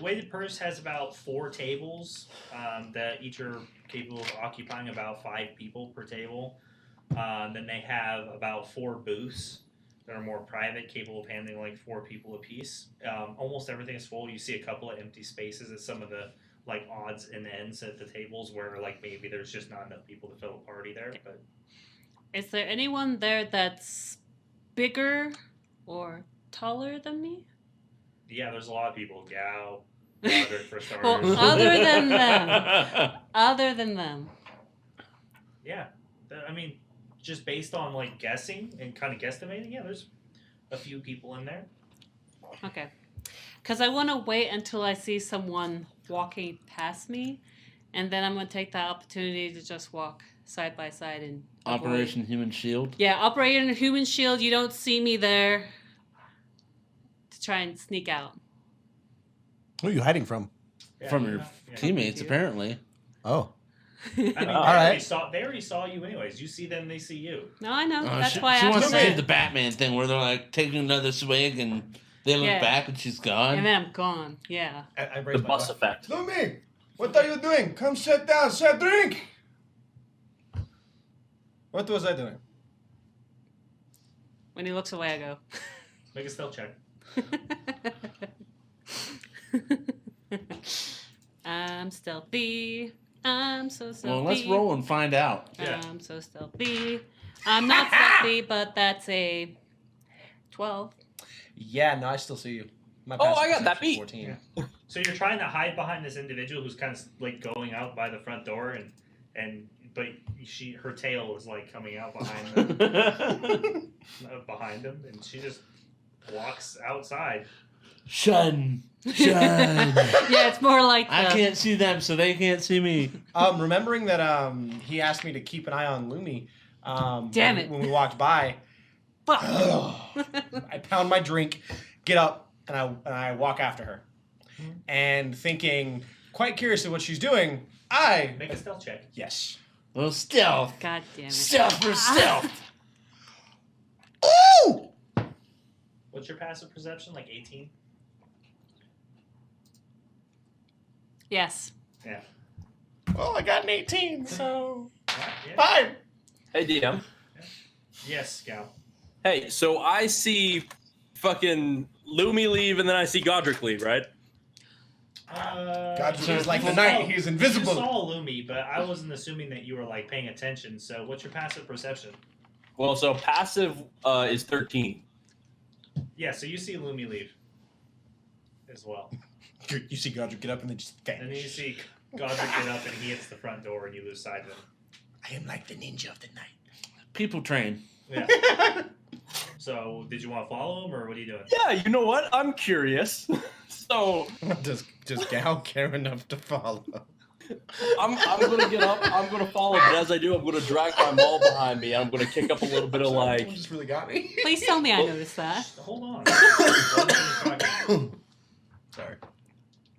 way the purse has about 4 tables that each are capable of occupying about 5 people per table. Then they have about 4 booths that are more private, capable of handling like 4 people apiece. Almost everything is full. You see a couple of empty spaces at some of the like odds and ends at the tables where like maybe there's just not enough people to fill a party there. But Is there anyone there that's bigger or taller than me? yeah, there's a lot of people. Gao, Godric for starters. Well, other than them. Yeah, I mean, just based on like guessing and kind of guesstimating, yeah, there's a few people in there. Okay. Because I want to wait until I see someone walking past me, and then I'm going to take that opportunity to just walk side by side and avoid. Operation Human Shield. Yeah, Operation Human Shield. You don't see me there to try and sneak out. Who are you hiding from? Yeah, From your yeah. teammates, apparently. Oh. I mean, All right. they already saw you anyways. You see them, they see you. No, I know. Oh, That's she why I she asked wants for to do that. the Batman thing where they're like taking another swig and they look Yeah. back and she's gone. And then I'm gone. Yeah. I The raised my bus glass. effect. Lumi, what are you doing? Come sit down, sit drink. What was I doing? When he looks away, I go. Make a stealth check. I'm stealthy. I'm so stealthy. Well, let's roll and find out. Yeah. I'm so stealthy. I'm not stealthy, but that's a 12. Yeah, no, I still see you. My Oh, passive I got that perception's beat. 14. So you're trying to hide behind this individual who's kind of like going out by the front door, but her tail is like coming out behind them, behind him, and she just walks outside. Shun. Yeah, it's more like I the- can't see them, so they can't see me. Remembering that he asked me to keep an eye on Lumi. Damn it. When we walked by, Fuck. I pound my drink, get up, and I walk after her. And thinking, quite curiously what she's doing, Make a stealth check. yes. Well, stealth. God damn it. Stealth for stealth. Ooh! What's your passive perception? Like 18? Yes. Yeah. Well, I got an 18, so Yeah. fine. Hey DM. Yes, Gal. Hey, so I see fucking Lumi leave and then I see Godric leave, right? Godric is like the you knight. saw- He's You invisible. saw Lumi, but I wasn't assuming that you were like paying attention. So, what's your passive perception? Well, so passive is 13. Yeah, so you see Lumi leave as well, You see Godric get up and then just and then you see Godric get up and he hits the front door, and you lose sight of him. I am like the ninja of the night. People train. Yeah. So, did you want to follow him, or what are you doing? Yeah, you know what? I'm curious. So Does Gal care enough to follow? I'm gonna get up. I'm gonna follow, but as I do, I'm gonna drag my maul behind me. And I'm gonna kick up a little bit of like. Someone just really got me. Please tell me I noticed that. Hold on. Sorry.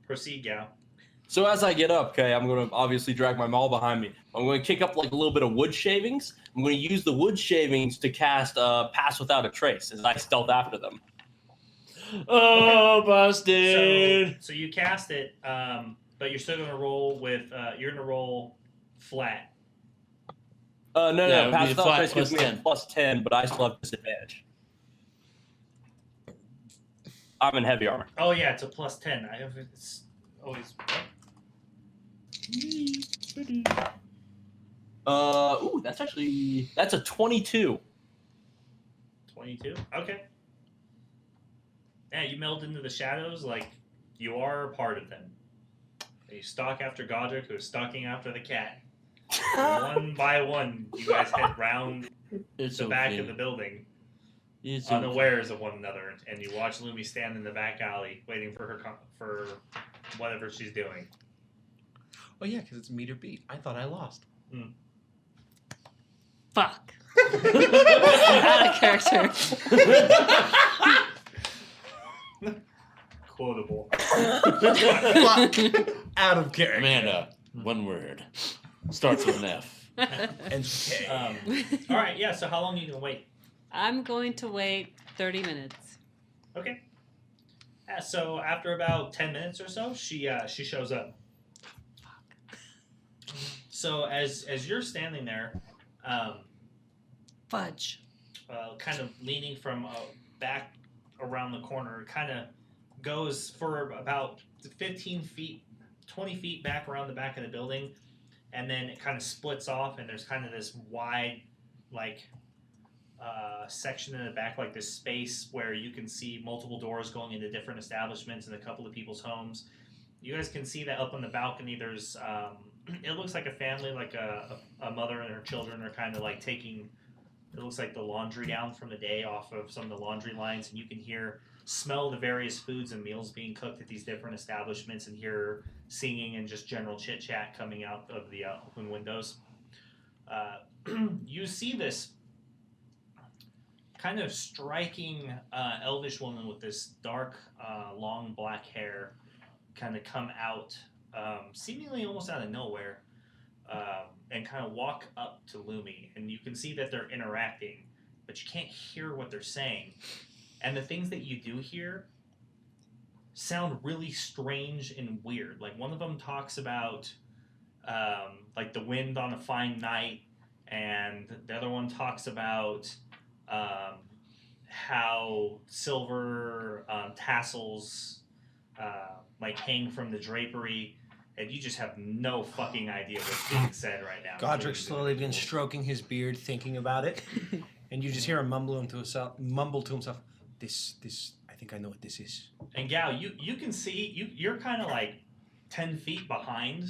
Proceed, Gal. So as I get up, okay, I'm gonna obviously drag my maul behind me. I'm gonna kick up like a little bit of wood shavings. I'm gonna use the wood shavings to cast Pass Without a Trace as I stealth after them. Oh, busted! So you cast it, but you're still going to roll with. You're going to roll flat. No, Yeah, it would Pass be Without a flat Trace gives plus me a 10. +10, but I still have disadvantage. I'm in heavy armor. Oh yeah, it's a +10. I have it's always. That's a 22. 22. Okay. Yeah, you meld into the shadows like you are a part of them. And you stalk after Godric, who is stalking after the cat. And one by one, you guys head round It's the okay. back of the building, It's okay. unawares of one another, and you watch Lumi stand in the back alley, waiting for her for whatever she's doing. Oh yeah, because it's meter beat. I thought I lost. Fuck. Out of character. Quotable. Out of character. Amanda, one word. Starts with an F. And K. All right, yeah. So how long are you gonna wait? I'm going to wait 30 minutes. Okay. So after about 10 minutes or so, she shows up. So as you're standing there, Fudge. kind of leaning from back around the corner, kind of goes for about 15 feet, 20 feet back around the back of the building, and then it kind of splits off, and there's kind of this wide, like, section in the back, like this space where you can see multiple doors going into different establishments and a couple of people's homes. You guys can see that up on the balcony. There's, it looks like a family, like a mother and her children are kind of like taking, it looks like the laundry down from the day off of some of the laundry lines, and you can smell the various foods and meals being cooked at these different establishments, and hear singing and just general chit chat coming out of the open windows. You see this kind of striking elvish woman with this dark, long black hair kind of come out, seemingly almost out of nowhere, and kind of walk up to Lumi. And you can see that they're interacting, but you can't hear what they're saying. And the things that you do hear sound really strange and weird. Like one of them talks about like the wind on a fine night, and the other one talks about how silver tassels like hang from the drapery, and you just have no fucking idea what's being said right now. Godric slowly begins stroking his beard, thinking about it, and you just hear him mumble to himself. This. I think I know what this is. And Gal, you can see you're kind of like 10 feet behind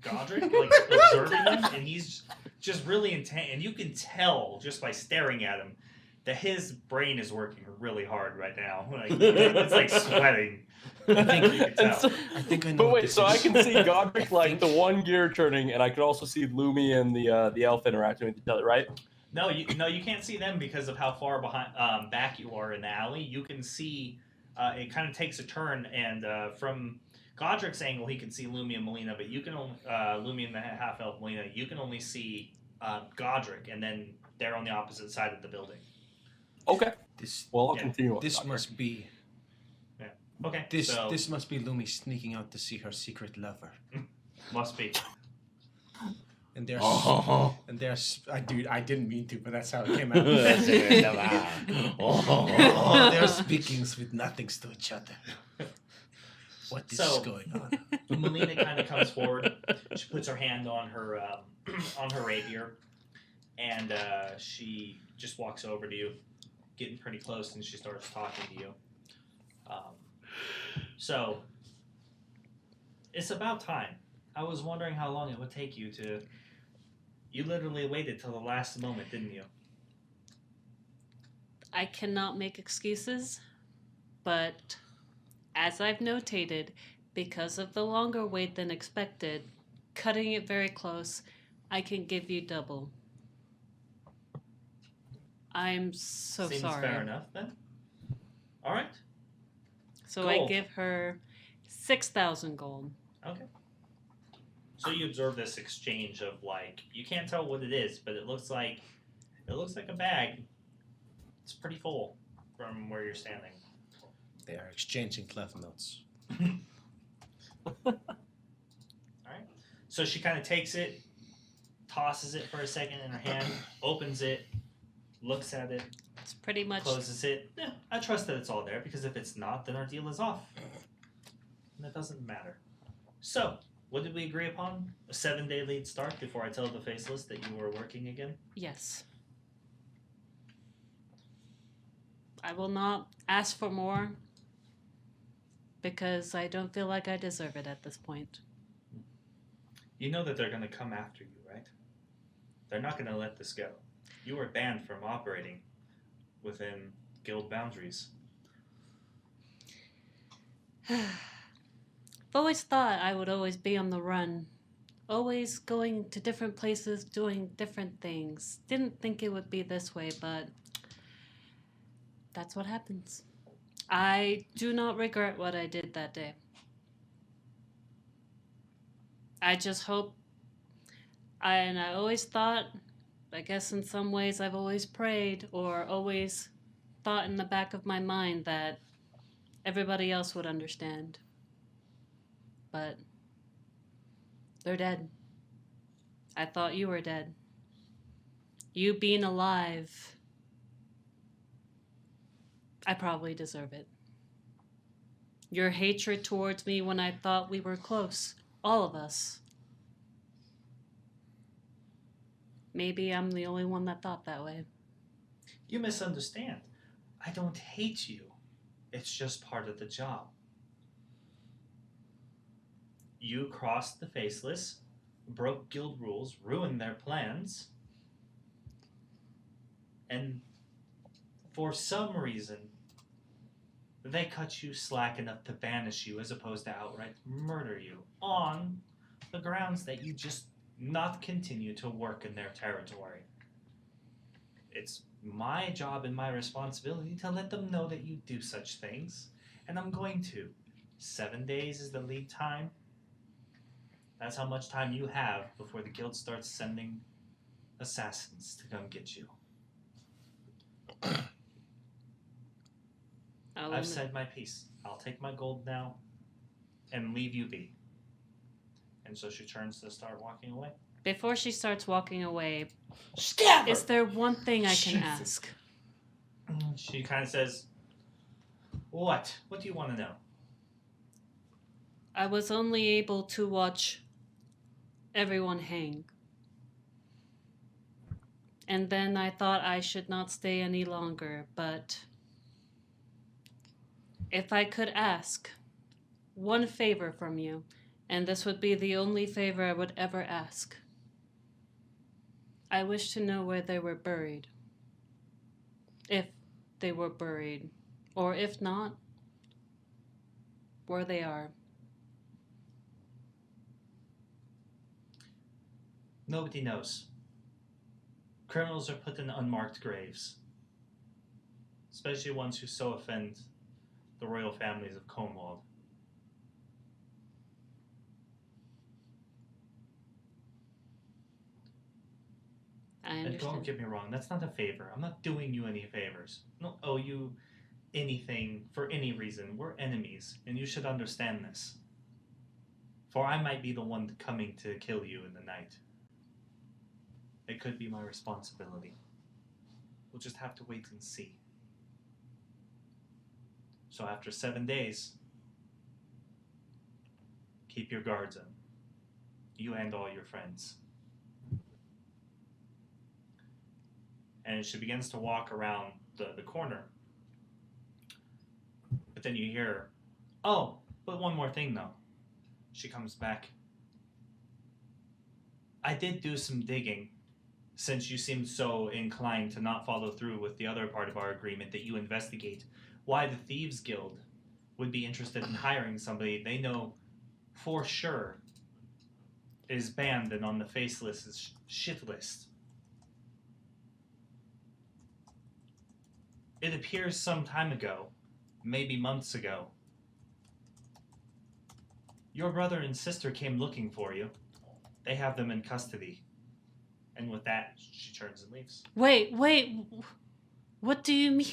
Godric, like observing him, and he's just really intent, and you can tell just by staring at him that his brain is working really hard right now. Like, it's like sweating. I think you can tell. I think I know. But what wait, this so is. I can see Godric like the one gear turning, and I can also see Lumi and the elf interacting with each other, right? No, you can't see them because of how far behind back you are in the alley. You can see it kind of takes a turn, and from Godric's angle, he can see Lumi and Melina, but you can only Lumi and the half elf Melina. You can only see Godric, and then they're on the opposite side of the building. Okay. Well, I'll Yeah. continue. On This Godric. must be. Okay, This must be Lumi sneaking out to see her secret lover. must be. And there's Oh. dude, I didn't mean to, but that's how it came out. Oh. Oh, they're speaking with nothings to each other. What is So- going on? Melina kind of comes forward. She puts her hand on her on her rapier, and she just walks over to you, getting pretty close, and she starts talking to you. So it's about time. I was wondering how long it would take you to. You literally waited till the last moment, didn't you? I cannot make excuses, but as I've notated, because of the longer wait than expected, cutting it very close, I can give you double. I'm so Seems sorry. fair enough then. All right. So I Gold. give her 6,000 gold. Okay. So you observe this exchange of like you can't tell what it is, but it looks like a bag. It's pretty full from where you're standing. They are exchanging clef notes. All right. So she kind of takes it, tosses it for a second in her hand, opens it, looks at it, It's pretty much closes it. Yeah, I trust that it's all there because if it's not, then our deal is off. And it doesn't matter. So, what did we agree upon? A 7-day lead start before I tell the Faceless that you were working again? yes. I will not ask for more because I don't feel like I deserve it at this point. You know that they're going to come after you, right? They're not going to let this go. You were banned from operating within guild boundaries. I've always thought I would always be on the run, always going to different places, doing different things. Didn't think it would be this way, but that's what happens. I do not regret what I did that day. I just hope, and I always thought, I guess in some ways I've always prayed or always thought in the back of my mind that everybody else would understand. But they're dead. I thought you were dead. You being alive, I probably deserve it. Your hatred towards me when I thought we were close, all of us. Maybe I'm the only one that thought that way. You misunderstand. I don't hate you. It's just part of the job. You crossed the Faceless, broke guild rules, ruined their plans, and for some reason, they cut you slack enough to banish you as opposed to outright murder you on the grounds that you just not continue to work in their territory. It's my job and my responsibility to let them know that you do such things, and I'm going to. 7 days is the lead time. That's how much time you have before the guild starts sending assassins to come get you. I've said my piece. I'll take my gold now and leave you be. And so she turns to start walking away. Before she starts walking away, Stab her! is there one thing I can Jesus. ask? She kind of says, What? What do you want to know? I was only able to watch everyone hang. And then I thought I should not stay any longer, but if I could ask one favor from you, and this would be the only favor I would ever ask, I wish to know where they were buried. If they were buried, or if not, where they are. Nobody knows. Criminals are put in unmarked graves, especially ones who so offend the royal families of Comwald. I And don't understand. get me wrong, that's not a favor. I'm not doing you any favors. I don't owe you anything for any reason. We're enemies, and you should understand this. For I might be the one coming to kill you in the night. It could be my responsibility. We'll just have to wait and see. So after 7 days, Keep your guards up. You and all your friends. And she begins to walk around the corner. But then you hear, oh, but one more thing though. She comes back. I did do some digging, since you seemed so inclined to not follow through with the other part of our agreement that you investigate why the Thieves Guild would be interested in hiring somebody they know for sure is banned and on the faceless shit list. It appears some time ago, maybe months ago, your brother and sister came looking for you. They have them in custody. And with that, she turns and leaves. Wait. What do you mean?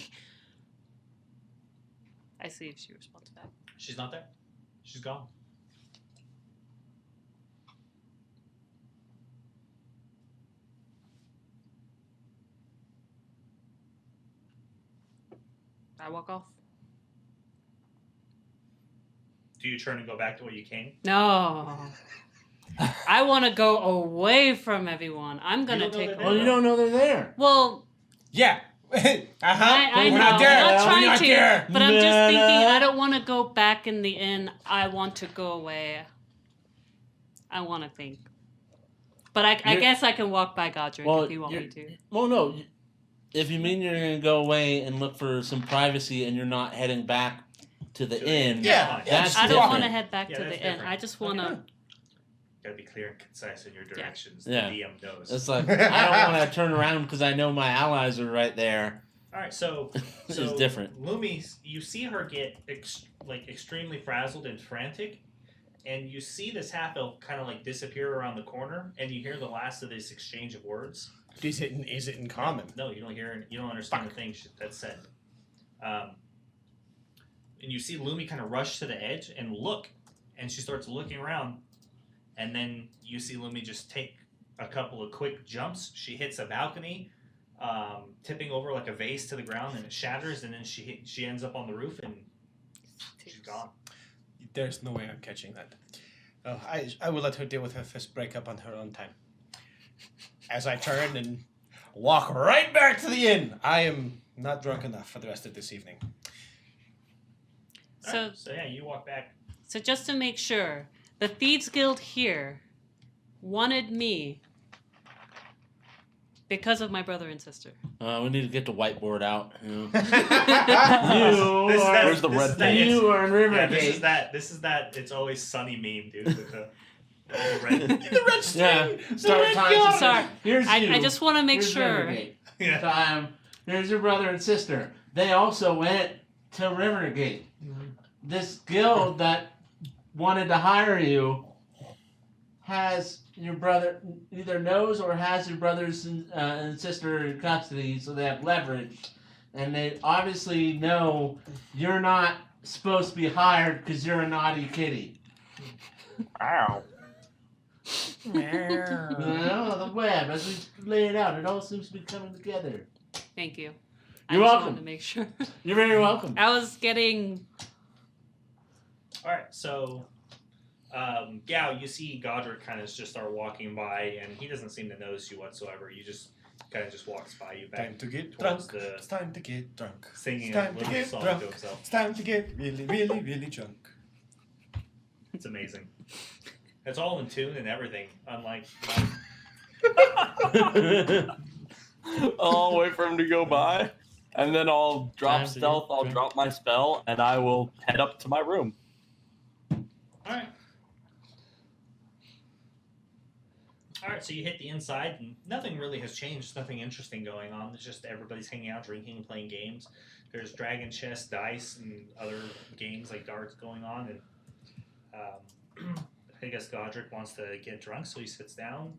I see if she responds back. She's not there. She's gone. I walk off. Do you turn and go back to where you came? No. I want to go away from everyone. I'm going to You don't know take they're Well, over. you don't know they're there. Well, Yeah. I We're know. not there. I'm not We're trying not to. there. But I'm just thinking Nah. I don't want to go back in the inn. I want to go away. I want to think. But I You're- guess I can walk by Godric Well, if you want me you're- to. Well, no. If you mean you're going to go away and look for some privacy and you're not heading back to the inn, Yeah. that's I don't different. want to head back Yeah, to that's the inn. different. I just want to. Gotta be clear and concise in your directions. Yeah. The DM knows. It's like, I don't want to turn around because I know my allies are right there. All right, so It's different. Lumi, you see her get extremely frazzled and frantic, and you see this half elf kind of like disappear around the corner, and you hear the last of this exchange of words. Is it in common? No, you don't hear. You don't understand the thing that's said. And you see Lumi kind of rush to the edge and look, and she starts looking around, and then you see Lumi just take a couple of quick jumps. She hits a balcony, tipping over like a vase to the ground, and it shatters, and then she ends up on the roof, and she's gone. There's no way I'm catching that. Oh, I will let her deal with her first breakup on her own time. As I turn and walk right back to the inn. I am not drunk enough for the rest of this evening. All So, right, so yeah, you walk back. so just to make sure, the Thieves Guild here wanted me because of my brother and sister. We need to get the whiteboard out. You This is are, Where's the red thing? you are in Yeah, Rivergate. this is that. It's always sunny meme, dude. With the red. The red string! Yeah, The start red time. gun! Sorry, Here's I you. just want to make Here's sure. Rivergate. Yeah. Time. Here's your brother and sister. They also went to Rivergate. This guild that wanted to hire you has your brother either knows or has your brothers and sister in custody, so they have leverage, and they obviously know you're not supposed to be hired because you're a naughty kitty. Ow. No, the web, as we lay it out, it all seems to be coming together. Thank you. You're I just welcome. wanted to make sure. You're very welcome. I was getting. All right, so Gao, you see Godric kind of just start walking by, and he doesn't seem to notice you whatsoever. You just kind of just walks by you back Time to get towards drunk. the It's time to get drunk. singing It's a time to little get song drunk. to himself. It's time to get really, really, really drunk. It's amazing. It's all in tune and everything, unlike I'll wait for him to go by, and then I'll drop Time to stealth, get I'll drunk. drop my spell, and I will head up to my room. Alright. Alright, so you hit the inside, and nothing really has changed. Nothing interesting going on. It's just everybody's hanging out, drinking, and playing games. There's dragon chess, dice, and other games like darts going on. And I guess Godric wants to get drunk, so he sits down,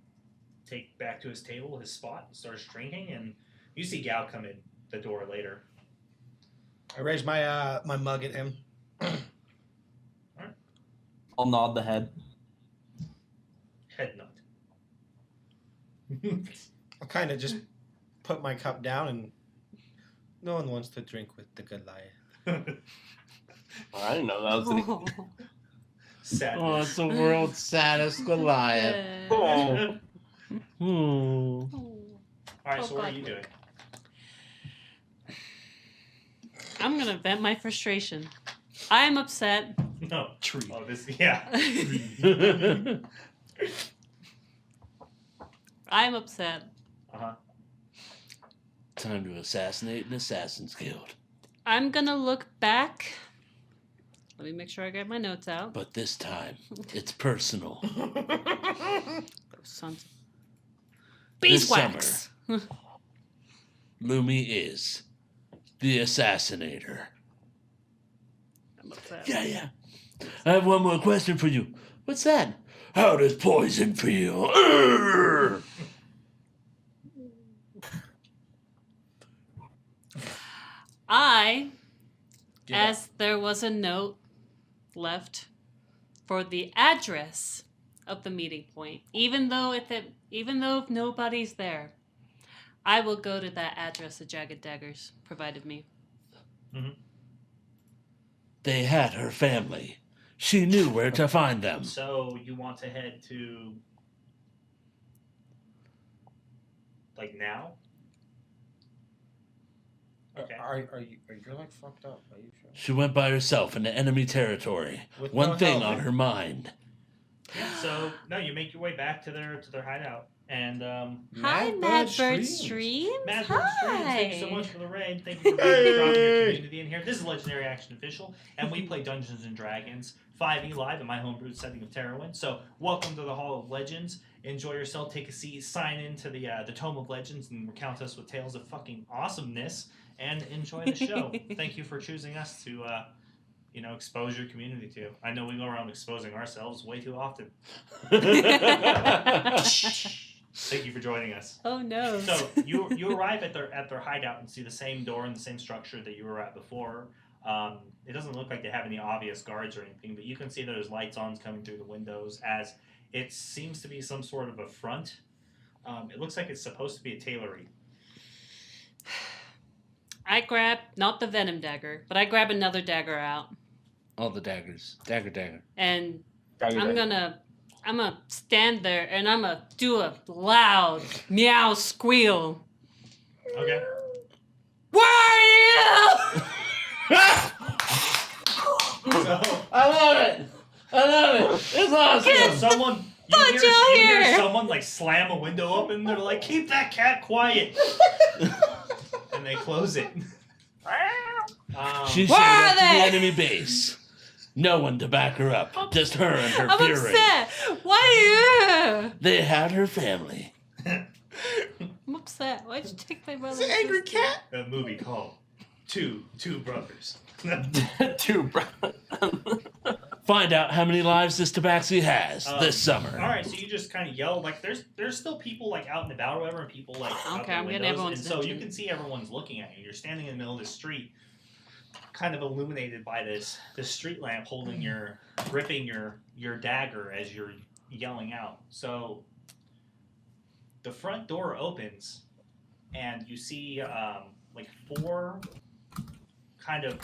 take back to his table, his spot, and starts drinking. And you see Gao come in the door later. I raise my my mug at him. I'll nod the head. Head nod. I'll kind of just put my cup down, and no one wants to drink with the Goliath. I didn't know that was an Sadness. Oh, it's the world's saddest Goliath. Oh. Hmm. All right, Oh, so what are God. you doing? I'm gonna vent my frustration. I'm upset. No. Tree. Oh, this. Yeah. I'm upset. Uh-huh. Time to assassinate an Assassin's Guild. I'm gonna look back. Let me make sure I get my notes out. But this time, it's personal. Those sons of This beeswax. Lumi is the Assassinator. I'm upset. Yeah. I have one more question for you. What's that? How does poison feel? Urgh! As there was a note left for the address of the meeting point, even though if nobody's there, I will go to that address the Jagged Daggers provided me. They had her family. She knew where to find them. So you want to head to, like, now? Okay. Are you like fucked up? Are you sure? She went by herself into enemy territory. With One no thing helmet? on her mind. So no, you make your way back to their hideout, and Hi, Madbird Streams. Madbird Streams, thank you so Hi. much for the raid. Thank you for being from your community in here. This is Legendary Action Official, and we play Dungeons and Dragons 5e live in my homebrewed setting of Terrowyn. So welcome to the Hall of Legends. Enjoy yourself, take a seat, sign into the Tome of Legends, and recount us with tales of fucking awesomeness, and enjoy the show. Thank you for choosing us to expose your community to. I know we go around exposing ourselves way too often. Thank you for joining us. Oh no. So you arrive at their hideout and see the same door and the same structure that you were at before. It doesn't look like they have any obvious guards or anything, but you can see there's lights on coming through the windows as it seems to be some sort of a front. It looks like it's supposed to be a tailory. I grab not the venom dagger, but I grab another dagger out, All the daggers. Dagger. and Dagger, I'm dagger. gonna stand there and I'm gonna do a loud meow squeal. Okay. Where are you? So I love it. It's awesome. someone Put you you hear here. someone like slam a window open. And they're like, "Keep that cat quiet," and they close it. She showed Where are up to the they? enemy base. No one to back her up. Just her and her I'm fury. upset. Why? They had her family. I'm upset. Why'd you take my brother? It's an angry cat. A movie called Two Brothers. Two, bro. Find out how many lives this tabaxi has this summer. All right, so you just kind of yell like there's still people like out and about or whatever, and people like out Okay, the I'm getting windows, everyone's and so you attention. can see everyone's looking at you. You're standing in the middle of the street, kind of illuminated by this street lamp, holding gripping your dagger as you're yelling out. So the front door opens, and you see like four kind of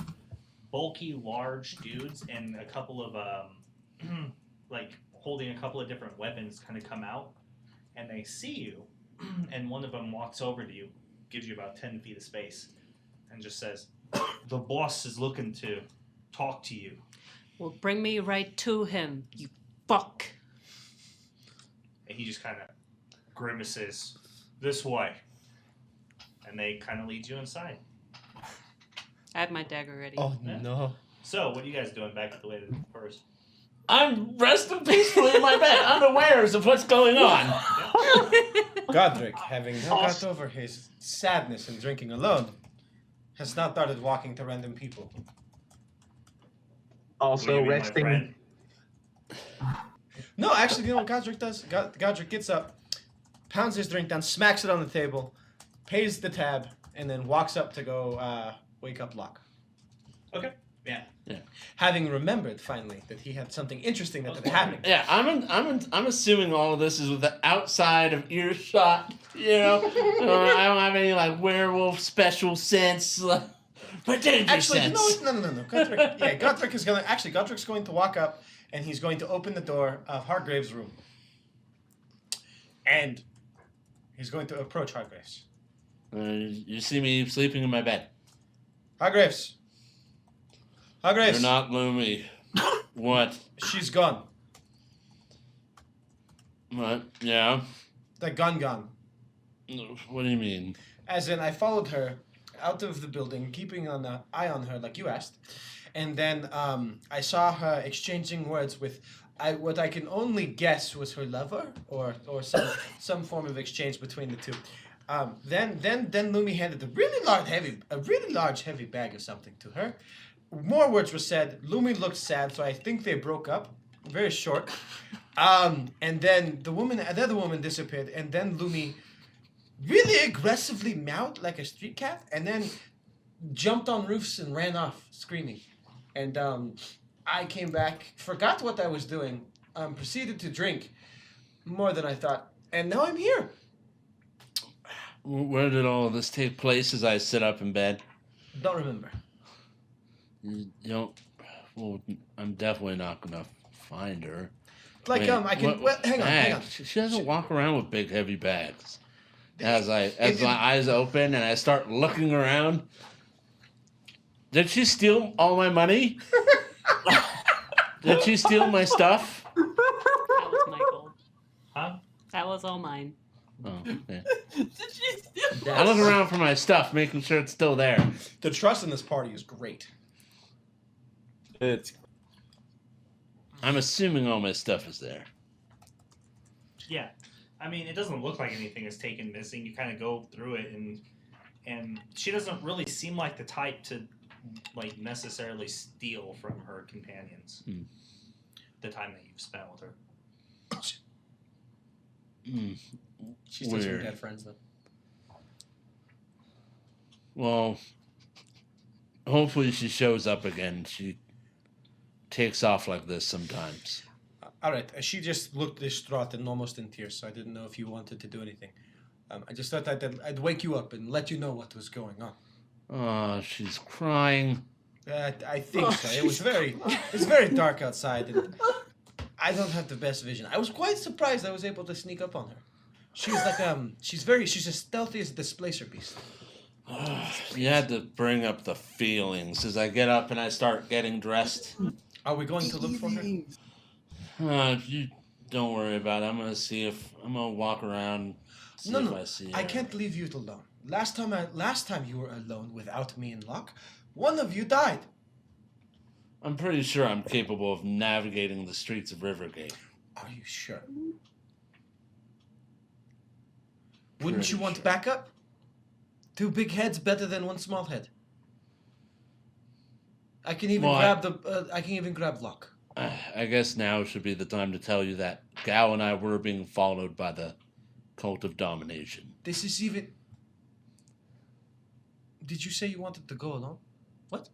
bulky, large dudes and a couple of like holding a couple of different weapons kind of come out, and they see you, and one of them walks over to you, gives you about 10 feet of space, and just says, "The boss is looking to talk to you." Well, bring me right to him, you fuck. And he just kind of grimaces, "This way," and they kind of lead you inside. I have my dagger ready. Oh Yeah. no. So what are you guys doing back at the way to the first? I'm resting peacefully in my bed, unaware of what's going on. Godric, having got over his sadness and drinking alone, has now started walking to random people. What do Also you mean, my resting. friend? No, actually, you know what Godric does? Godric gets up, pounds his drink down, smacks it on the table, pays the tab, and then walks up to go wake up Locke. Okay. Yeah. Having remembered finally that he had something interesting that had happened. Yeah, I'm assuming all of this is with the outside of earshot. You know, I don't have any like werewolf special sense, but danger Actually, sense. no. Godric, Godric's going to walk up and he's going to open the door of Hargrave's room. And he's going to approach Hargraves. You see me sleeping in my bed. Hargraves. Hargraves. You're not Lumi. What? She's gone. What? Yeah? The gun gone. What do you mean? As in, I followed her out of the building, keeping an eye on her like you asked. And then I saw her exchanging words with what I can only guess was her lover or some form of exchange between the two. Then Lumi handed a really large heavy bag of something to her. More words were said. Lumi looked sad, so I think they broke up. Very short. And then the other woman disappeared, and then Lumi really aggressively meowed like a street cat, and then jumped on roofs and ran off screaming. And I came back, forgot what I was doing, proceeded to drink more than I thought, and now I'm here. Where did all of this take place as I sit up in bed? Don't remember. You don't... Well, I'm definitely not going to find her. Like, Wait, I can... hang on. She doesn't walk around with big, heavy bags. As my eyes open and I start looking around... Did she steal all my money? Did she steal my stuff? That was my gold. Huh? That was all mine. Oh, okay. I look around for my stuff, making sure it's still there. The trust in this party is great. I'm assuming all my stuff is there. Yeah. I mean, it doesn't look like anything is taken missing. You kind of go through it, and she doesn't really seem like the type to like necessarily steal from her companions. The time that you've spent with her. She's still some Weird. dead friends, though. Well, hopefully she shows up again. She takes off like this sometimes. All right. She just looked distraught and almost in tears, so I didn't know if you wanted to do anything. I just thought I'd wake you up and let you know what was going on. Oh, she's crying. I think so. It was very dark outside, and I don't have the best vision. I was quite surprised I was able to sneak up on her. She's like she's as stealthy as a displacer beast. You had to bring up the feelings as I get up and I start getting dressed. Are we going to look for her? You don't worry about it. I'm gonna walk around, see if I see her. I can't leave you alone. Last time you were alone without me and Locke, one of you died. I'm pretty sure I'm capable of navigating the streets of Rivergate. Are you sure? Wouldn't you want backup? 2 big heads better than 1 small head. I can even grab Locke. I guess now should be the time to tell you that Gal and I were being followed by the cult of domination. This is even... Did you say you wanted to go alone? What?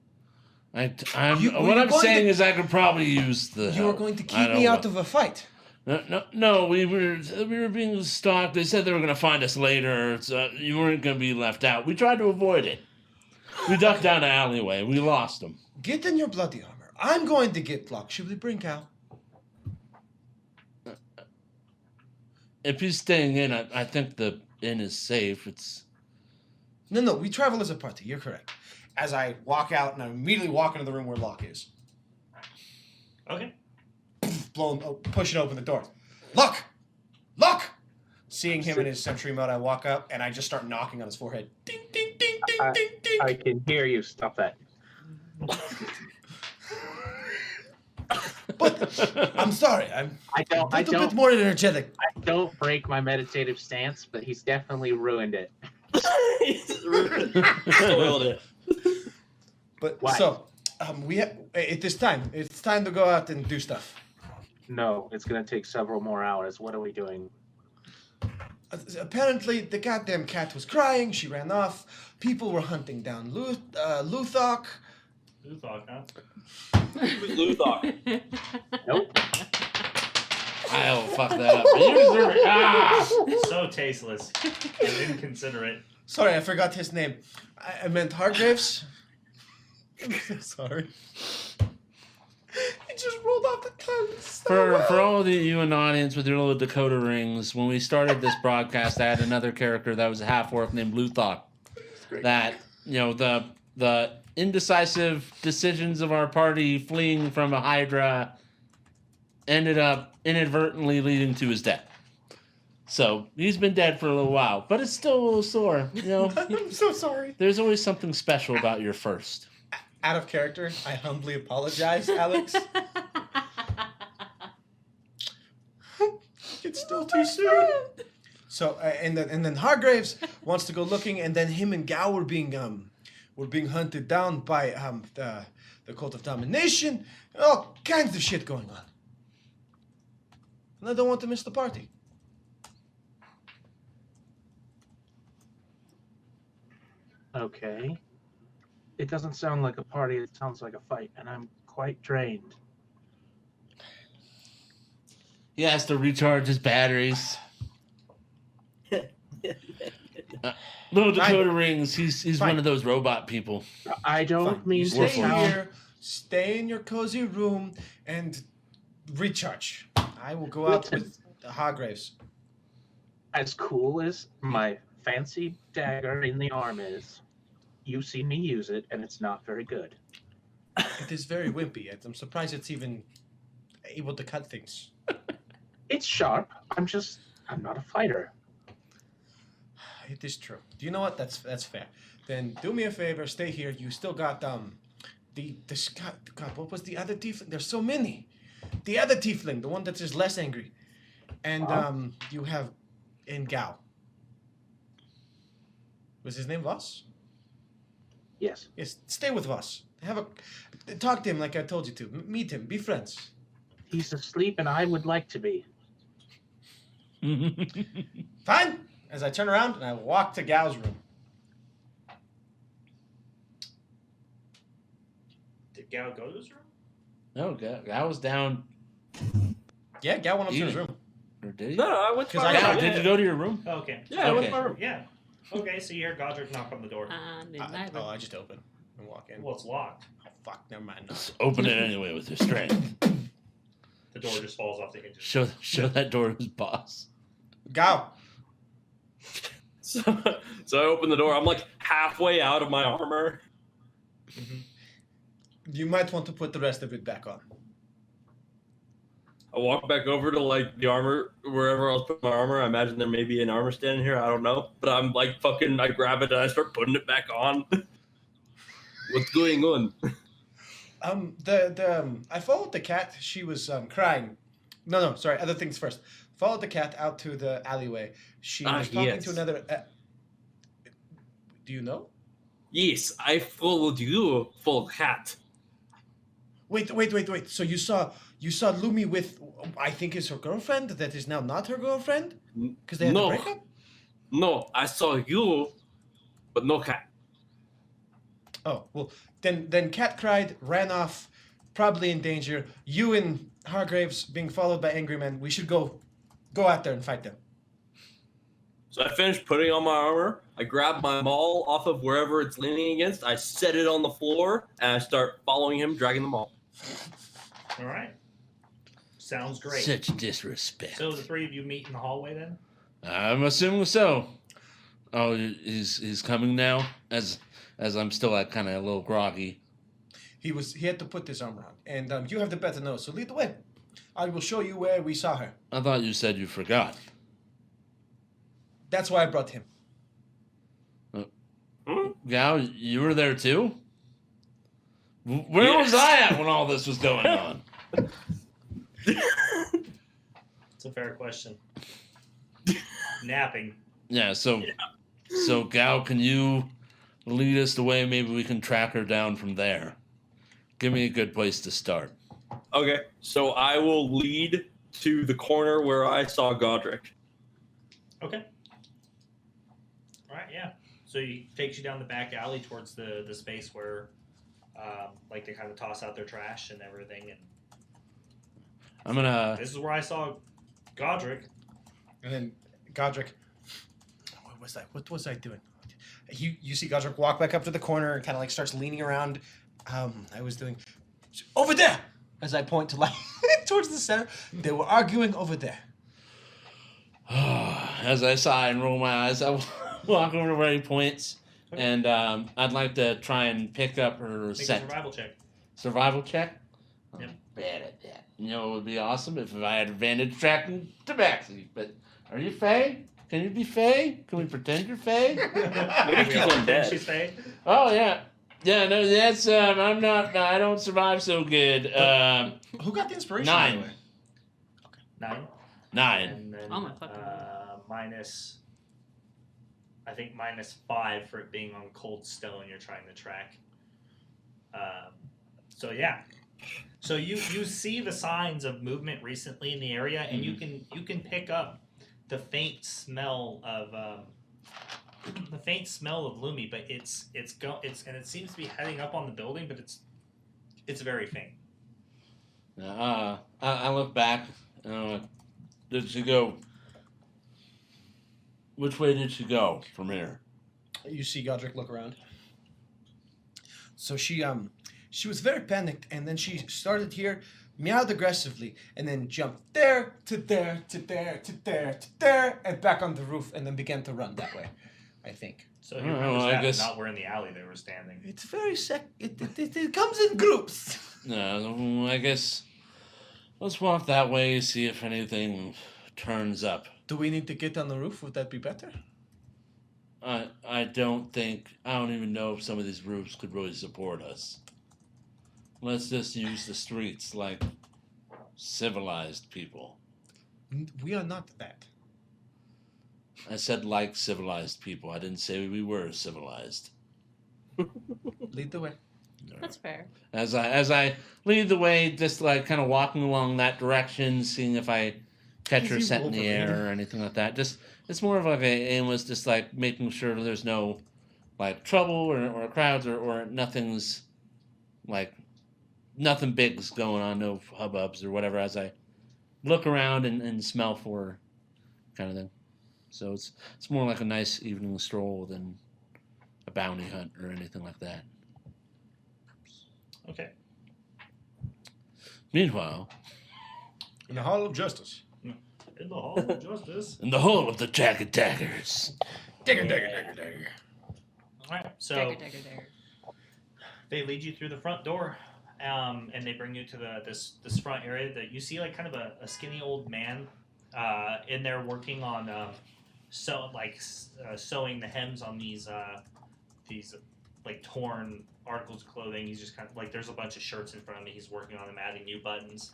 What I'm saying is I could probably use the You were help. going to keep me out of a fight. No, we were being stalked. They said they were going to find us later. So you weren't going to be left out. We tried to avoid it. We ducked down an alleyway. We lost them. Get in your bloody armor. I'm going to get Locke. Should we bring Cal? If he's staying in, I think the inn is safe. It's... No, we travel as a party. You're correct. As I walk out and I immediately walk into the room where Locke is. Okay. Pushing open the door. Locke! Seeing him in his sentry mode, I walk up and I just start knocking on his forehead. Ding, ding, ding, ding, ding, ding. I can hear you. Stop that. But I'm sorry. I'm I a little bit more energetic. I don't break my meditative stance, but he's definitely ruined it. Spoiled it. But Why? so, it's time to go out and do stuff. No, it's going to take several more hours. What are we doing? Apparently, the goddamn cat was crying. She ran off. People were hunting down Luthok. Luthok, huh? Luthok. Nope. I'll fuck that up. You deserve it. So tasteless and inconsiderate. Sorry, I forgot his name. I meant Hargraves. Sorry. He just rolled off the tongue. For all of you in the audience with your little Dakota rings, when we started this broadcast, I had another character that was a half-orc named Luthok. That, the indecisive decisions of our party fleeing from a Hydra ended up inadvertently leading to his death. So he's been dead for a little while, but it's still a little sore. I'm so sorry. There's always something special about your first. Out of character, I humbly apologize, Alex. It's still too soon. So and then Hargraves wants to go looking, and then him and Gao were being hunted down by the cult of domination. All kinds of shit going on, and I don't want to miss the party. Okay. It doesn't sound like a party, it sounds like a fight, and I'm quite drained. He has to recharge his batteries. Little Dakota rings. He's Fine. one of those robot people. I don't Fine. mean You to stay sound... here, stay in your cozy room, and recharge. I will go out with the Hargraves. As cool as my fancy dagger in the arm is, you see me use it, and it's not very good. It is very wimpy. I'm surprised it's even able to cut things. It's sharp. I'm not a fighter. It is true. Do you know what? That's fair. Then do me a favor. Stay here. You still got God, what was the other tiefling? There's so many. The other tiefling, the one that is less angry, and you have Gao. Was his name Voss? Yes. Yes. Stay with Voss. Talk to him like I told you to. Meet him. Be friends. He's asleep, and I would like to be. Fine. As I turn around and I walk to Gao's room. Did Gao go to his room? No, Gao was down. Yeah, Gao went up to his room. Or did he? No, I went to my Because Gao, room. did you go to your room? Oh, okay. Yeah, I went Okay. to my room. Yeah. Okay, so you hear Godric knock on the door. I'm in my room. I just open and walk in. Well, it's locked. Oh, fuck, never mind. No. Just open it anyway with your strength. The door just falls off the hinges. Show that door to his boss. Gao. So I open the door. I'm like halfway out of my armor. You might want to put the rest of it back on. I walk back over to like the armor, wherever I was putting my armor. I imagine there may be an armor stand in here. I don't know. But I'm like I grab it and I start putting it back on. What's going on? I followed the cat. She was crying. No, sorry. Other things first. Followed the cat out to the alleyway. She was talking to another. Do you know? Yes, I followed you, full cat. Wait. So you saw Lumi with, I think is her girlfriend that is now not her girlfriend? Because they had No. to break up? No, I saw you, but no cat. Oh, well, then Cat cried, ran off, probably in danger. You and Hargraves being followed by angry men. We should go out there and fight them. So I finished putting on my armor. I grab my maul off of wherever it's leaning against. I set it on the floor, and I start following him, dragging the maul. All right. Sounds great. Such disrespect. So the three of you meet in the hallway then? I'm assuming so. Oh, he's coming now. As I'm still kind of a little groggy. He had to put this armor on, and you have the better nose, so lead the way. I will show you where we saw her. I thought you said you forgot. That's why I brought him. Gao, you were there too? Where was I at when all this was going on? It's a fair question. Napping. Yeah, so Gao, can you lead us the way? Maybe we can track her down from there. Give me a good place to start. Okay, so I will lead to the corner where I saw Godric. Okay. All right, yeah. So he takes you down the back alley towards the space where, like, they kind of toss out their trash and everything. And I'm gonna. this is where I saw Godric. And then Godric, what was that? What was I doing? You see Godric walk back up to the corner and kind of like starts leaning around. I was doing over there. As I point to like towards the center, they were arguing over there. As I sigh and roll my eyes, I walk over to where he points, and I'd like to try and pick up her Make a scent. survival check. Survival check? Yep. I'm bad at that. You know, it would be awesome if I had advantage tracking tabaxi. But are you Faye? Can you be Faye? Can we pretend you're Faye? Maybe she's undead. She's Faye. Oh, yeah. Yeah, no, that's, I'm not, I don't survive so good. Who got the inspiration? 9. By the way? 9. 9. And then Oh my fucking minus, I think -5 for it being on cold stone you're trying to track. So yeah. So you see the signs of movement recently in the area, and you can pick up the faint smell of Lumi, but it's and it seems to be heading up on the building, but it's very faint. I look back. Did she go? Which way did she go from here? You see Godric look around. So she was very panicked, and then she started here, meowed aggressively, and then jumped there to there to there to there to there, and back on the roof, and then began to run that way. I think. So he Oh, remembers I that, guess- not where in the alley they were standing. It's very it comes in groups. No, I guess let's walk that way, see if anything turns up. Do we need to get on the roof? Would that be better? I don't even know if some of these roofs could really support us. Let's just use the streets like civilized people. We are not that. I said like civilized people. I didn't say we were civilized. Lead the way. That's fair. As I lead the way, just like kind of walking along that direction, seeing if I catch her Is he scent in the Wolverine? air or anything like that. Just it's more of like a aimless, just like making sure there's no like trouble or crowds or nothing's like nothing big's going on, no hubbubs or whatever. As I look around and smell for her, kind of thing. So it's more like a nice evening stroll than a bounty hunt or anything like that. Okay. Meanwhile, In the Hall of Justice. In the Hall of Justice. in the hall of the Jack Attackers. Digger, digger, digger, digger. All right. So Dagger. they lead you through the front door, and they bring you to this front area that you see like kind of a skinny old man in there working on sewing the hems on these like torn articles of clothing. He's just kind of like there's a bunch of shirts in front of me. He's working on them, adding new buttons.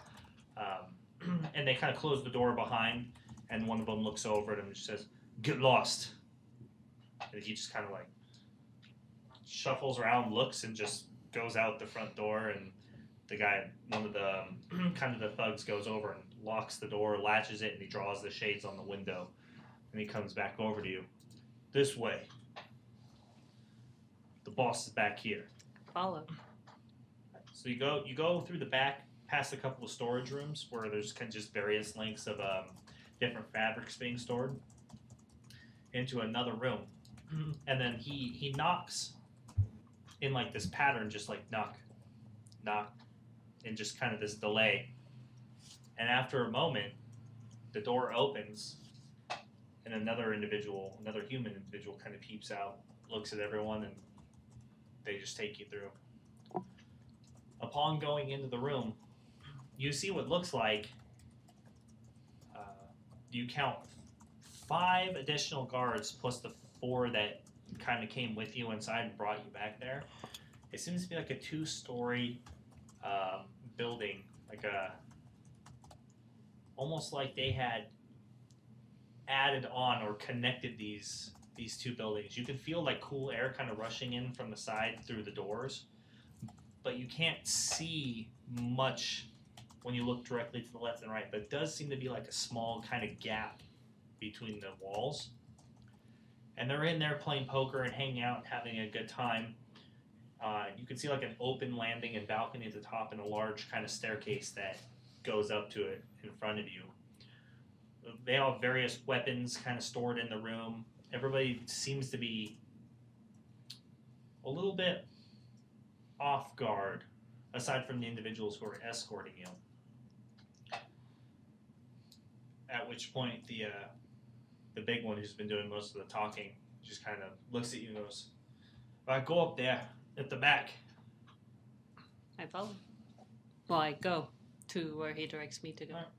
And they kind of close the door behind, and one of them looks over at him and just says, "Get lost." And he just kind of like shuffles around, looks, and just goes out the front door. And the guy, one of the kind of the thugs, goes over and locks the door, latches it, and he draws the shades on the window. And he comes back over to you. "This way. The boss is back here." Follow. So you go through the back, past a couple of storage rooms where there's kind of just various lengths of different fabrics being stored, into another room, and then he knocks in like this pattern, just like knock, knock, and just kind of this delay. And after a moment, the door opens, and another human individual, kind of peeps out, looks at everyone, and they just take you through. Upon going into the room, you see what looks like, you count 5 additional guards plus the 4 that kind of came with you inside and brought you back there. It seems to be like a 2-story building, like almost like they had added on or connected these 2 buildings. You can feel like cool air kind of rushing in from the side through the doors, but you can't see much when you look directly to the left and right, but it does seem to be like a small kind of gap between the walls. And they're in there playing poker and hanging out and having a good time. You can see like an open landing and balcony at the top and a large kind of staircase that goes up to it in front of you. They have various weapons kind of stored in the room. Everybody seems to be a little bit off guard aside from the individuals who are escorting you. At which point the big one who's been doing most of the talking just kind of looks at you and goes, "All right, go up there at the back." I follow. Well, I go to where he directs me to go. All right.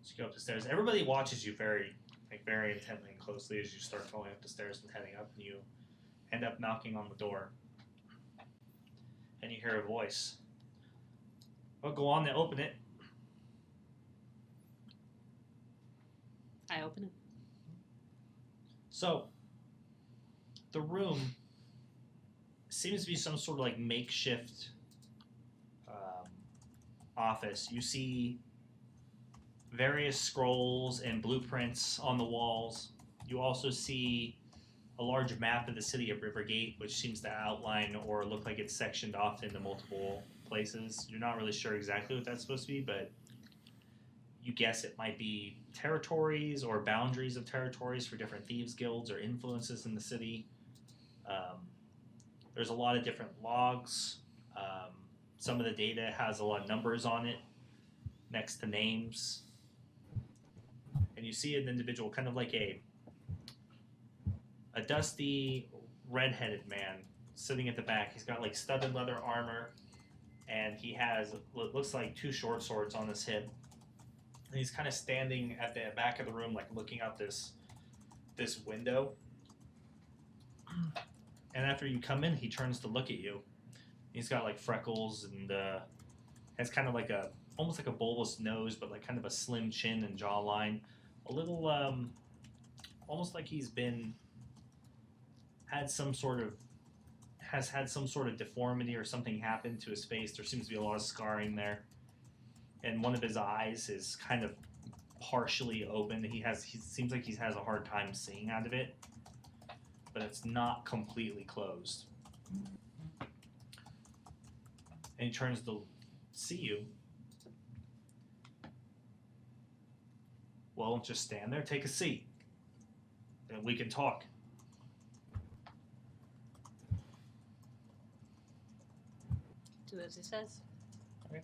So you go up the stairs. Everybody watches you very intently and closely as you start going up the stairs and heading up, and you end up knocking on the door. And you hear a voice. "Well, go on and open it." I open it. So, the room seems to be some sort of like makeshift office. You see various scrolls and blueprints on the walls. You also see a large map of the city of Rivergate, which seems to outline or look like it's sectioned off into multiple places. You're not really sure exactly what that's supposed to be, but you guess it might be territories or boundaries of territories for different thieves guilds or influences in the city. There's a lot of different logs. Some of the data has a lot of numbers on it next to names. And you see an individual, kind of like a dusty, red-headed man sitting at the back. He's got like studded leather armor, and he has what looks like 2 short swords on his hip. And he's kind of standing at the back of the room, like looking out this window. And after you come in, he turns to look at you. He's got like freckles and has kind of like almost like a bulbous nose, but like kind of a slim chin and jawline. A little, almost like he's had some sort of deformity or something happen to his face. There seems to be a lot of scarring there. And one of his eyes is kind of partially open. He seems like he has a hard time seeing out of it, but it's not completely closed. And he turns to see you. "Well, just stand there, take a seat, and we can talk." Do as he says. Okay.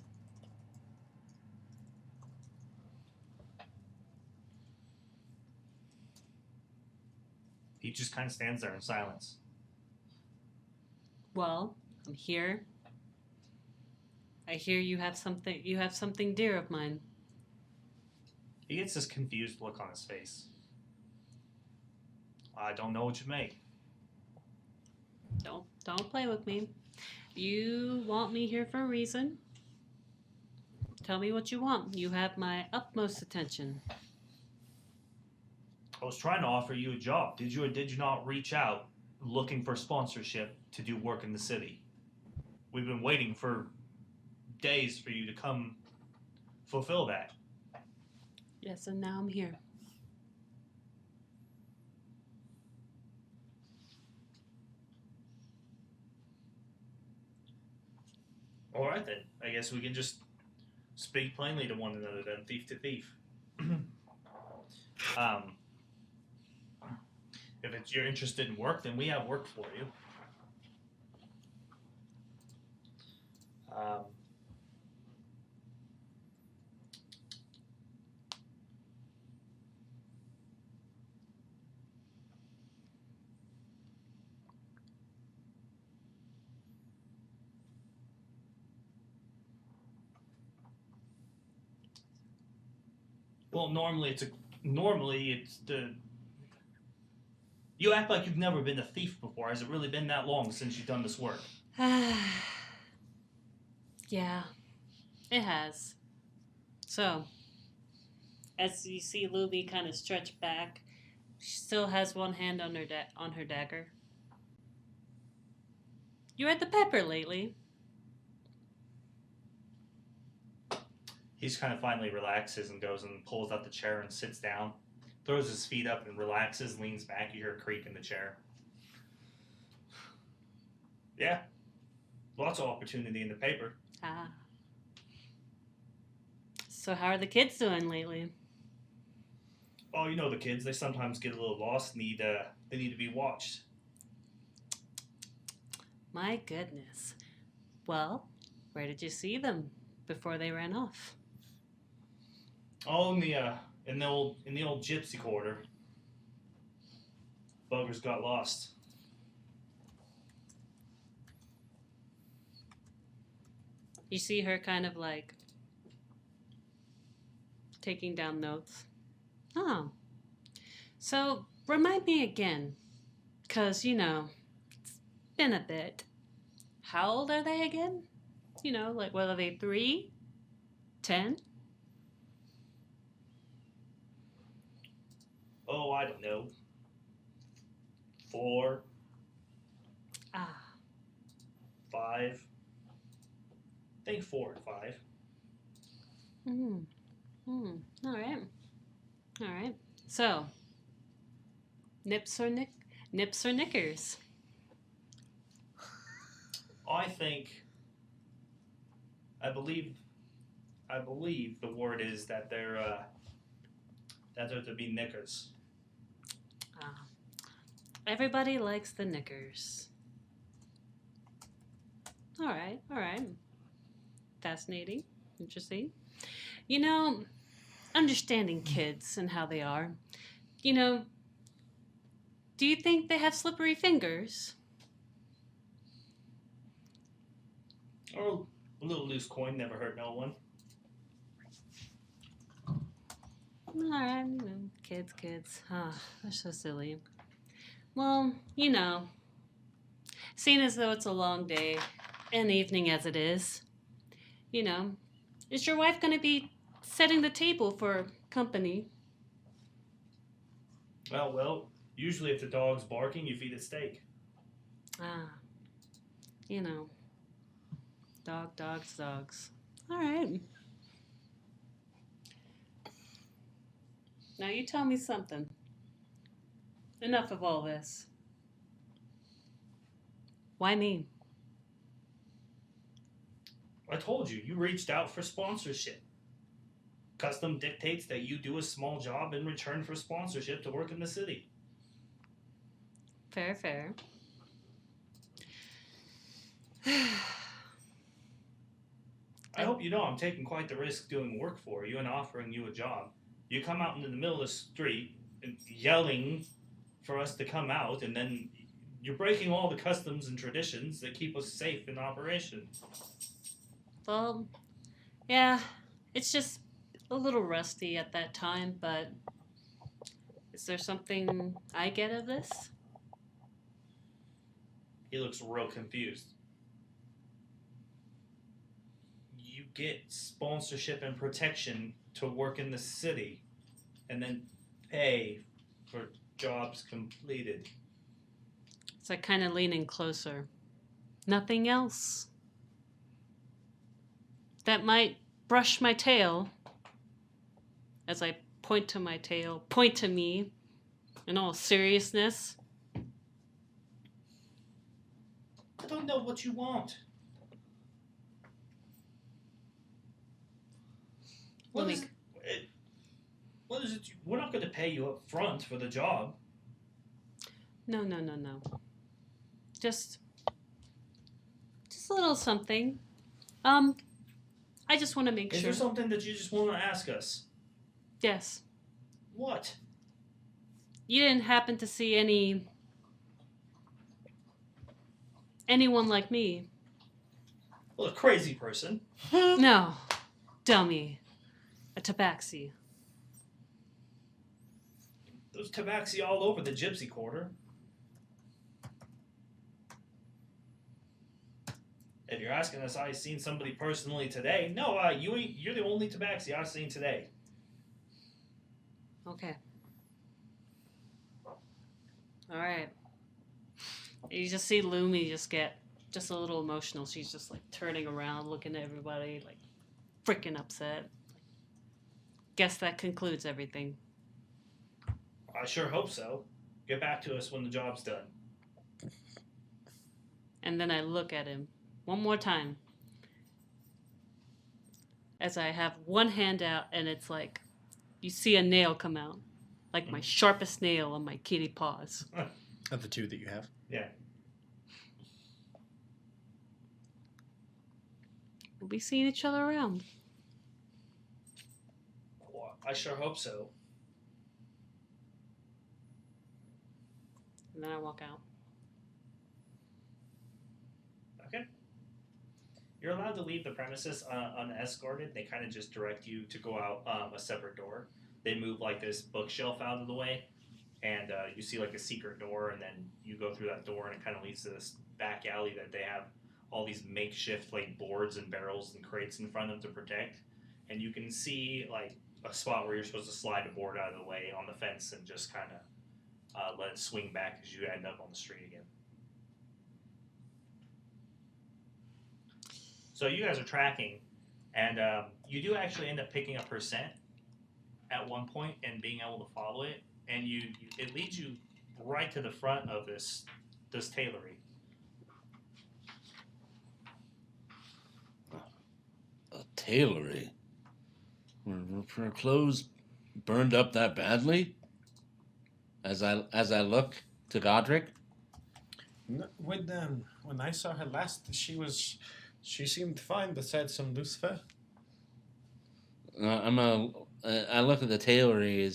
He just kind of stands there in silence. Well, I'm here. I hear you have something dear of mine. He gets this confused look on his face. "I don't know what you make." Don't play with me. You want me here for a reason. Tell me what you want. You have my utmost attention. "I was trying to offer you a job. Did you or did you not reach out looking for sponsorship to do work in the city? We've been waiting for days for you to come fulfill that." Yes, and now I'm here. All right, then. I guess we can just speak plainly to one another then, thief to thief. If you're interested in work, then we have work for you. Well, normally it's the. You act like you've never been a thief before. Has it really been that long since you've done this work? Yeah, it has. So, as you see Luby kind of stretch back, she still has one hand on her dagger. You had the pepper lately. He's kind of finally relaxes and goes and pulls out the chair and sits down, throws his feet up and relaxes, leans back. You hear a creak in the chair. Yeah, lots of opportunity in the paper. Ah. So how are the kids doing lately? Oh, you know the kids. They sometimes get a little lost. They need to be watched. My goodness. Well, Where did you see them before they ran off? Oh, in the old gypsy quarter. Buggers got lost. You see her kind of like taking down notes. Oh. So, remind me again. Because, it's been a bit. How old are they again? Like, what are they, 3? 10? Oh, I don't know. 4, Ah. 5. I think 4 and 5. All right. All right. So, nips or knickers? I believe the word is that they're to be knickers. Ah. Everybody likes the knickers. All right. Fascinating. Interesting. Understanding kids and how they are. Do you think they have slippery fingers? Or a little loose coin never hurt no one. All right, kids. They're so silly. Well, seeing as though it's a long day, and evening as it is, is your wife going to be setting the table for company? Well, usually if the dog's barking, you feed it steak. Dogs. All right. Now you tell me something. Enough of all this. Why me? I told you, you reached out for sponsorship. Custom dictates that you do a small job in return for sponsorship to work in the city. Fair. I hope you know I'm taking quite the risk doing work for you and offering you a job. You come out into the middle of the street and yelling for us to come out, and then you're breaking all the customs and traditions that keep us safe in operation. Well, yeah, it's just a little rusty at that time, but is there something I get of this? He looks real confused. You get sponsorship and protection to work in the city, and then pay for jobs completed. It's like kind of leaning closer. Nothing else that might brush my tail as I point to my tail, point to me in all seriousness. I don't know what you want. What is it? We're not going to pay you up front for the job. No. Just a little something. I just want to make Is sure. there something that you just want to ask us? Yes. What? You didn't happen to see anyone like me? Well, a crazy person. No. Dummy. A tabaxi. There's tabaxi all over the gypsy quarter. If you're asking us, I've seen somebody personally today. No, you're the only tabaxi I've seen today. Okay. All right. You just see Lumi just get just a little emotional. She's just like turning around, looking at everybody, like freaking upset. Guess that concludes everything. I sure hope so. Get back to us when the job's done. And then I look at him one more time as I have one hand out, and it's like you see a nail come out, like my sharpest nail on my kitty paws. Of the 2 that you have. Yeah. We'll be seeing each other around. Well, I sure hope so. And then I walk out. Okay. You're allowed to leave the premises unescorted. They kind of just direct you to go out a separate door. They move like this bookshelf out of the way, and you see like a secret door, and then you go through that door, and it kind of leads to this back alley that they have all these makeshift like boards and barrels and crates in front of them to protect. And you can see like a spot where you're supposed to slide a board out of the way on the fence and just kind of let it swing back as you end up on the street again. So you guys are tracking, and you do actually end up picking up her scent at one point and being able to follow it, and it leads you right to the front of this tailory. A tailory? Were her clothes burned up that badly? As I look to Godric? When I saw her last, she seemed fine, besides some loose fur. I look at the tailory.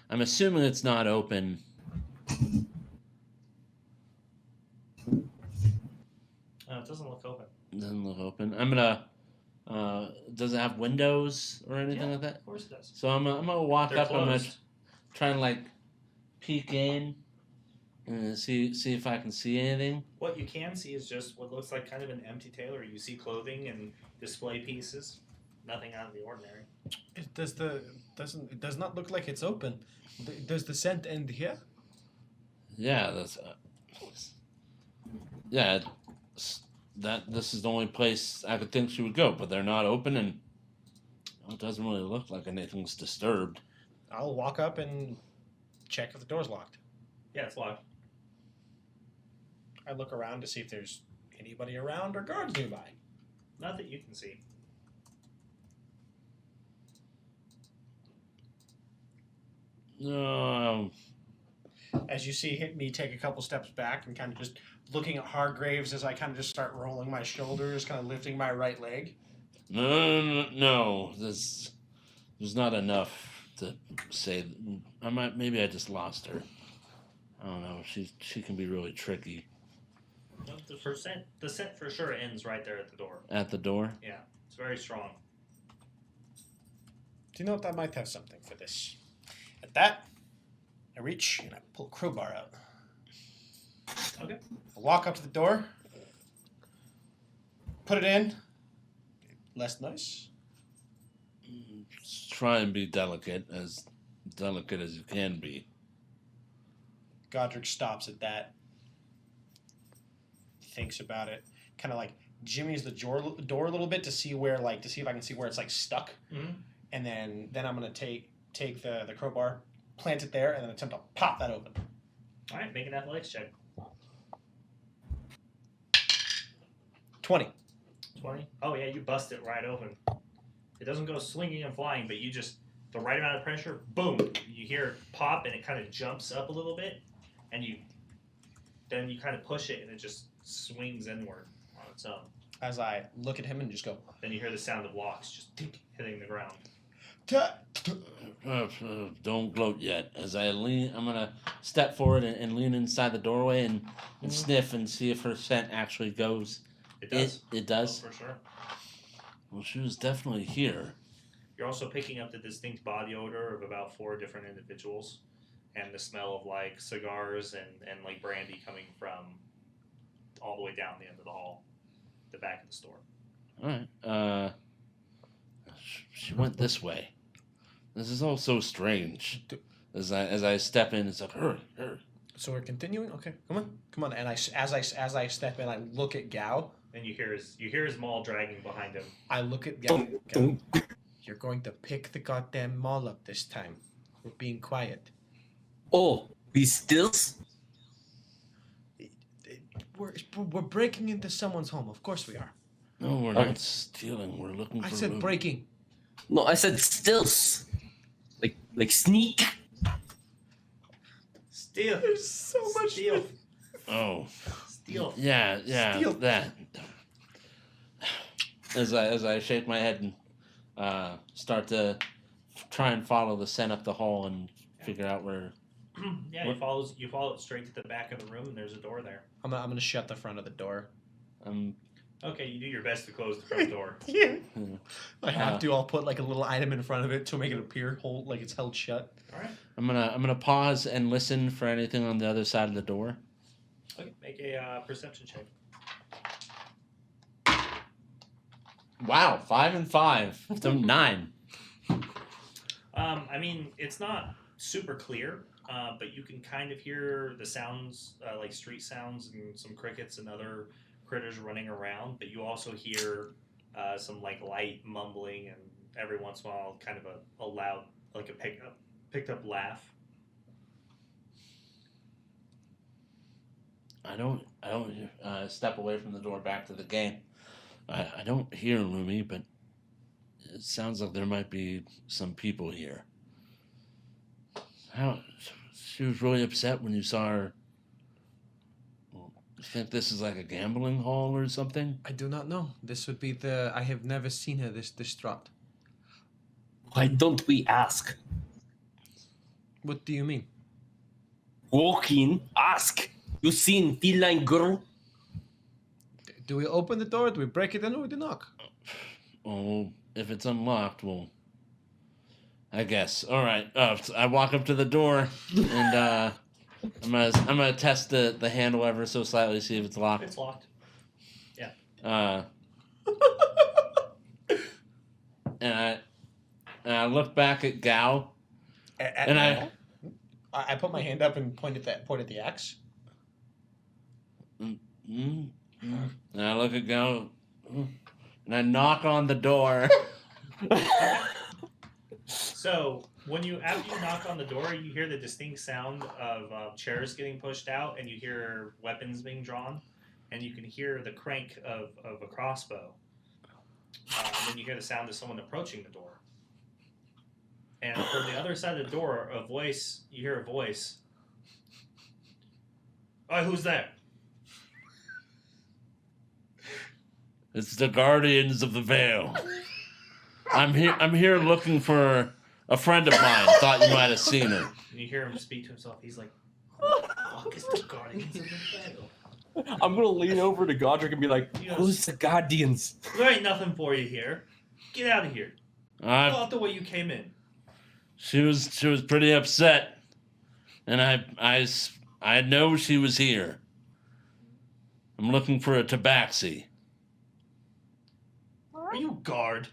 I'm assuming it's not open. It doesn't look open. Doesn't look open. I'm gonna. Does it have windows or anything like that? Of course it does. So I'm gonna walk They're up. I'm gonna closed. try and like peek in and see if I can see anything. What you can see is just what looks like kind of an empty tailory. You see clothing and display pieces. Nothing out of the ordinary. It does not look like it's open. Does the scent end here? Yeah, that's. Yeah, this is the only place I could think she would go, but they're not open, and it doesn't really look like anything's disturbed. I'll walk up and check if the door's locked. Yeah, it's locked. I look around to see if there's anybody around or guards nearby. Not that you can see. No. As you see me take a couple steps back and kind of just looking at Hargraves as I kind of just start rolling my shoulders, kind of lifting my right leg. No. There's not enough to say. Maybe I just lost her. I don't know. She can be really tricky. No, the scent for sure ends right there at the door. At the door? Yeah, it's very strong. Do you know what? I might have something for this. At that, I reach and I pull a crowbar out. Okay. I walk up to the door, put it in. Less nice. Try and be delicate as you can be. Godric stops at that, thinks about it, kind of like jimmies the door a little bit to see if I can see where it's like stuck, and then I'm gonna take the crowbar, plant it there, and then attempt to pop that open. All right, make an athletics check. 20. 20. Oh yeah, you bust it right open. It doesn't go swinging and flying, but you just the right amount of pressure, boom! You hear it pop, and it kind of jumps up a little bit, and then you kind of push it, and it just swings inward on its own. As I look at him and just go, Then you hear the sound of locks just hitting the ground. Don't gloat yet. As I lean, I'm gonna step forward and lean inside the doorway and sniff and see if her scent actually goes. It does. It does. Oh, for sure. Well, she was definitely here. You're also picking up the distinct body odor of about 4 different individuals, and the smell of like cigars and like brandy coming from all the way down the end of the hall, the back of the store. All right. She went this way. This is all so strange. As I step in, it's like hurry. So we're continuing. Okay, come on. And as I step in, I look at Gao. And you hear his maul dragging behind him. I look at Gao. Gao, you're going to pick the goddamn maul up this time. We're being quiet. Oh, we stills? We're breaking into someone's home. Of course we are. No, we're not stealing. We're looking for. I said loot. breaking. No, I said stills. Like sneak. Steal. There's so much. Steal. Oh. Steal. Yeah. Steal. That. as I shake my head and start to try and follow the scent up the hall and figure out where. Yeah, you follow it straight to the back of the room, and there's a door there. I'm gonna shut the front of the door. Okay, you do your best to close the front door. Yeah. I have to. I'll put like a little item in front of it to make it appear like it's held shut. All right. I'm gonna pause and listen for anything on the other side of the door. Okay, make a perception check. Wow, 5 and 5, so 9. I mean, it's not super clear, but you can kind of hear the sounds, like street sounds and some crickets and other critters running around. But you also hear some like light mumbling and every once in a while, kind of a loud, like a picked up laugh. I don't step away from the door back to the game. I don't hear Rumi, but it sounds like there might be some people here. She was really upset when you saw her. You think this is like a gambling hall or something? I do not know. This would be I have never seen her this distraught. Why don't we ask? What do you mean? Walk in, ask. You seen feline girl? Do we open the door? Do we break it in, or do we knock? Oh, if it's unlocked, well, I guess. All right. I walk up to the door and I'm gonna test the handle ever so slightly, see if it's locked. It's locked. Yeah. And I look back at Gao, and I put my hand up and point at the axe. and I look at Gao, and I knock on the door. So after you knock on the door, you hear the distinct sound of chairs getting pushed out, and you hear weapons being drawn, and you can hear the crank of a crossbow. And then you hear the sound of someone approaching the door. And from the other side of the door, you hear a voice. Oh, who's there? It's the Guardians of the Veil. I'm here looking for a friend of mine. Thought you might have seen her. And you hear him speak to himself. He's like, "Who the fuck is the Guardians of the Veil?" I'm gonna lean over to Godric and be like, "Who's the Guardians?" There ain't nothing for you here. Get out of here. Go out the way you came in. She was pretty upset, and I know she was here. I'm looking for a tabaxi. Are you a guard?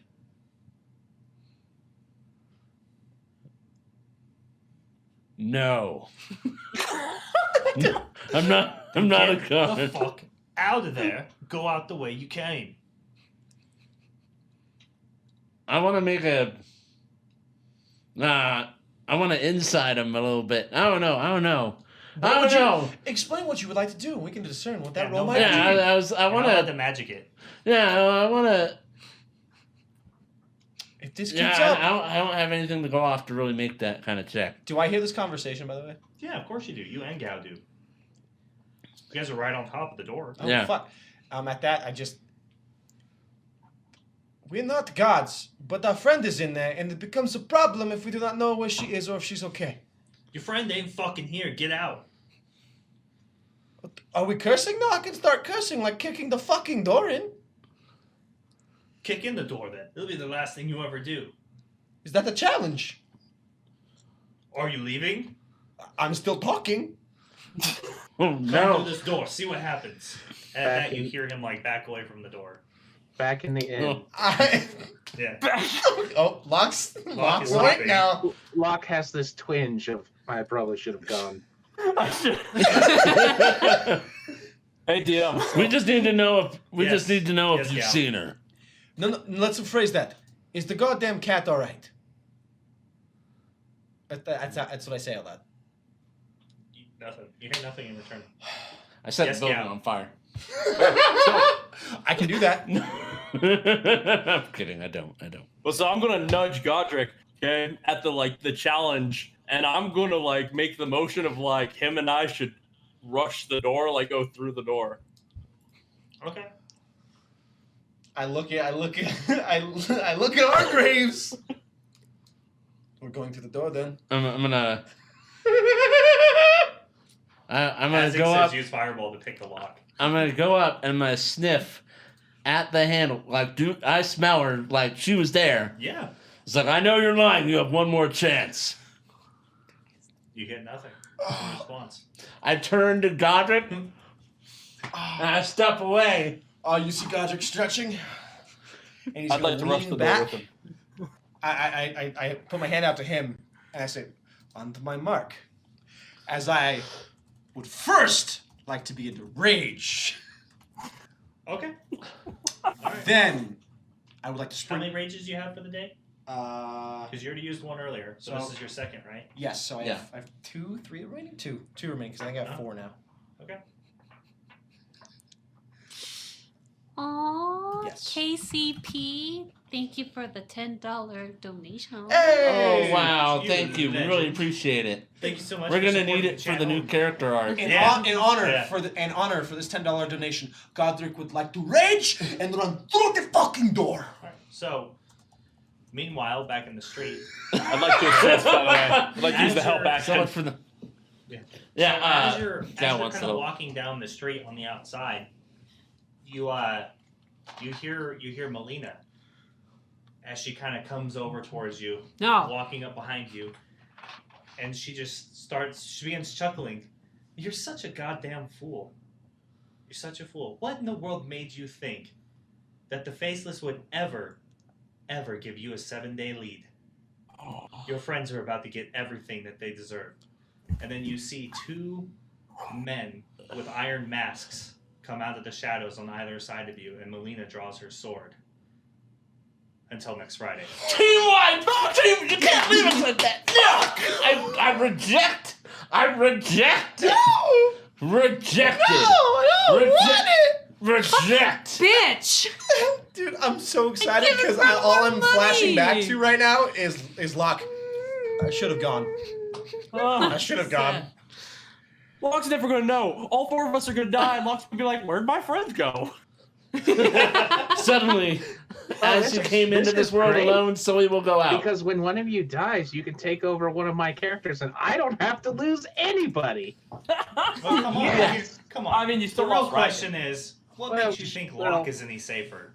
No. I'm not a Get guard. the fuck out of there. Go out the way you came. I want to make I want to inside him a little bit. I don't know. Explain what you would like to do. We can discern what that Yeah, roll no might Yeah, be. I want to to. magic it. Yeah, I want to. If this keeps Yeah, up, I don't have anything to go off to really make that kind of check. do I hear this conversation? By the way. Yeah, of course you do. You and Gao do. You guys are right on top of the door. Oh, Yeah. fuck. At that, we're not gods, but our friend is in there, and it becomes a problem if we do not know where she is or if she's okay. Your friend ain't fucking here. Get out. Are we cursing? No, I can start cursing, like kicking the fucking door in. Kick in the door then. It'll be the last thing you ever do. Is that the challenge? Are you leaving? I'm still talking. Oh Come no! through this door. See what happens. And at that, you hear him like back away from the door. Back in the inn, Yeah. Locke's is right sleeping. now. Locke has this twinge of, I probably should have gone. Hey, DM. We just need to know if Yes. Yes, you've Gal. seen her. No, let's rephrase that. Is the goddamn cat all right? That's what I say out loud. Nothing. You hear nothing in return. I set Yes, the building Gal. on fire. I can do that. I'm kidding. I don't. Well, so I'm gonna nudge Godric, okay, at the challenge, and I'm gonna make the motion of him and I should rush the door, go through the door. Okay. I look at Hargraves. We're going through the door then. I'm gonna. I'm gonna As he go says, up. use Fireball to pick the lock. I'm gonna go up and I'm gonna sniff at the handle. Like, dude, I smell her. Like she was there. Yeah. It's like, I know you're lying. You have one more chance. You get nothing in response. I turn to Godric and I step away. You see Godric stretching, and he's I'd like to rush the door back. with him. I put my hand out to him and I say, "Onto my mark," as I would first like to be in the rage. Okay. All right. Then I would like to How spring. many rages do you have for the day? Because you already used one earlier, so this is your second, right? Yes, so I Yeah. have 2, 3 remaining. Two remaining because I think I have 4 now. Okay. Aww, Yes. KCP, thank you for the $10 donation. Hey! Oh wow, You thank you. We legend. really appreciate it. Thank you so much. We're for gonna supporting need it for the channel. new character art. In, Yeah. in honor Yeah. for this $10 donation, Godric would like to rage and run through the fucking door. Alright, so, meanwhile, back in the street, I'd like to assist, by the way. I'd like to use the help So much action. for the. Yeah. Yeah. as you're that one's kind of low. walking down the street on the outside, you hear Melina as she kind of comes over towards you, No. walking up behind you, and she begins chuckling. You're such a goddamn fool. You're such a fool. What in the world made you think that the Faceless would ever give you a 7-day lead? Your friends are about to get everything that they deserve. And then you see 2 men with iron masks come out of the shadows on either side of you, and Melina draws her sword. Until next Friday. Team White! Team, you can't leave us like that! No! I reject! Rejected! Reject! Bitch! Dude, I'm so excited given because her all more I'm flashing back money. to right now is Locke. I should have gone. I should have gone. Locke's never gonna know. All 4 of us are gonna die, and Locke's gonna be like, "Where'd my friends go?" Suddenly, as you came into this this is world great. alone, so he will go out. Because when one of you dies, you can take over one of my characters, and I don't have to lose anybody. Oh, come on. Yes. Come on. I mean, you the still real lost, right? question is, what Well, makes you think well- Locke is any safer?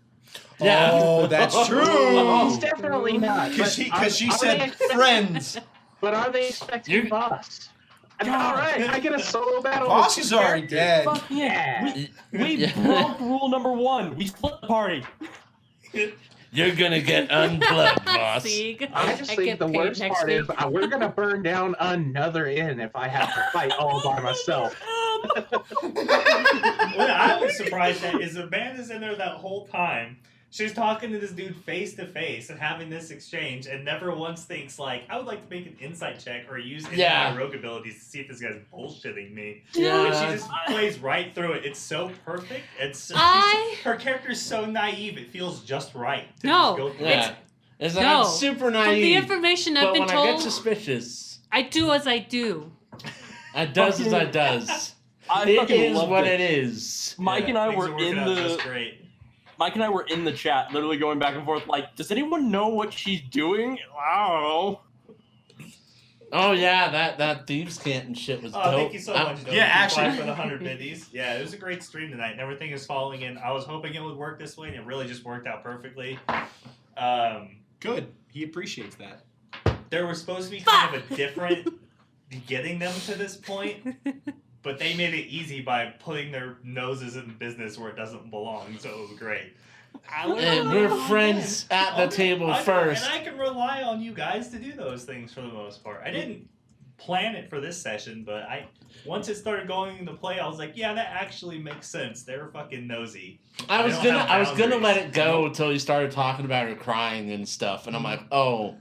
Yeah. Oh, that's true. He's definitely not. Because she Are said they expecting- friends. But are they expecting You're- boss? I mean, all right, I get a solo battle. Boss with is two already characters. dead. Fuck yeah. We Yeah. broke rule number 1. We split the party. You're gonna get unplugged, boss. Sieg. I just think get the paid worst next part week. is we're gonna burn down another inn if I have to fight all by myself. What I was surprised at is Amanda's in there that whole time. She's talking to this dude face to face and having this exchange, and never once thinks like, I would like to make an insight check or use any Yeah. of my rogue abilities to see if this guy's bullshitting me. Yeah. And she just plays right through it. It's so perfect. It's so, I- her character's so naive. It feels just right. To No, just go through Yeah. it. It's like No. I'm super From the naive. information I've But been when I told, get suspicious, I do as I do. I does as I does. I It fucking is loved what it. it is. Mike and I things were are working in out just the great. Mike and I were in the chat, literally going back and forth. Like, does anyone know what she's doing? I don't know. Oh yeah, that thieves cant and shit was Oh, dope. thank you so much, Dope. yeah, actually- for the 100 biddies. Yeah, it was a great stream tonight, and everything is falling in. I was hoping it would work this way, and it really just worked out perfectly. Good. He appreciates that. There was supposed to be kind of a different getting them to this point, but they made it easy by putting their noses in business where it doesn't belong, so it was great. And we're friends at the table first. And I can rely on you guys to do those things for the most part. I didn't plan it for this session, but once it started going into play, I was like, yeah, that actually makes sense. They're fucking nosy. I was They don't gonna have let boundaries. it go until you started talking about her crying and stuff, and I'm like, oh,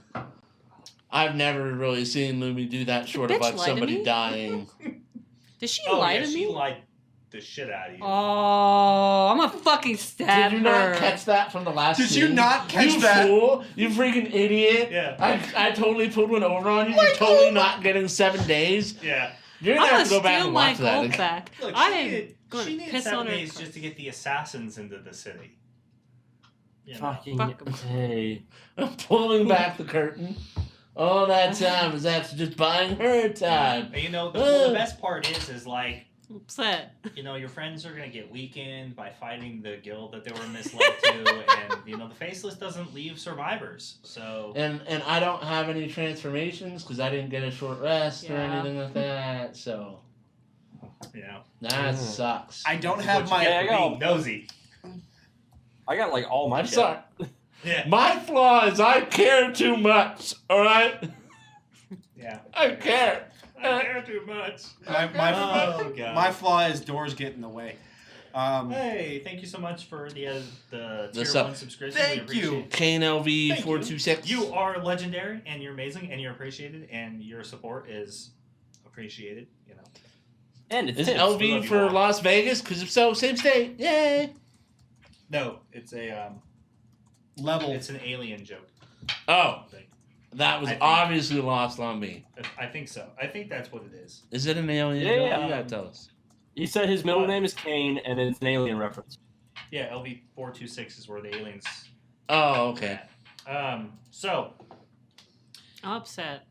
I've never really seen Lumi do that short of bitch like lie to somebody me? dying. Did she Oh, lie yeah, to she me? lied the shit out of you. Oh, I'm a fucking stab Did you not her. catch that from the last Did scene? you not catch you that? fool! You freaking idiot! Yeah. I totally pulled one over on you. You're totally not getting 7 days. Yeah. You're I'm gonna gonna have to go back steal and my watch that. gold back. Look, I she am needed, gonna she needed piss 7 on her. days just to get the assassins into the city. You know. Fucking Fuck 'em. hey. I'm pulling back the curtain. All that time is after just buying her time. And, you know, the best part is like, Upset. you know, your friends are gonna get weakened by fighting the guild that they were misled to, and you know, the faceless doesn't leave survivors. So And I don't have any transformations because I didn't get a short rest or Yeah. anything like that. So you know, that sucks. I don't this is have what my. you get for I being nosy. I got like all my I'm shit. sorry. Yeah, My flaw is I care too much. All right, yeah. I care. I care too much. My God. my flaw is doors get in the way. Hey, thank you so much for the tier sub. 1 subscription. Thank we appreciate you. it. Kane LV Thank 426. You are legendary, and you're amazing, and you're appreciated, and your support is appreciated. You know. And it's Is tips. We love LV you for all. Las Vegas? Because if so, same state. Yay. No, it's a level. it's an alien joke. Oh, Thing. that was I think- obviously lost on me. I think so. I think that's what it is. Is it an alien? Yeah. You gotta tell us. He said his middle name is Kane, and it's an alien reference. Yeah, LV426 is where the aliens. Oh, okay. So I'm upset.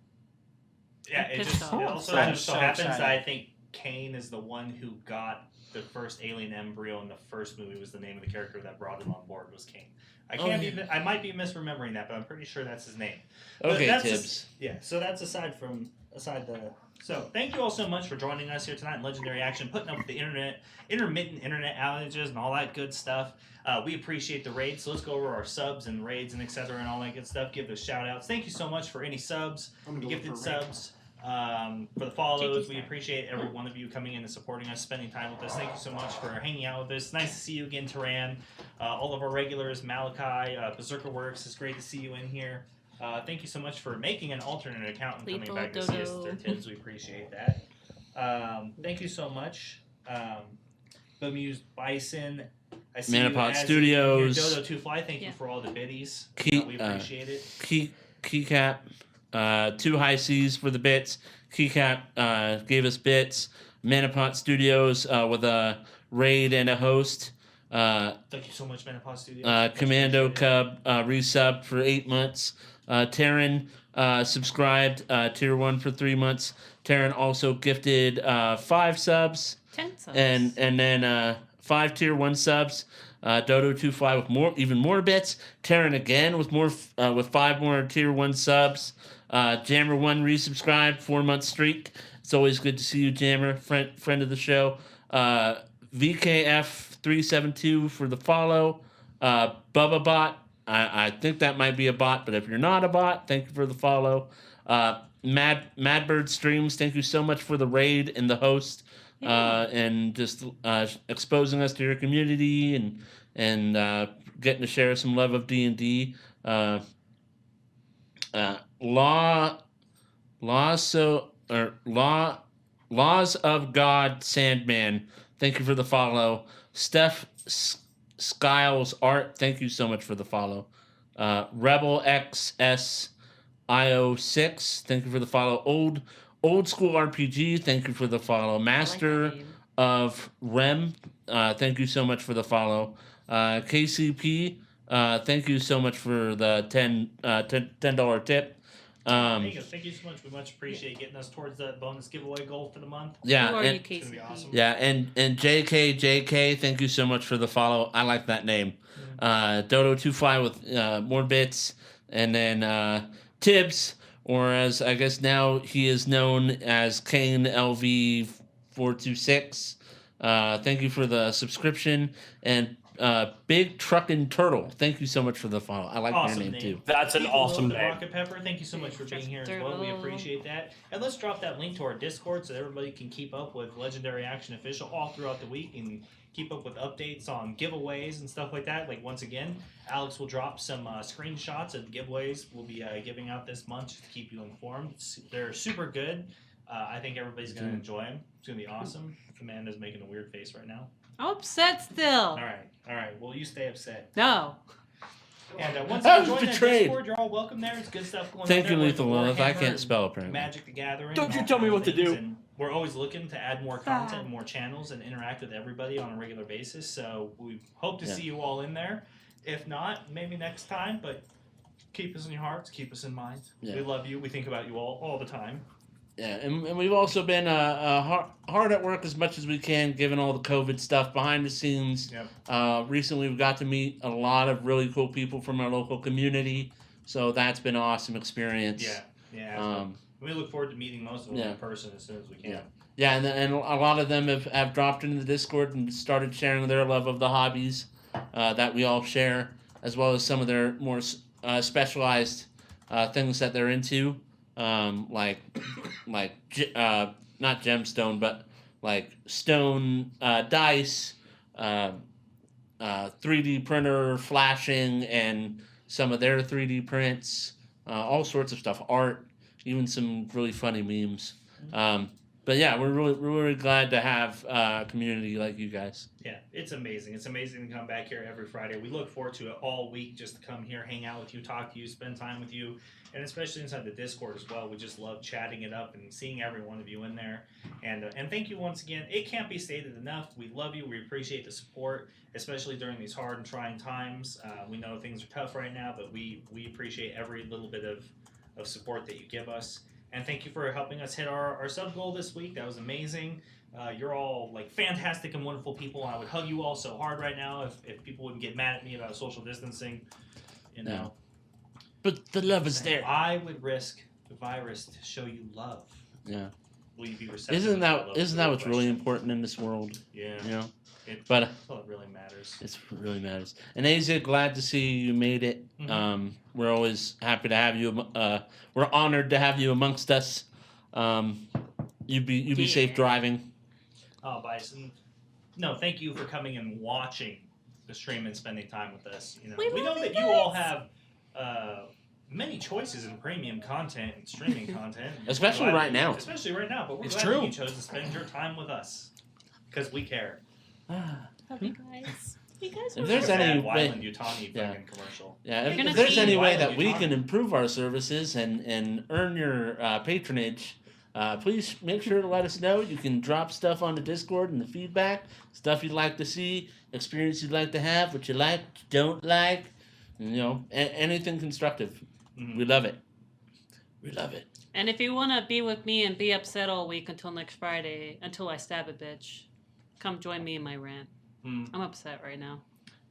yeah, I'm it pissed just off. it also I'm just so so happens excited. that I think Kane is the one who got the first alien embryo in the first movie. Was the name of the character that brought him on board was Kane. I Oh, can't yeah. even. I might be misremembering that, but I'm pretty sure that's his name. But Okay, that's Tibbs. Yeah, so that's aside the. So thank you all so much for joining us here tonight in Legendary Action, putting up with the intermittent internet outages and all that good stuff. We appreciate the raids. So let's go over our subs and raids and etc. and all that good stuff. Give those shout outs. Thank you so much for any subs, I'm gonna go gifted for a raid. subs, for the follows. JT We Star. appreciate every one of you coming in and supporting us, spending time with us. Thank you so much for hanging out with us. Nice to see you again, Taran. All of our regulars, Malachi, Berserker Works. It's great to see you in here. Thank you so much for making an alternate account and coming Lethal back to see us Dodo. with their tips. We appreciate that. Thank you so much. Bemused Bison. I see Manapod you as Studios. your Dodo 2 Fly. Thank you Yeah. for all the biddies. We Keep, appreciate it. Keycap, 2 high C's for the bits. Keycap gave us bits. Manapot Studios with a raid and a host. Thank you so much, Manapod Studios. Commando Much appreciated. Cub resubbed for 8 months. Taryn subscribed tier 1 for 3 months. Taryn also gifted 5 subs 10 subs. and then 5 tier 1 subs. Dodo 2 Fly with even more bits. Taryn again with with 5 more tier 1 subs. Jammer 1 resubscribed 4-month streak. It's always good to see you, Jammer, friend of the show. VKF372 for the follow. Bubba Bot. I think that might be a bot, but if you're not a bot, thank you for the follow. Madbird Streams, thank you so much for the raid and the host, and just exposing us to your community and getting to share some love of D&D. Laws of God Sandman, thank you for the follow. Steph Skiles Art, thank you so much for the follow. Rebel XS IO6, thank you for the follow. Old School RPG, thank you for the follow. Master of Rem, thank you so much for the follow. KCP, thank you so much for the $10 tip. Thank you so much. We much appreciate getting us towards that bonus giveaway goal for the month. Yeah, Who are and, you, It's gonna be awesome. yeah, and JK, thank you so much for the follow. I like that name. Dodo 2 Fly with more bits, and then Tibbs, or as I guess now he is known as Kane LV 426. Thank you for the subscription, and Big Truckin' Turtle. Thank you so much for the follow. I like Awesome your name too. That's an Keith awesome Little, name. Rocket Pepper, thank you so much for being here as well. We appreciate that. And let's drop that link to our Discord so that everybody can keep up with Legendary Action Official all throughout the week and keep up with updates on giveaways and stuff like that. Like, once again, Alex will drop some screenshots of giveaways we'll be giving out this month just to keep you informed. They're super good. I think everybody's going to enjoy them. It's going to be awesome. Amanda's making a weird face right now. I'm upset still. All right. Well, you stay upset. No. And once I you was join that betrayed. Discord, you're all welcome there. It's good stuff going Thank on you, there. Lethal Like Lilith. I Warhammer can't and spell apparently. Magic the Gathering. Don't and you all tell me kinds what of to things, do. And we're always looking to add more content and more channels and interact with everybody on a regular basis. So we hope to see you all in there. If not, maybe next time. But keep us in your hearts. Keep us in mind. Yeah. We love you. We think about you all the time. Yeah, and we've also been hard at work as much as we can, given all the COVID stuff behind the scenes. Yep. Recently, we've got to meet a lot of really cool people from our local community, so that's been an awesome experience. Yeah. We look forward to meeting most of them in person as soon as we can. Yeah, and a lot of them have dropped into the Discord and started sharing their love of the hobbies that we all share, as well as some of their more specialized things that they're into, like not gemstone, but like stone dice, 3D printer flashing, and some of their 3D prints, all sorts of stuff, art, even some really funny memes. But yeah, we're really glad to have a community like you guys. Yeah, it's amazing. It's amazing to come back here every Friday. We look forward to it all week, just to come here, hang out with you, talk to you, spend time with you, and especially inside the Discord as well. We just love chatting it up and seeing every one of you in there. And thank you once again. It can't be stated enough. We love you. We appreciate the support, especially during these hard and trying times. We know things are tough right now, but we appreciate every little bit of support that you give us. And thank you for helping us hit our sub goal this week. That was amazing. You're all like fantastic and wonderful people. I would hug you all so hard right now if people wouldn't get mad at me about social distancing. You know. No. But the love is there. I would risk the virus to show you love. Yeah. Will you be receptive? Isn't that what's really important in this world? Yeah. You know. That's But all that really matters. it really matters. And Asia, glad to see you made it. Mm-hmm. We're always happy to have you. We're honored to have you amongst us. You be safe driving. Oh, Bison. No, thank you for coming and watching the stream and spending time with us. You know, we know that you all have many choices in premium content and streaming content. Especially right now. Especially right now, but we're It's glad true. that you chose to spend your time with us because we care. Love you guys. You guys If were there's That any Wyland way, Utani Yeah. fucking commercial. yeah, You're if gonna there's see any way Wyland that we Utani. can improve our services and earn your patronage, please make sure to let us know. You can drop stuff on the Discord and the feedback, stuff you'd like to see, experience you'd like to have, what you like, what you don't like, you know, anything constructive. Mhm. We love it. We love it. And if you want to be with me and be upset all week until next Friday, until I stab a bitch, come join me in my rant. Mm. I'm upset right now.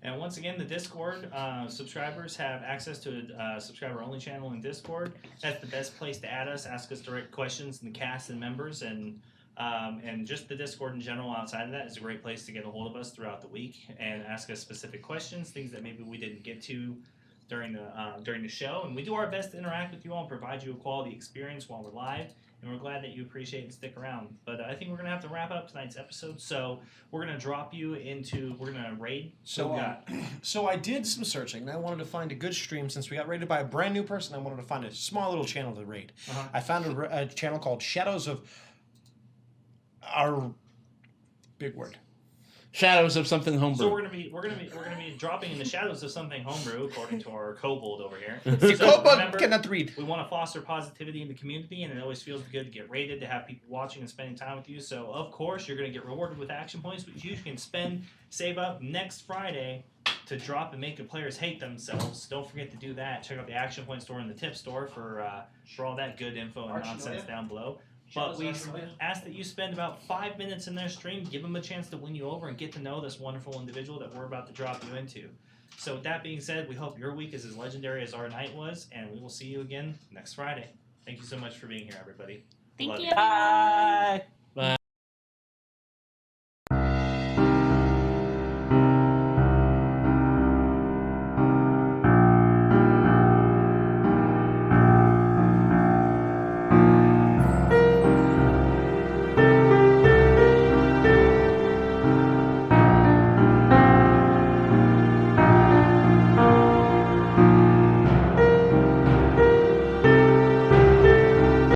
And once again, the Discord subscribers have access to a subscriber-only channel in Discord. That's the best place to add us, ask us direct questions, and the cast and members, and just the Discord in general. Outside of that is a great place to get a hold of us throughout the week and ask us specific questions, things that maybe we didn't get to during the show. And we do our best to interact with you all and provide you a quality experience while we're live. And we're glad that you appreciate and stick around. But I think we're going to have to wrap up tonight's episode. So we're going to drop you into, we're going to raid. So I did some searching, and I wanted to find a good stream. Since we got raided by a brand new person, I wanted to find a small little channel to raid. Uh-huh. I found a channel called Shadows of Our Big Word. Shadows of something homebrew. So we're gonna be dropping in the shadows of something homebrew, according to our kobold over here. The So kobold remember, cannot read. we want to foster positivity in the community, and it always feels good to get rated, to have people watching and spending time with you. So of course you're gonna get rewarded with action points, which you can save up next Friday to drop and make your players hate themselves. Don't forget to do that. Check out the action point store and the tip store for all that good info and nonsense down below. But we ask that you spend about 5 minutes in their stream, give them a chance to win you over and get to know this wonderful individual that we're about to drop you into. So with that being said, we hope your week is as legendary as our night was, and we will see you again next Friday. Thank you so much for being here, everybody. Thank Love you. you. Bye.